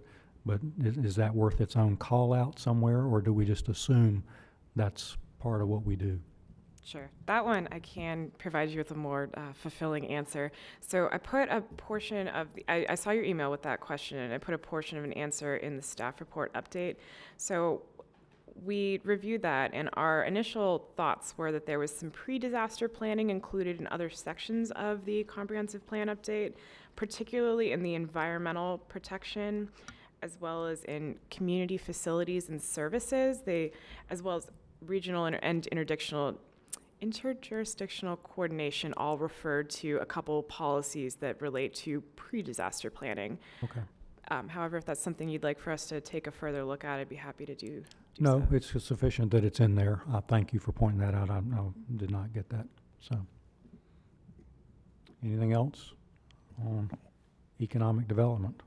is that worth its own call out somewhere, or do we just assume that's part of what we do? Sure. That one I can provide you with a more fulfilling answer. So I put a portion of I saw your email with that question, and I put a portion of an answer in the staff report update. So we reviewed that, and our initial thoughts were that there was some pre-disaster planning included in other sections of the comprehensive plan update, particularly in the environmental protection, as well as in community facilities and services, as well as regional and interjurisdictional coordination, all referred to a couple policies that relate to pre-disaster planning. Okay. However, if that's something you'd like for us to take a further look at, I'd be happy to do No, so. it's just sufficient that it's in there. Thank you for pointing that out. I did not get that. So, anything else on economic development?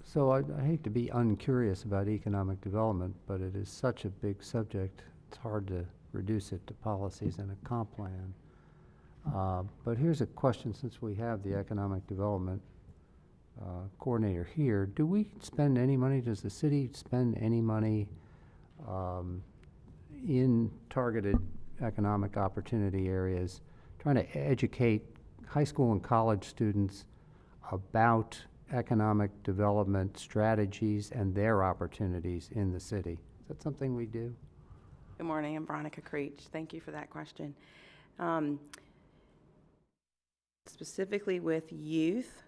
So I hate to be uncurious about economic development, but it is such a big subject, it's hard to reduce it to policies and a comp plan. But here's a question, since we have the economic development coordinator here. Do we spend any money, does the city spend any money in targeted economic opportunity areas, trying to educate high school and college students about economic development strategies and their opportunities in the city? Is that something we do? Good morning, I'm Veronica Creech. Thank you for that question. Specifically with youth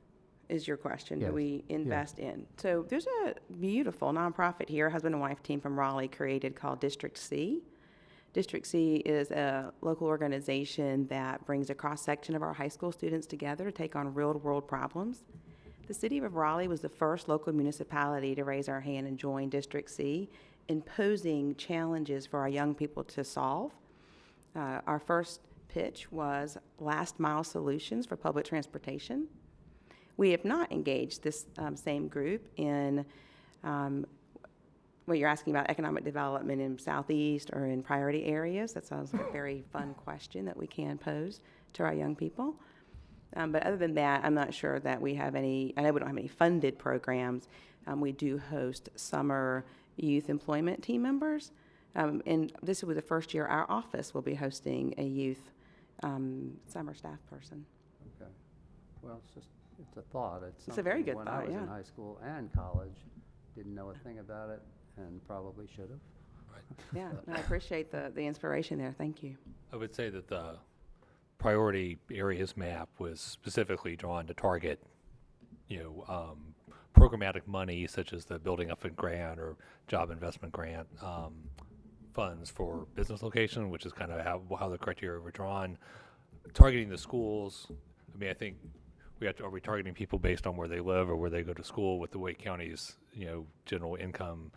is your question, Yes. do we invest in? So there's a beautiful nonprofit here, husband and wife team from Raleigh created called District C. District C is a local organization that brings a cross-section of our high school students together to take on real-world problems. The city of Raleigh was the first local municipality to raise our hand and join District C, imposing challenges for our young people to solve. Our first pitch was last mile solutions for public transportation. We have not engaged this same group in what you're asking about, economic development in Southeast or in priority areas. That sounds like a very fun question that we can pose to our young people. But other than that, I'm not sure that we have any, I know we don't have any funded programs. We do host summer youth employment team members. And this will be the first year our office will be hosting a youth summer staff person. Okay. Well, it's a thought. It's a very good when thought, I was yeah. in high school and college, didn't know a thing about it and probably should have. Yeah, no, I appreciate the inspiration there. Thank you. I would say that the priority areas map was specifically drawn to target, programmatic money such as the Building Upfront Grant or Job Investment Grant funds for business location, which is kind of how the criteria were drawn. Targeting the schools, I mean, I think are we targeting people based on where they live or where they go to school? With the Wake County's, general income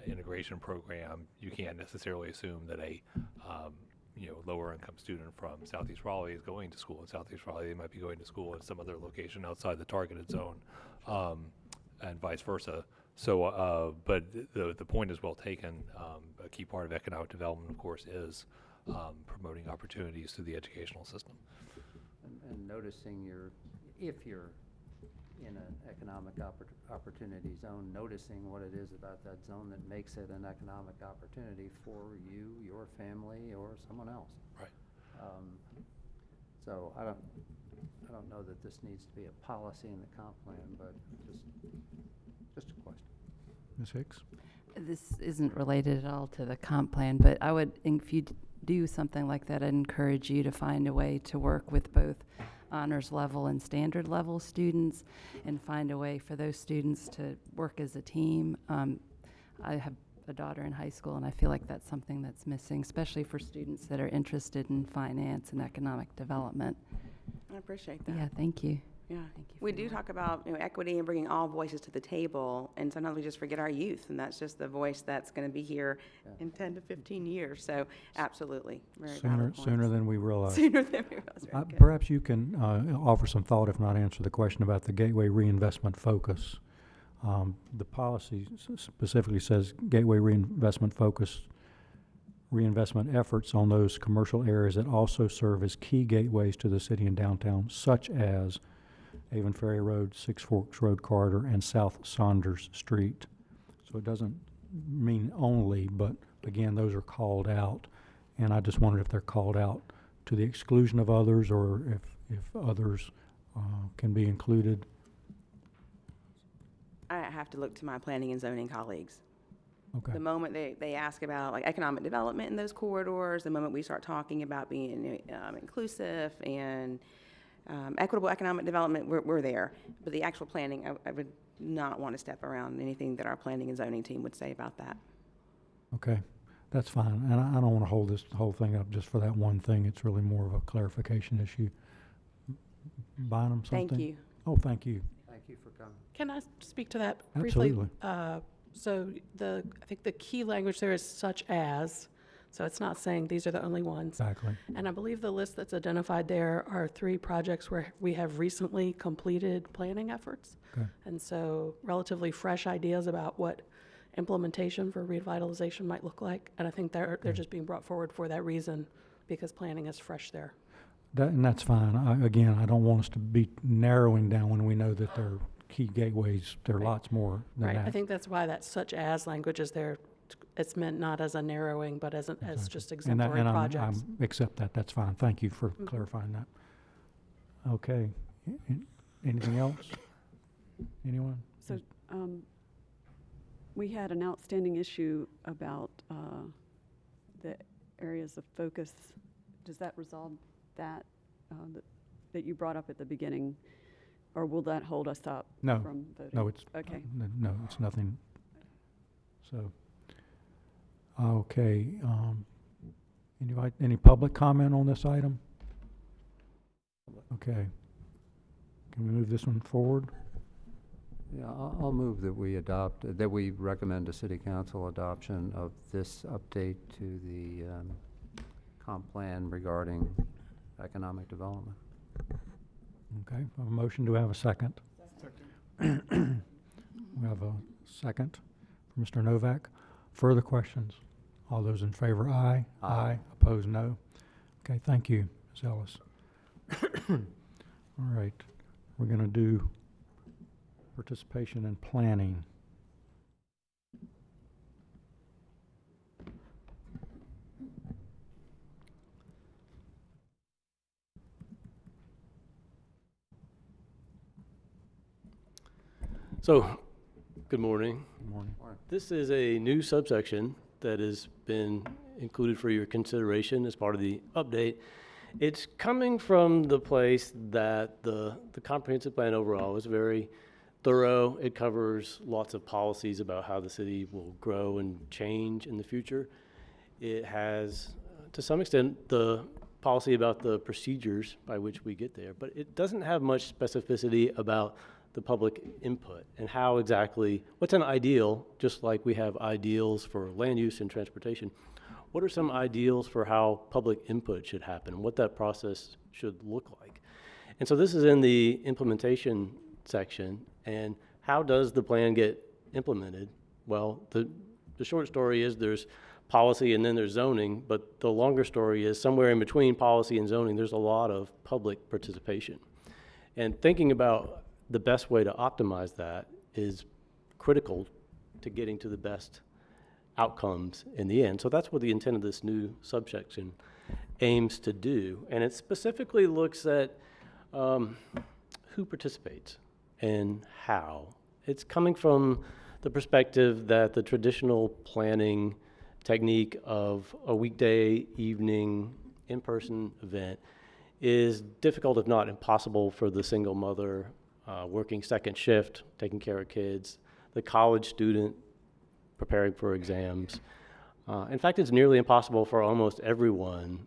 integration program, you can't necessarily assume that a lower income student from Southeast Raleigh is going to school in Southeast Raleigh. They might be going to school in some other location outside the targeted zone, and vice versa. So, but the point is well taken. A key part of economic development, of course, is promoting opportunities through the educational system. And noticing if you're in an economic opportunity zone, noticing what it is about that zone that makes it an economic opportunity for you, your family, or someone else. Right. So I don't know that this needs to be a policy in the comp plan, but just a question. Ms. Hicks? This isn't related at all to the comp plan, but I would, if you do something like that, I'd encourage you to find a way to work with both honors level and standard level students and find a way for those students to work as a team. I have a daughter in high school, and I feel like that's something that's missing, especially for students that are interested in finance and economic development. I appreciate that. Yeah, thank you. Yeah, Thank you we for do that. talk about equity and bringing all voices to the table, and sometimes we just forget our youth, and that's just the voice that's going to be here in 10 to 15 years. So, absolutely, very valid Sooner points. than we realize. Sooner than we realize. Very good. Perhaps you can offer some thought, if not answer the question about the Gateway Reinvestment Focus. The policy specifically says Gateway Reinvestment Focus reinvestment efforts on those commercial areas that also serve as key gateways to the city and downtown, such as Avon Ferry Road, Six Forks Road Corridor, and South Saunders Street. So it doesn't mean only, but again, those are called out. And I just wondered if they're called out to the exclusion of others, or if others can be included. I have to look to my planning and zoning colleagues. Okay. The moment they ask about like economic development in those corridors, the moment we start talking about being inclusive and equitable economic development, we're there. But the actual planning, I would not want to step around anything that our planning and zoning team would say about that. Okay, that's fine. And I don't want to hold this whole thing up just for that one thing. It's really more of a clarification issue. Bynum, something? Thank you. Oh, thank you. Thank you for coming. Can I speak to that briefly? Absolutely. So I think the key language there is such as, so it's not saying these are the only ones. Exactly. And I believe the list that's identified there are 3 projects where we have recently completed planning efforts. Okay. And so relatively fresh ideas about what implementation for revitalization might look like. And I think they're just being brought forward for that reason, because planning is fresh there. And that's fine. Again, I don't want us to be narrowing down when we know that they're key gateways. There are Right. lots more than Right. that. I think that's why that such as language is there. It's meant not as a narrowing, but as just exemplary and projects. I accept that. That's fine. Thank you for clarifying that. Okay. Anything else? Anyone? So, we had an outstanding issue about the areas of focus. Does that resolve that, that you brought up at the beginning? Or will that hold us up No. from voting? No, it's Okay. No, it's nothing. So, okay. Any public comment on this item? Okay. Can we move this one forward? Yeah, I'll move that we adopt, that we recommend to City Council adoption of this update to the comp plan regarding economic development. Okay, I have a motion. Do we have a second? Second. We have a second from Mr. Novak. Further questions? All those in favor, aye. Aye. Opposed, no. Okay, thank you, Ms. Ellis. All right, we're going to do participation in planning. So, good morning. Good morning. This is a new subsection that has been included for your consideration as part of the update. It's coming from the place that the comprehensive plan overall is very thorough. It covers lots of policies about how the city will grow and change in the future. It has, to some extent, the policy about the procedures by which we get there, but it doesn't have much specificity about the public input and how exactly, what's an ideal, just like we have ideals for land use and transportation. What are some ideals for how public input should happen, what that process should look like? And so this is in the implementation section, and how does the plan get implemented? Well, the short story is there's policy and then there's zoning, but the longer story is somewhere in between policy and zoning, there's a lot of public participation. And thinking about the best way to optimize that is critical to getting to the best outcomes in the end. So that's what the intent of this new subsection aims to do. And it specifically looks at who participates and how. It's coming from the perspective that the traditional planning technique of a weekday evening in-person event is difficult, if not impossible, for the single mother working second shift, taking care of kids, the college student preparing for exams. In fact, it's nearly impossible for almost everyone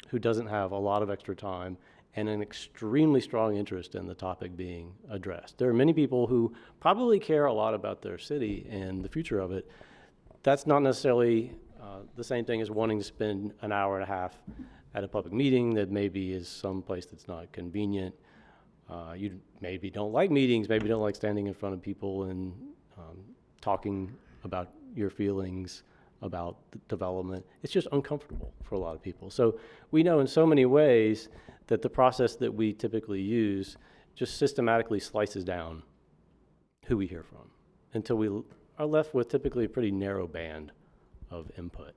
who doesn't have a lot of extra time and an extremely strong interest in the topic being addressed. There are many people who probably care a lot about their city and the future of it. That's not necessarily the same thing as wanting to spend an hour and a half at a public meeting that maybe is someplace that's not convenient. You maybe don't like meetings, maybe don't like standing in front of people and talking about your feelings about development. It's just uncomfortable for a lot of people. So we know in so many ways that the process that we typically use just systematically slices down who we hear from until we are left with typically a pretty narrow band of input.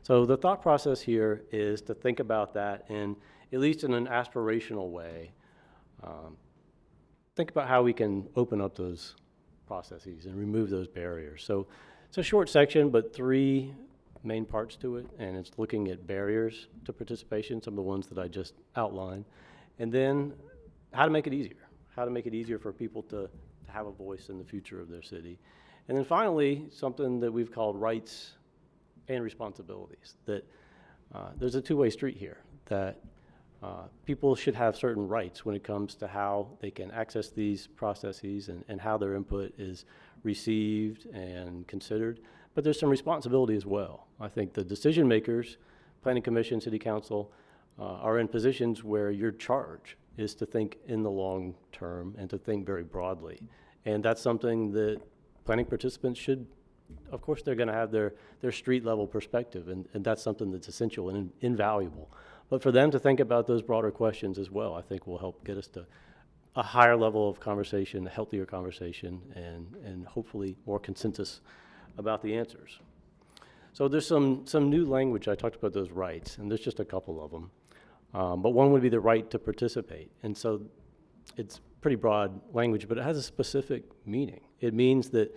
So the thought process here is to think about that in, at least in an aspirational way, think about how we can open up those processes and remove those barriers. So it's a short section, but 3 main parts to it, and it's looking at barriers to participation, some of the ones that I just outlined, and then how to make it easier for people to have a voice in the future of their city. And then finally, something that we've called rights and responsibilities, that there's a two-way street here, that people should have certain rights when it comes to how they can access these processes and how their input is received and considered. But there's some responsibility as well. I think the decision makers, Planning Commission, City Council, are in positions where your charge is to think in the long term and to think very broadly. And that's something that planning participants should, of course, they're going to have their street level perspective, and that's something that's essential and invaluable. But for them to think about those broader questions as well, I think will help get us to a higher level of conversation, a healthier conversation, and hopefully more consensus about the answers. So there's some new language. I talked about those rights, and there's just a couple of them. But one would be the right to participate. And so it's pretty broad language, but it has a specific meaning. It means that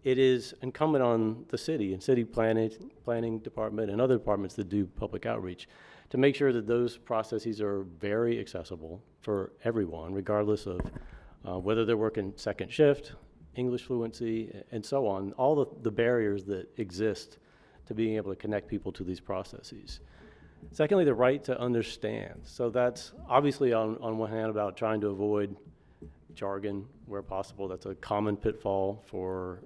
it is incumbent on the city and city planning department and other departments that do public outreach to make sure that those processes are very accessible for everyone, regardless of whether they're working second shift, English fluency, and so on, all the barriers that exist to being able to connect people to these processes. Secondly, the right to understand. So that's obviously on one hand about trying to avoid jargon where possible. That's a common pitfall for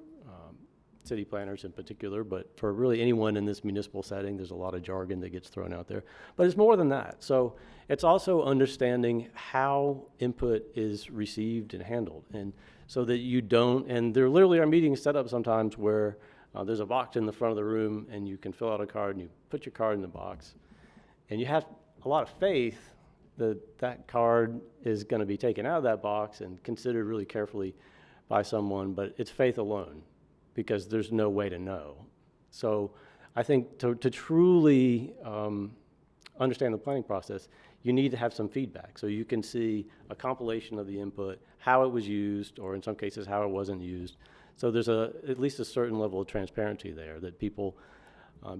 city planners in particular, but for really anyone in this municipal setting, there's a lot of jargon that gets thrown out there. But it's more than that. So it's also understanding how input is received and handled, and so that you don't, and there literally are meetings set up sometimes where there's a box in the front of the room and you can fill out a card and you put your card in the box, and you have a lot of faith that card is going to be taken out of that box and considered really carefully by someone, but it's faith alone because there's no way to know. So I think to truly understand the planning process, you need to have some feedback. So you can see a compilation of the input, how it was used, or in some cases, how it wasn't used. So there's at least a certain level of transparency there that people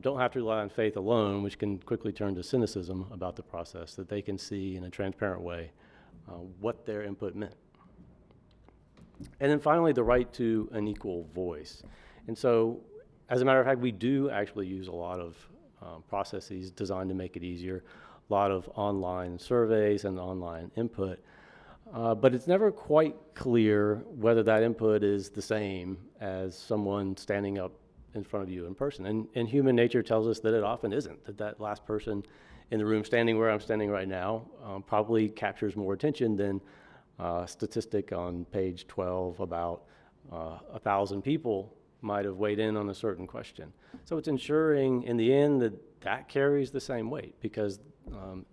don't have to rely on faith alone, which can quickly turn to cynicism about the process, that they can see in a transparent way what their input meant. And then finally, the right to an equal voice. And so, as a matter of fact, we do actually use a lot of processes designed to make it easier, a lot of online surveys and online input. But it's never quite clear whether that input is the same as someone standing up in front of you in person. And human nature tells us that it often isn't, that last person in the room standing where I'm standing right now probably captures more attention than a statistic on page 12 about 1,000 people might have weighed in on a certain question. So it's ensuring in the end that carries the same weight, because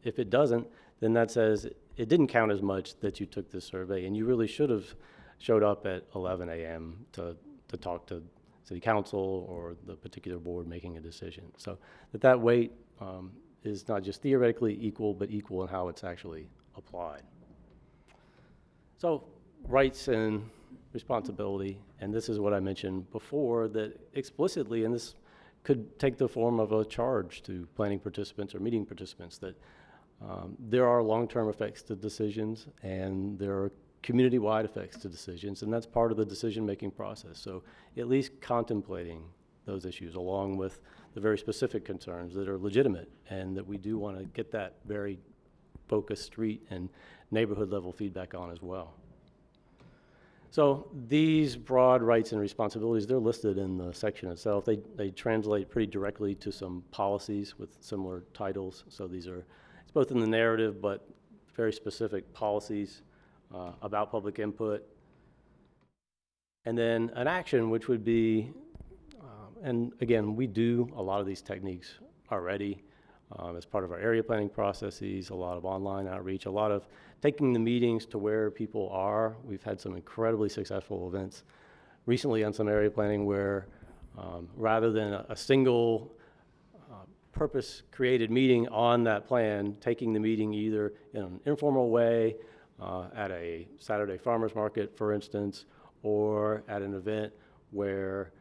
if it doesn't, then that says it didn't count as much that you took this survey, and you really should have showed up at 11 a.m. to talk to City Council or the particular board making a decision. So that weight is not just theoretically equal, but equal in how it's actually applied. So rights and responsibility, and this is what I mentioned before, that explicitly, and this could take the form of a charge to planning participants or meeting participants, that there are long-term effects to decisions and there are community-wide effects to decisions, and that's part of the decision-making process. So at least contemplating those issues along with the very specific concerns that are legitimate and that we do want to get that very focused street and neighborhood level feedback on as well. So these broad rights and responsibilities, they're listed in the section itself. They translate pretty directly to some policies with similar titles. So these are, it's both in the narrative, but very specific policies about public input. And then an action, which would be, and again, we do a lot of these techniques already as part of our area planning processes, a lot of online outreach, a lot of taking the meetings to where people are. We've had some incredibly successful events recently on some area planning where rather than a single purpose-created meeting on that plan, taking the meeting either in an informal way at a Saturday farmers market, for instance, or at an event where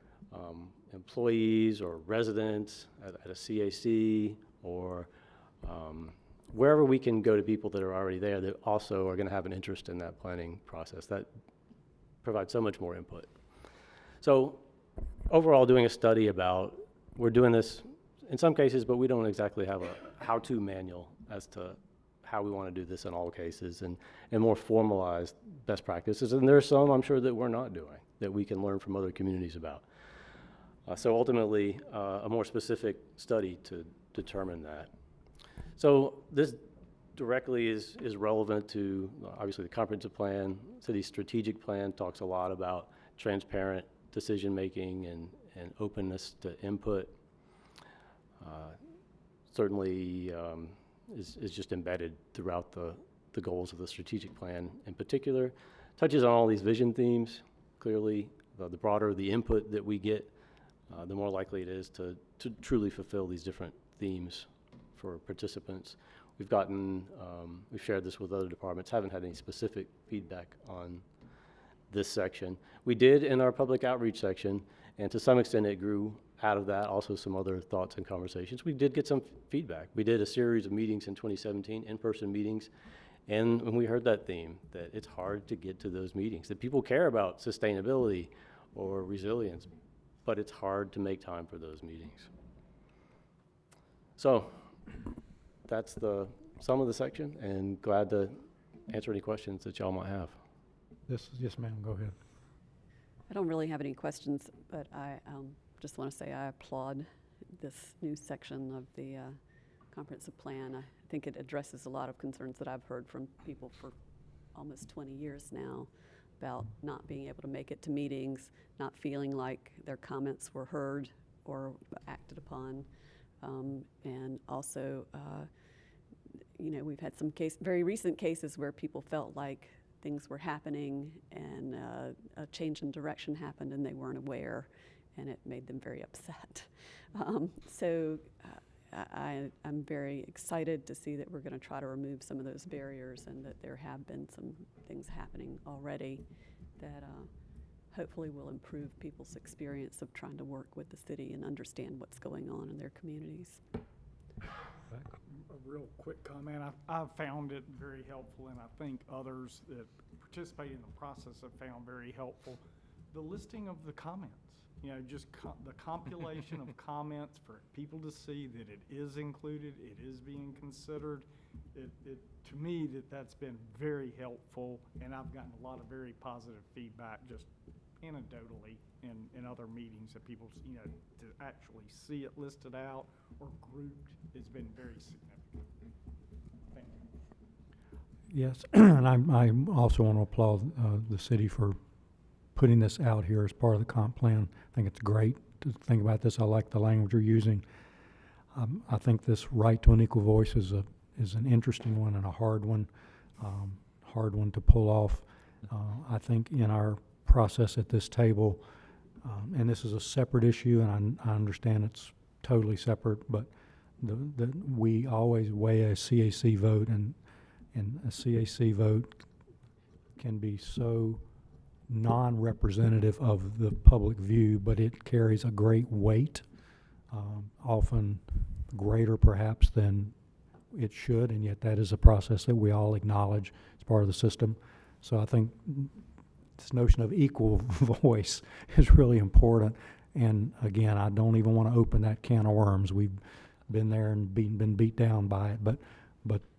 employees or residents at a CAC or wherever we can go to people that are already there that also are going to have an interest in that planning process. That provides so much more input. So overall, doing a study about, we're doing this in some cases, but we don't exactly have a how-to manual as to how we want to do this in all cases, and more formalized best practices. And there's some I'm sure that we're not doing that we can learn from other communities about. So ultimately, a more specific study to determine that. So this directly is relevant to, obviously, the comprehensive plan. City's strategic plan talks a lot about transparent decision-making and openness to input. Certainly is just embedded throughout the goals of the strategic plan in particular. Touches on all these vision themes. Clearly, the broader the input that we get, the more likely it is to truly fulfill these different themes for participants. We've shared this with other departments, haven't had any specific feedback on this section. We did in our public outreach section, and to some extent it grew out of that, also some other thoughts and conversations. We did get some feedback. We did a series of meetings in 2017, in-person meetings, and when we heard that theme, that it's hard to get to those meetings, that people care about sustainability or resilience, but it's hard to make time for those meetings. So that's the sum of the section, and glad to answer any questions that y'all might have. Yes, ma'am, go ahead. I don't really have any questions, but I just want to say I applaud this new section of the comprehensive plan. I think it addresses a lot of concerns that I've heard from people for almost 20 years now about not being able to make it to meetings, not feeling like their comments were heard or acted upon, and also you know, we've had some very recent cases where people felt like things were happening and a change in direction happened and they weren't aware, and it made them very upset. I'm very excited to see that we're going to try to remove some of those barriers, and that there have been some things happening already that hopefully will improve people's experience of trying to work with the city and understand what's going on in their communities. A real quick comment. I've found it very helpful, and I think others that participate in the process have found very helpful. The listing of the comments, you know, just the compilation of comments for people to see that it is included, it is being considered. To me, that's been very helpful, and I've gotten a lot of very positive feedback just anecdotally in other meetings that people, you know, to actually see it listed out or grouped has been very significant. Thank you. Yes, and I also want to applaud the city for putting this out here as part of the comp plan. I think it's great to think about this. I like the language you're using. I think this right to an equal voice is an interesting one and a hard one to pull off. I think in our process at this table, and this is a separate issue, and I understand it's totally separate, but we always weigh a CAC vote, and a CAC vote can be so non-representative of the public view, but it carries a great weight, often greater perhaps than it should, and yet that is a process that we all acknowledge as part of the system. So I think this notion of equal voice is really important. And again, I don't even want to open that can of worms. We've been there and been beat down by it, but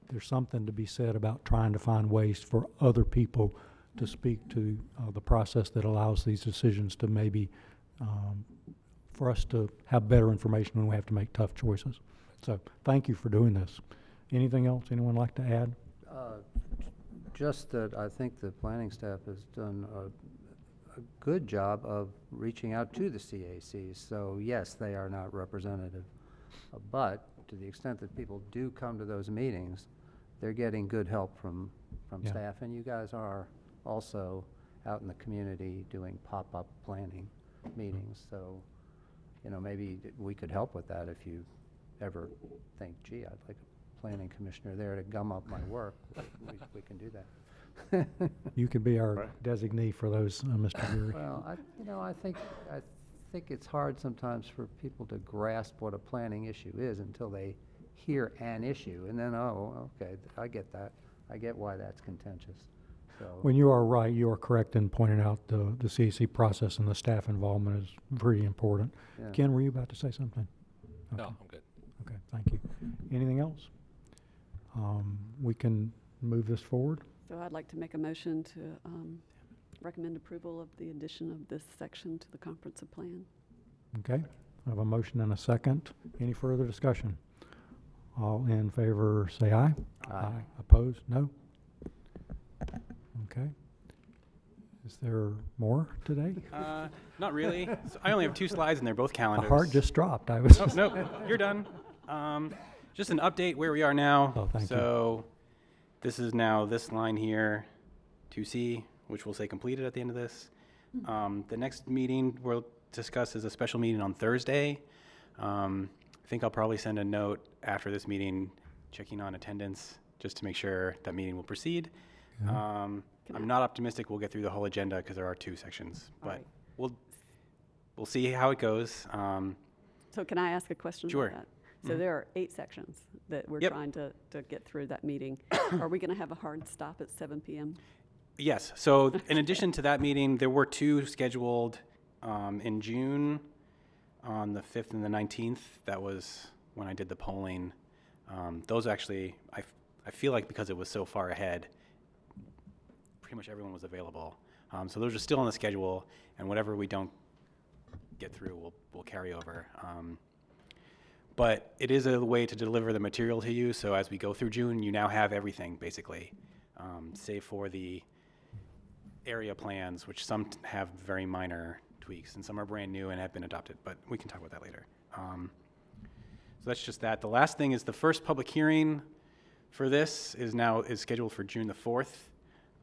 there's something to be said about trying to find ways for other people to speak to the process that allows these decisions to maybe, for us to have better information when we have to make tough choices. So thank you for doing this. Anything else anyone like to add? Just that I think the planning staff has done a good job of reaching out to the CACs. So yes, they are not representative, but to the extent that people do come to those meetings, they're getting good help from Yeah. staff, and you guys are also out in the community doing pop-up planning meetings. So, you know, maybe we could help with that if you ever think, gee, I'd like a planning commissioner there to gum up my work. We can do that. You could be our designee for those, Mr. Geary. Well, I think it's hard sometimes for people to grasp what a planning issue is until they hear an issue, and then, oh, okay, I get that. I get why that's contentious. So, When you are right, you are correct in pointing out the CAC process and the staff involvement is pretty important. yeah. Ken, were you about to say something? No, Okay. I'm good. Okay, thank you. Anything else? We can move this forward. So I'd like to make a motion to recommend approval of the addition of this section to the comprehensive plan. Okay, I have a motion and a second. Any further discussion? All in favor, say aye. Aye. Opposed? No? Okay. Is there more today? Not really. So I only have 2 slides, and they're both My calendars. heart just dropped. I was. Oh, no, you're done. Just an update where we are now. Oh, thank you. So this is now this line here, 2C, which will say completed at the end of this. The next meeting we'll discuss is a special meeting on Thursday. I think I'll probably send a note after this meeting checking on attendance just to make sure that meeting will proceed. Okay. I'm not optimistic we'll get through the whole agenda because there are 2 sections, All but right. we'll see how it goes. So can I ask a question Sure. about that? So there are 8 sections that we're Yep. trying to get through that meeting. Are we going to have a hard stop at 7 p.m.? Yes. So in addition to that meeting, there were 2 scheduled in June on the 5th and the 19th. That was when I did the polling. Those actually, I feel like because it was so far ahead, pretty much everyone was available. So those are still on the schedule, and whatever we don't get through, we'll carry over. But it is a way to deliver the material to you. So as we go through June, you now have everything basically, save for the area plans, which some have very minor tweaks and some are brand new and have been adopted, but we can talk about that later. So that's just that. The last thing is the first public hearing for this is scheduled for June the 4th,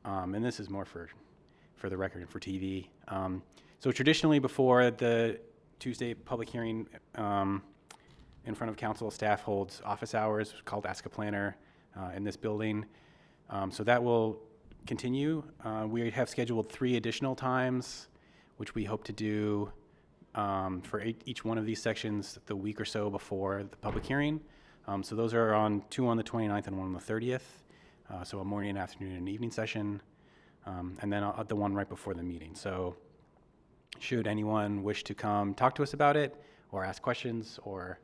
and this is more for the record and for TV. So traditionally, before the Tuesday public hearing in front of council, staff holds office hours called Ask a Planner in this building. So that will continue. We have scheduled 3 additional times, which we hope to do for each one of these sections the week or so before the public hearing. So those are 2 on the 29th and 1 on the 30th. So a morning, afternoon, and evening session, and then the one right before the meeting. So should anyone wish to come talk to us about it, or ask questions, or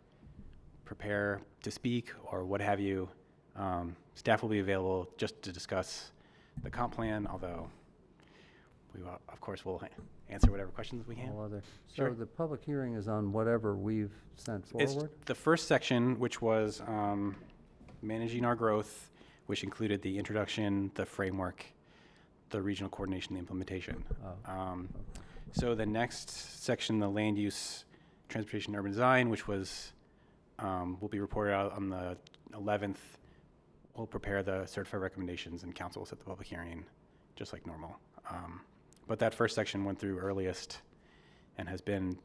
prepare to speak, or what have you, staff will be available just to discuss the comp plan, although we, of course, will answer whatever questions we can. All other. Sure. So the public hearing is on whatever we've sent It's forward? the first section, which was managing our growth, which included the introduction, the framework, the regional coordination, the implementation. So the next section, the land use, transportation, urban design, which was will be reported out on the 11th. We'll prepare the certified recommendations, and council will set the public hearing, just like normal. But that first section went through earliest and has been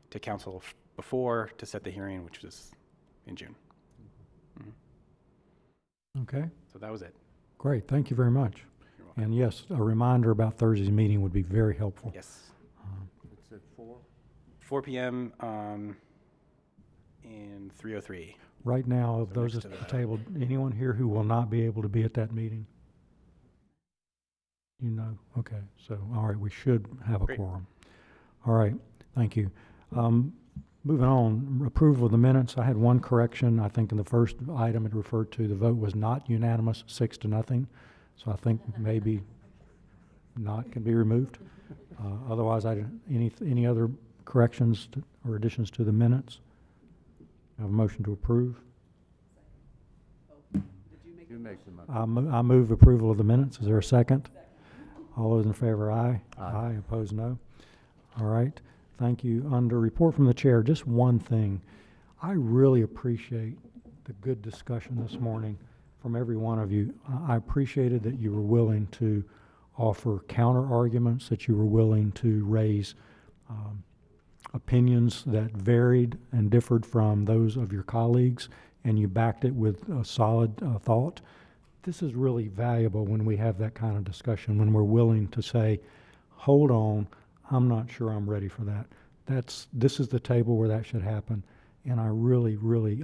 to council before to set the hearing, which was in June. Okay, So that was it. great, thank you very much. And yes, a reminder about Thursday's meeting would be very helpful. Yes. It's at 4? 4 p.m. In 303. Right now, of So those next at to the the- table, anyone here who will not be able to be at that meeting? You know, okay, so, all right, we should have a Great. quorum. All right, thank you. Moving on, approval of the minutes. I had one correction. I think in the first item it referred to, the vote was not unanimous, 6-0. So I think maybe not can be removed. Otherwise, any other corrections or additions to the minutes? I have a motion to approve. You make the motion. I move approval of the minutes. Is there a second? All those in favor, aye. Aye. Opposed, no. All right, thank you. Under report from the chair, just one thing. I really appreciate the good discussion this morning from every one of you. I appreciated that you were willing to offer counter arguments, that you were willing to raise opinions that varied and differed from those of your colleagues, and you backed it with a solid thought. This is really valuable when we have that kind of discussion, when we're willing to say, hold on, I'm not sure I'm ready for that. This is the table where that should happen, and I really, really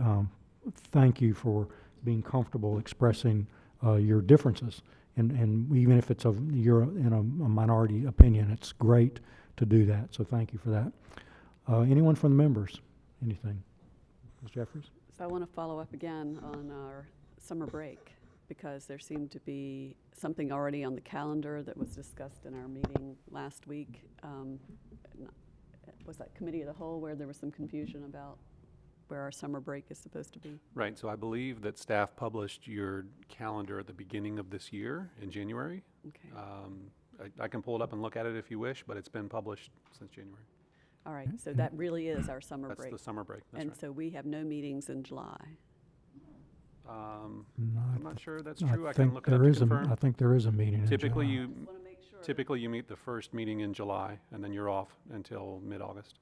thank you for being comfortable expressing your differences. And even if it's you're in a minority opinion, it's great to do that, so thank you for that. Anyone from the members? Anything? Ms. Jeffries? So I want to follow up again on our summer break, because there seemed to be something already on the calendar that was discussed in our meeting last week. Was that committee of the whole where there was some confusion about where our summer break is supposed to be? Right, so I believe that staff published your calendar at the beginning of this year in January. Okay. I can pull it up and look at it if you wish, but it's been published since January. All right, so that really is our summer That's break. the summer break, that's And right. so we have no meetings in July. I'm No, not sure that's I true. I can think look it up there to is a- confirm. I think there is a meeting in Typically, July. you typically you meet the first meeting in July, and then you're off until mid-August.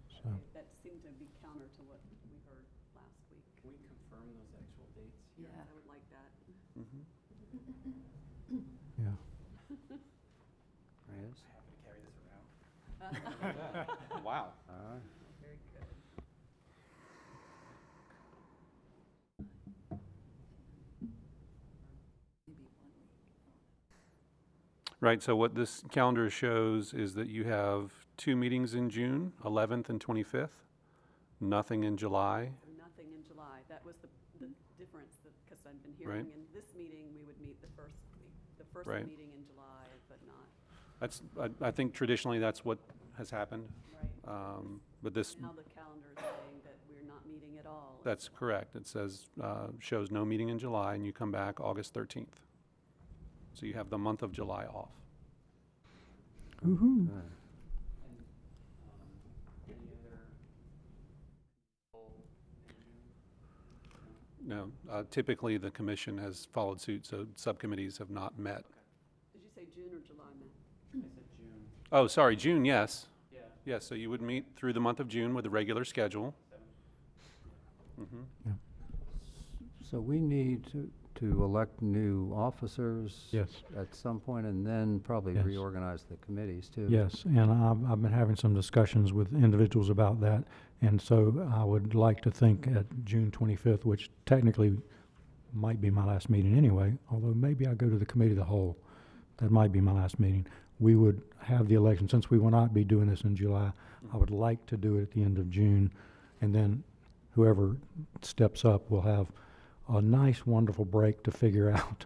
So, That seemed to be counter to what we heard last week. Can we confirm those actual dates? Yes, I would like that. yeah. Yes. Happy to carry this around. Wow. All right. Very good. Right, so what this calendar shows is that you have 2 meetings in June, 11th and 25th, nothing in July. Nothing in July. That was the difference, because I've been Right. hearing in this meeting, we would meet the first Right. meeting in July, but not. That's, I think traditionally that's what has happened. Right. But this, Now the calendar is saying that we're not meeting at all. that's correct. It says, shows no meeting in July, and you come back August 13th. So you have the month of July off. Woo-hoo. All right. Any other No, typically the commission has followed suit, so subcommittees have not met. Did you say June or July, Matt? I said June. Oh, sorry, June, yes. Yeah. Yes, so you would meet through the month of June with a regular schedule. So we need to elect new officers. Yes. At some point, and then probably Yes. reorganize the committees too. Yes, and I've been having some discussions with individuals about that, and so I would like to think at June 25th, which technically might be my last meeting anyway, although maybe I go to the committee of the whole. That might be my last meeting. We would have the election, since we will not be doing this in July, I would like to do it at the end of June, and then whoever steps up will have a nice, wonderful break to figure out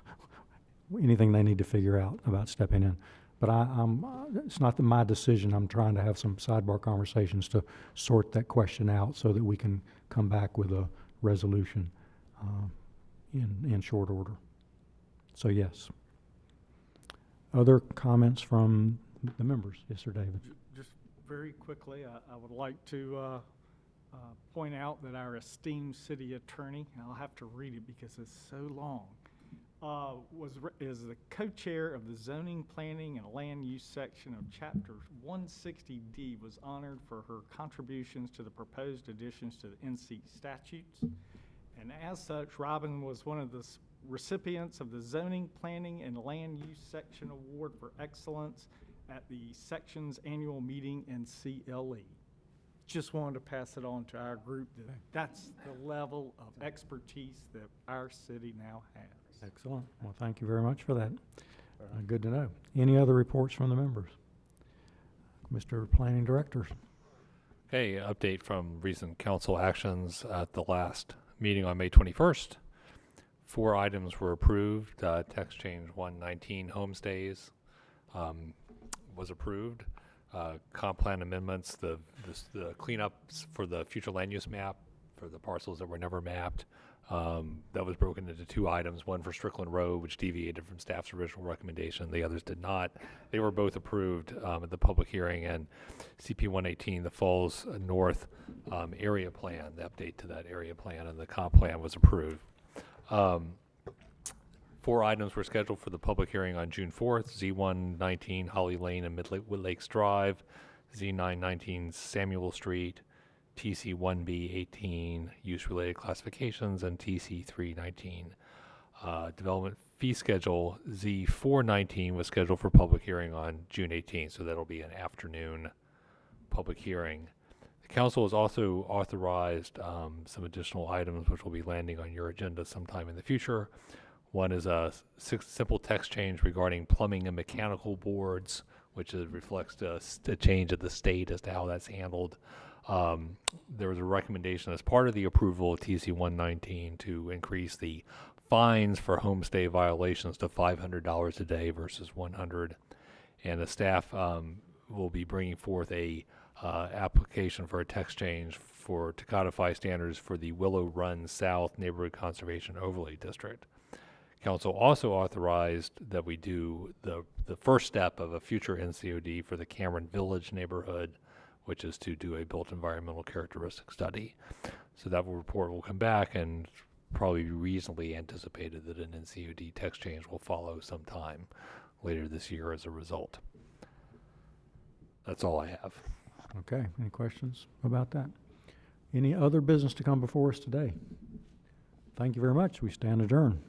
anything they need to figure out about stepping in. But it's not my decision. I'm trying to have some sidebar conversations to sort that question out so that we can come back with a resolution in short order. So yes. Other comments from the members? Yes, sir, David. Just very quickly, I would like to point out that our esteemed city attorney, and I'll have to read it because it's so long, is the co-chair of the zoning, planning, and land use section of Chapter 160D, was honored for her contributions to the proposed additions to the NC statutes. And as such, Robin was one of the recipients of the Zoning, Planning, and Land Use Section Award for Excellence at the section's annual meeting in CLE. Just wanted to pass it on to our group that that's the level of expertise that our city now has. Excellent. Well, thank you very much for that. Good to know. Any other reports from the members? Mr. Planning Director. Okay, update from recent council actions at the last meeting on May 21st. 4 items were approved. Text change 119 homestays was approved. Comp plan amendments, the cleanups for the future land use map for the parcels that were never mapped. That was broken into 2 items, one for Strickland Road, which deviated from staff's original recommendation. The others did not. They were both approved at the public hearing, and CP 118, the Falls North area plan, the update to that area plan and the comp plan was approved. 4 items were scheduled for the public hearing on June 4th, Z119 Holly Lane and Wood Lakes Drive, Z919 Samuel Street, TC1B18 use-related classifications, and TC319 development fee schedule. Z419 was scheduled for public hearing on June 18th, so that'll be an afternoon public hearing. The council has also authorized some additional items which will be landing on your agenda sometime in the future. One is a simple text change regarding plumbing and mechanical boards, which reflects the change of the state as to how that's handled. There was a recommendation as part of the approval of TC 119 to increase the fines for homestay violations to $500 a day versus $100. And the staff will be bringing forth a application for a text change to codify standards for the Willow Run South Neighborhood Conservation Overlay District. Council also authorized that we do the first step of a future NCOD for the Cameron Village neighborhood, which is to do a built environmental characteristic study. So that report will come back, and probably reasonably anticipated that an NCOD text change will follow sometime later this year as a result. That's all I have. Okay, any questions about that? Any other business to come before us today? Thank you very much. We stand adjourned.